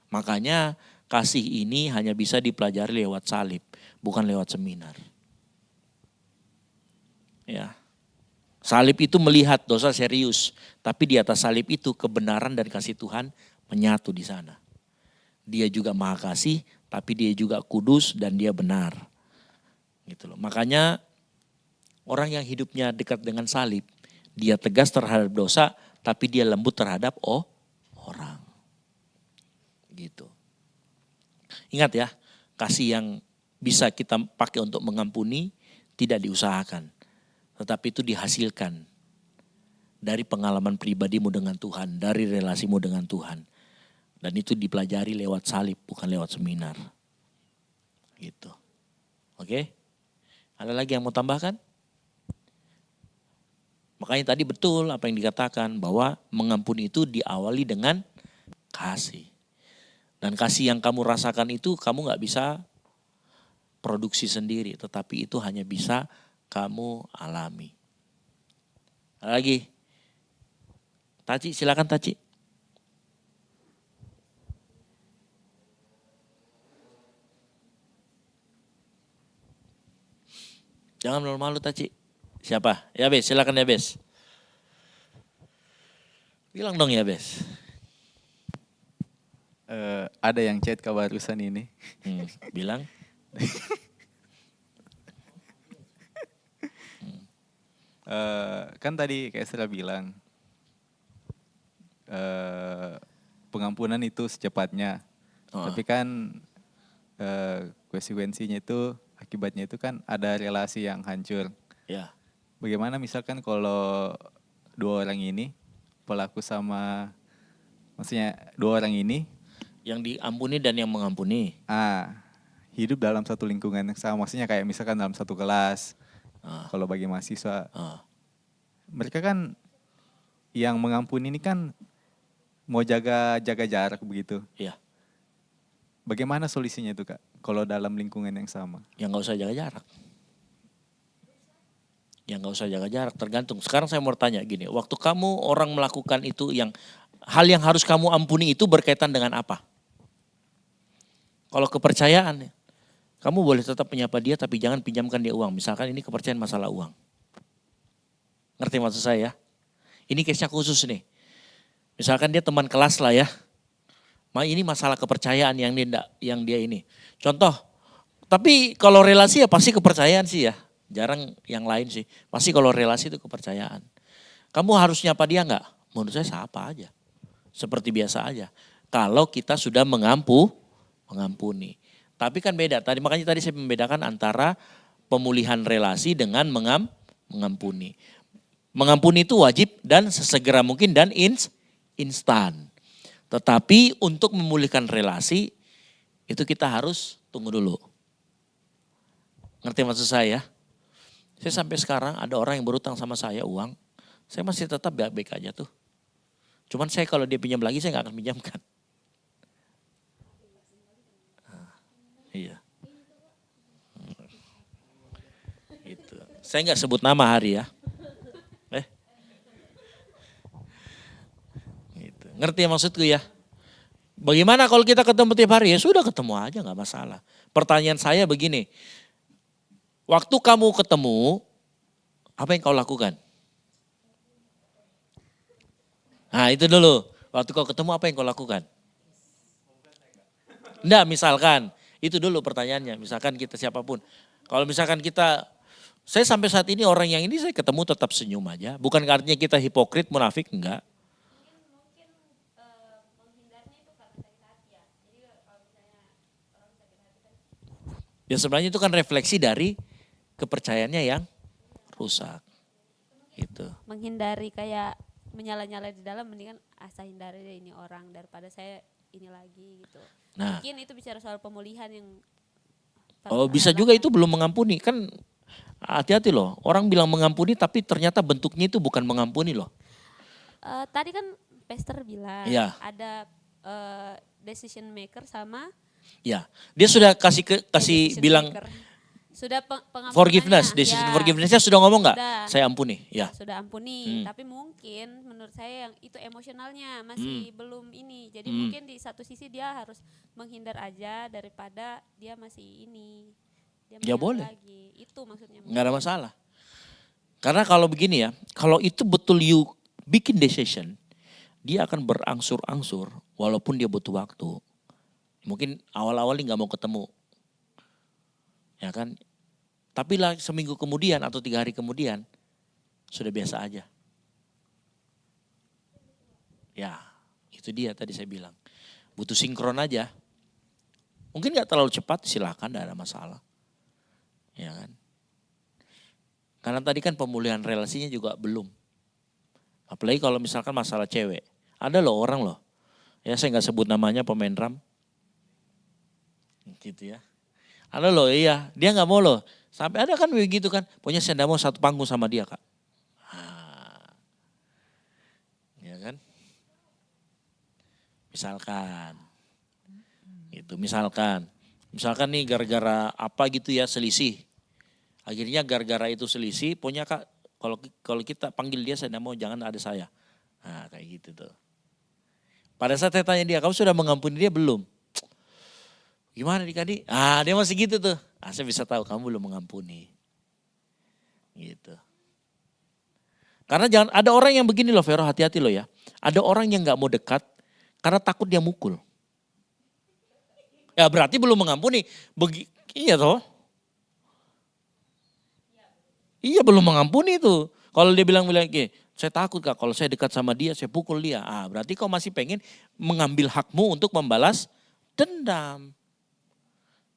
S3: Makanya kasih ini hanya bisa dipelajari lewat salib, bukan lewat seminar. Ya. Salib itu melihat dosa serius, tapi di atas salib itu kebenaran dan kasih Tuhan menyatu di sana. Dia juga maha kasih, tapi dia juga kudus dan dia benar. Gitu loh. Makanya Orang yang hidupnya dekat dengan salib, dia tegas terhadap dosa, tapi dia lembut terhadap orang. Gitu. Ingat ya, kasih yang bisa kita pakai untuk mengampuni tidak diusahakan, tetapi itu dihasilkan dari pengalaman pribadimu dengan Tuhan, dari relasimu dengan Tuhan. Dan itu dipelajari lewat salib, bukan lewat seminar. Gitu. Oke? Ada lagi yang mau tambahkan? Makanya tadi betul apa yang dikatakan bahwa mengampuni itu diawali dengan kasih. Dan kasih yang kamu rasakan itu kamu gak bisa produksi sendiri, tetapi itu hanya bisa kamu alami. Ada lagi? Taci, silakan Taci. Jangan malu-malu Taci. Siapa? Ya Bes, silakan ya Bes. Bilang dong ya Bes.
S13: Ada yang chat kebarusan ini.
S3: Bilang.
S13: Kan tadi kayak Esra bilang, pengampunan itu secepatnya. Tapi kan konsekuensinya itu, akibatnya itu kan ada relasi yang hancur.
S3: Ya.
S13: Bagaimana misalkan kalau dua orang ini, pelaku sama, maksudnya dua orang ini.
S3: Yang diampuni dan yang mengampuni.
S13: Hidup dalam satu lingkungan yang sama, maksudnya kayak misalkan dalam satu kelas. Kalau bagi mahasiswa, mereka kan yang mengampuni ini kan mau jaga jarak begitu.
S3: Iya.
S13: Bagaimana solusinya itu Kak, kalau dalam lingkungan yang sama?
S3: Yang gak usah jaga jarak. Yang gak usah jaga jarak, tergantung. Sekarang saya mau tanya gini, waktu kamu orang melakukan itu, hal yang harus kamu ampuni itu berkaitan dengan apa? Kalau kepercayaan, kamu boleh tetap menyapa dia tapi jangan pinjamkan dia uang. Misalkan ini kepercayaan masalah uang. Ngerti maksud saya? Ini case-nya khusus nih. Misalkan dia teman kelas lah ya. Ini masalah kepercayaan yang dia ini. Contoh, tapi kalau relasi ya pasti kepercayaan sih ya. Jarang yang lain sih. Pasti kalau relasi itu kepercayaan. Kamu harus nyapa dia enggak? Menurut saya sapa aja. Seperti biasa aja. Kalau kita sudah mengampuni. Tapi kan beda. Makanya tadi saya membedakan antara pemulihan relasi dengan mengampuni. Mengampuni itu wajib dan sesegera mungkin dan instan. Tetapi untuk memulihkan relasi itu kita harus tunggu dulu. Ngerti maksud saya? Saya sampai sekarang ada orang yang berutang sama saya uang, saya masih tetap baik-baik aja tuh. Cuman saya kalau dia pinjam lagi saya gak akan pinjamkan. Iya. Gitu. Saya nggak sebut nama hari ya. Gitu. Ngerti ya maksudku ya? Bagaimana kalau kita ketemu tiap hari? Ya sudah ketemu aja nggak masalah. Pertanyaan saya begini. Waktu kamu ketemu, apa yang kau lakukan? Nah itu dulu. Waktu kau ketemu apa yang kau lakukan? Enggak, misalkan. Itu dulu pertanyaannya. Misalkan kita siapapun. Kalau misalkan saya sampai saat ini orang yang ini saya ketemu tetap senyum aja. Bukan artinya kita hipokrit, munafik, enggak. Ya sebenarnya itu kan refleksi dari kepercayaannya yang rusak. Gitu.
S2: Menghindari kayak menyala-nyala di dalam, mendingan saya hindari deh ini orang daripada saya ini lagi gitu.
S3: Nah.
S2: Mungkin itu bicara soal pemulihan yang
S3: bisa juga itu belum mengampuni. Kan hati-hati loh. Orang bilang mengampuni tapi ternyata bentuknya itu bukan mengampuni loh.
S2: Tadi kan Pastor bilang ada decision maker sama.
S3: Ya, dia sudah kasih bilang
S2: maker. Sudah pengampunannya.
S3: Forgiveness, decision forgiveness-nya sudah ngomong nggak? Saya ampuni, ya.
S2: Sudah ampuni, tapi mungkin menurut saya yang itu emosionalnya masih belum ini. Jadi mungkin di satu sisi dia harus menghindar aja daripada dia masih ini.
S3: Ya boleh.
S2: Lagi. Itu maksudnya.
S3: Nggak ada masalah. Karena kalau begini ya, kalau itu betul you bikin decision, dia akan berangsur-angsur walaupun dia butuh waktu. Mungkin awal-awal nggak mau ketemu. Ya kan? Tapi lah seminggu kemudian atau 3 hari kemudian sudah biasa aja. Ya, itu dia tadi saya bilang. Butuh sinkron aja. Mungkin gak terlalu cepat, silakan, gak ada masalah. Ya kan? Karena tadi kan pemulihan relasinya juga belum. Apalagi kalau misalkan masalah cewek. Ada loh orang loh. Ya saya gak sebut namanya, pemain drum. Gitu ya. Ada loh, iya. Dia gak mau loh. Sampai ada kan begitu kan. Pokoknya saya gak mau satu panggung sama dia, Kak. Ya kan? Misalkan nih gara-gara apa gitu ya, selisih. Akhirnya gara-gara itu selisih, pokoknya Kak, kalau kita panggil dia, saya mau, jangan ada saya. Nah kayak gitu tuh. Pada saat saya tanya dia, kamu sudah mengampuni dia belum? Gimana nih Kadi? Dia masih gitu tuh. Saya bisa tahu kamu belum mengampuni. Gitu. Karena jangan, ada orang yang begini loh Vero, hati-hati loh ya. Ada orang yang gak mau dekat karena takut dia mukul. Ya berarti belum mengampuni. Iya toh. Iya belum mengampuni itu. Kalau dia bilang saya takut Kak, kalau saya dekat sama dia, saya pukul dia. Berarti kau masih pengen mengambil hakmu untuk membalas dendam.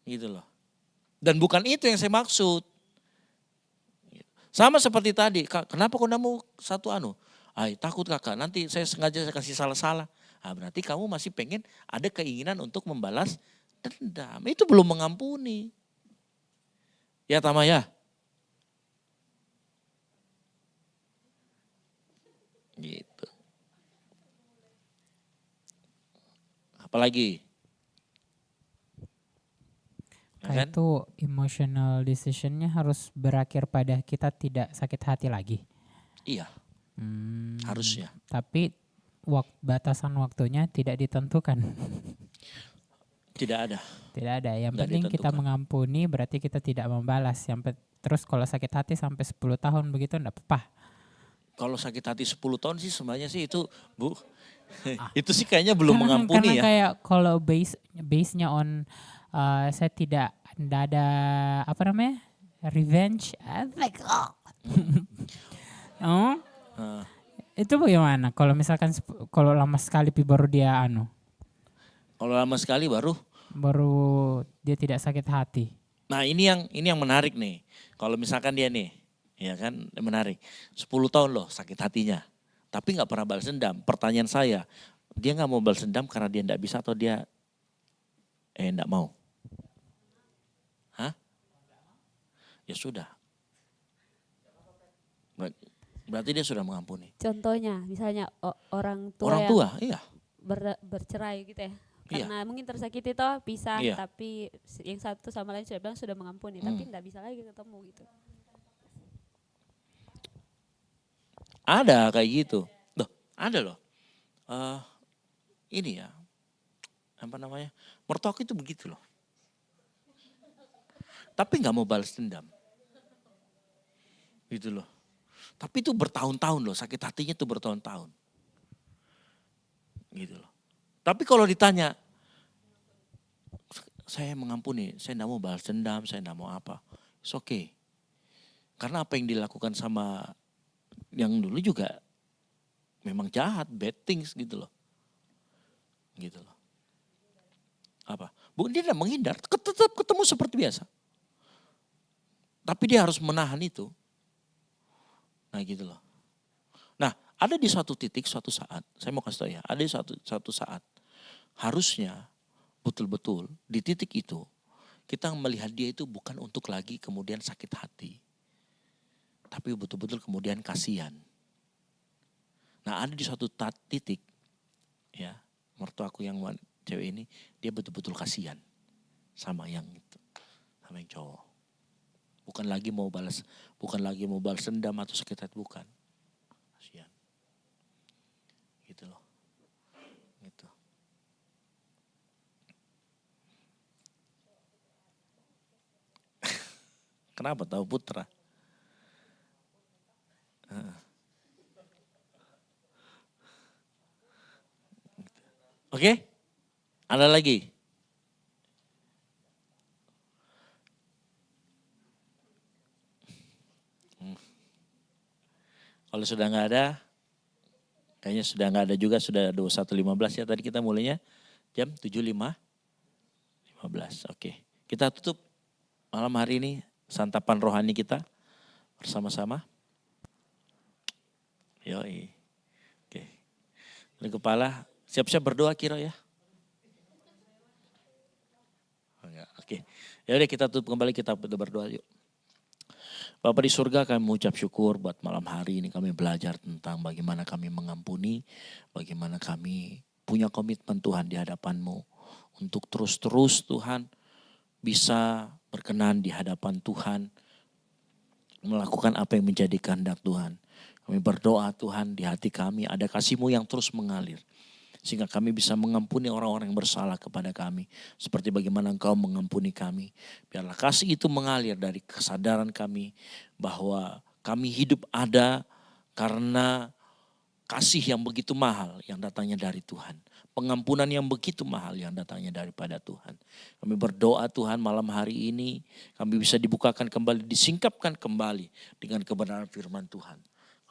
S3: Gitu loh. Dan bukan itu yang saya maksud. Sama seperti tadi, Kak, kenapa kau tidak mau satu takut Kakak, nanti saya sengaja kasih salah-salah. Berarti kamu masih pengen ada keinginan untuk membalas dendam. Itu belum mengampuni. Ya Tama ya. Gitu. Apalagi?
S4: Kayak itu emotional decisionnya harus berakhir pada kita tidak sakit hati lagi.
S3: Iya. Harusnya.
S4: Tapi batasan waktunya tidak ditentukan.
S3: Tidak ada.
S4: Tidak ada. Yang penting kita mengampuni, berarti kita tidak membalas. Terus kalau sakit hati sampai 10 tahun begitu enggak apa-apa.
S3: Kalau sakit hati 10 tahun sih sebenarnya sih itu Bu. Itu sih kayaknya belum mengampuni ya.
S4: Karena kayak kalau base-nya on saya tidak ada revenge. Itu bagaimana? Kalau misalkan kalau lama sekali baru dia
S3: Kalau lama sekali baru
S4: dia tidak sakit hati.
S3: Nah ini yang menarik nih. Kalau misalkan dia nih, ya kan menarik. 10 tahun loh sakit hatinya. Tapi gak pernah balas dendam. Pertanyaan saya, dia gak mau balas dendam karena dia gak bisa atau dia gak mau? Ya sudah. Berarti dia sudah mengampuni.
S2: Contohnya misalnya orang tua
S3: iya.
S2: Bercerai gitu ya. Karena mungkin tersakiti toh pisah, tapi yang satu sama lain sudah bilang sudah mengampuni, tapi enggak bisa lagi ketemu gitu.
S3: Ada kayak gitu. Loh, ada loh. Ini ya, mertuaku itu begitu loh. Tapi nggak mau balas dendam. Gitu loh. Tapi itu bertahun-tahun loh, sakit hatinya itu bertahun-tahun. Gitu loh. Tapi kalau ditanya, saya mengampuni, saya nggak mau balas dendam, saya nggak mau apa. It's okay. Karena apa yang dilakukan sama yang dulu juga memang jahat, bad things gitu loh. Gitu loh. Apa? Bukan dia tidak menghindar, tetap ketemu seperti biasa. Tapi dia harus menahan itu. Nah gitu loh. Nah ada di suatu titik, suatu saat, saya mau kasih tahu ya, ada di suatu saat harusnya betul-betul di titik itu kita melihat dia itu bukan untuk lagi kemudian sakit hati. Tapi betul-betul kemudian kasihan. Nah ada di suatu titik ya, mertuaku yang cewek ini dia betul-betul kasihan sama yang itu, sama yang cowok. Bukan lagi mau balas dendam atau sakit hati, bukan. Kasihan. Gitu loh. Gitu. Kenapa tahu Putra? Oke? Ada lagi? Kalau sudah nggak ada, kayaknya sudah nggak ada juga, sudah 21.15 ya tadi kita mulainya jam 7.15. Oke, kita tutup malam hari ini santapan rohani kita bersama-sama. Yoi. Oke. Ini kepala, siap-siap berdoa Kiro ya. Oke. Ya udah kita tutup kembali, kita berdoa yuk. Bapak di surga, kami mengucap syukur buat malam hari ini kami belajar tentang bagaimana kami mengampuni, bagaimana kami punya komitmen Tuhan di hadapan-Mu untuk terus-terus Tuhan bisa berkenan di hadapan Tuhan, melakukan apa yang menjadi kehendak Tuhan. Kami berdoa Tuhan di hati kami ada kasih-Mu yang terus mengalir. Sehingga kami bisa mengampuni orang-orang yang bersalah kepada kami. Seperti bagaimana Engkau mengampuni kami. Biarlah kasih itu mengalir dari kesadaran kami bahwa kami hidup ada karena kasih yang begitu mahal yang datangnya dari Tuhan. Pengampunan yang begitu mahal yang datangnya daripada Tuhan. Kami berdoa Tuhan malam hari ini kami bisa dibukakan kembali, disingkapkan kembali dengan kebenaran firman Tuhan.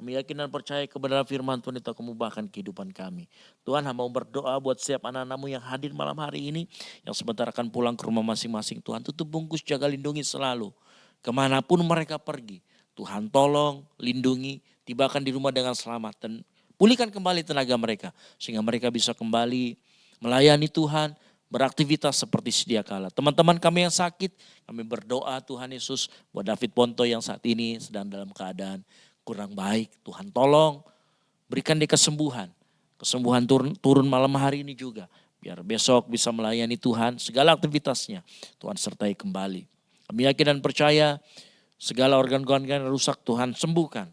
S3: Kami yakin dan percaya kebenaran firman Tuhan itu akan mengubahkan kehidupan kami. Tuhan, hamba mau berdoa buat setiap anak-anak-Mu yang hadir malam hari ini, yang sebentar akan pulang ke rumah masing-masing. Tuhan, tutup bungkus, jaga lindungi selalu. Kemanapun mereka pergi, Tuhan tolong, lindungi, tibakan di rumah dengan selamat. Dan pulihkan kembali tenaga mereka, sehingga mereka bisa kembali melayani Tuhan, beraktivitas seperti sedia kala. Teman-teman kami yang sakit, kami berdoa Tuhan Yesus buat David Ponto yang saat ini sedang dalam keadaan kurang baik. Tuhan tolong berikan dia kesembuhan. Kesembuhan turun malam hari ini juga. Biar besok bisa melayani Tuhan segala aktivitasnya. Tuhan sertai kembali. Kami yakin dan percaya segala organ-organ yang rusak Tuhan sembuhkan.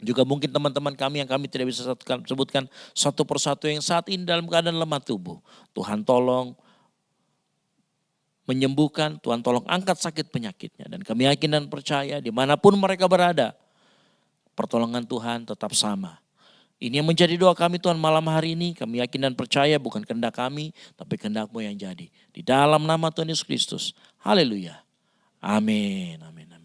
S3: Juga mungkin teman-teman kami yang kami tidak bisa sebutkan satu persatu yang saat ini dalam keadaan lemah tubuh. Tuhan tolong menyembuhkan, Tuhan tolong angkat sakit penyakitnya. Dan kami yakin dan percaya dimanapun mereka berada, pertolongan Tuhan tetap sama. Ini yang menjadi doa kami Tuhan malam hari ini. Kami yakin dan percaya bukan kehendak kami, tapi kehendak-Mu yang jadi. Di dalam nama Tuhan Yesus Kristus. Haleluya. Amin. Amin. Amin.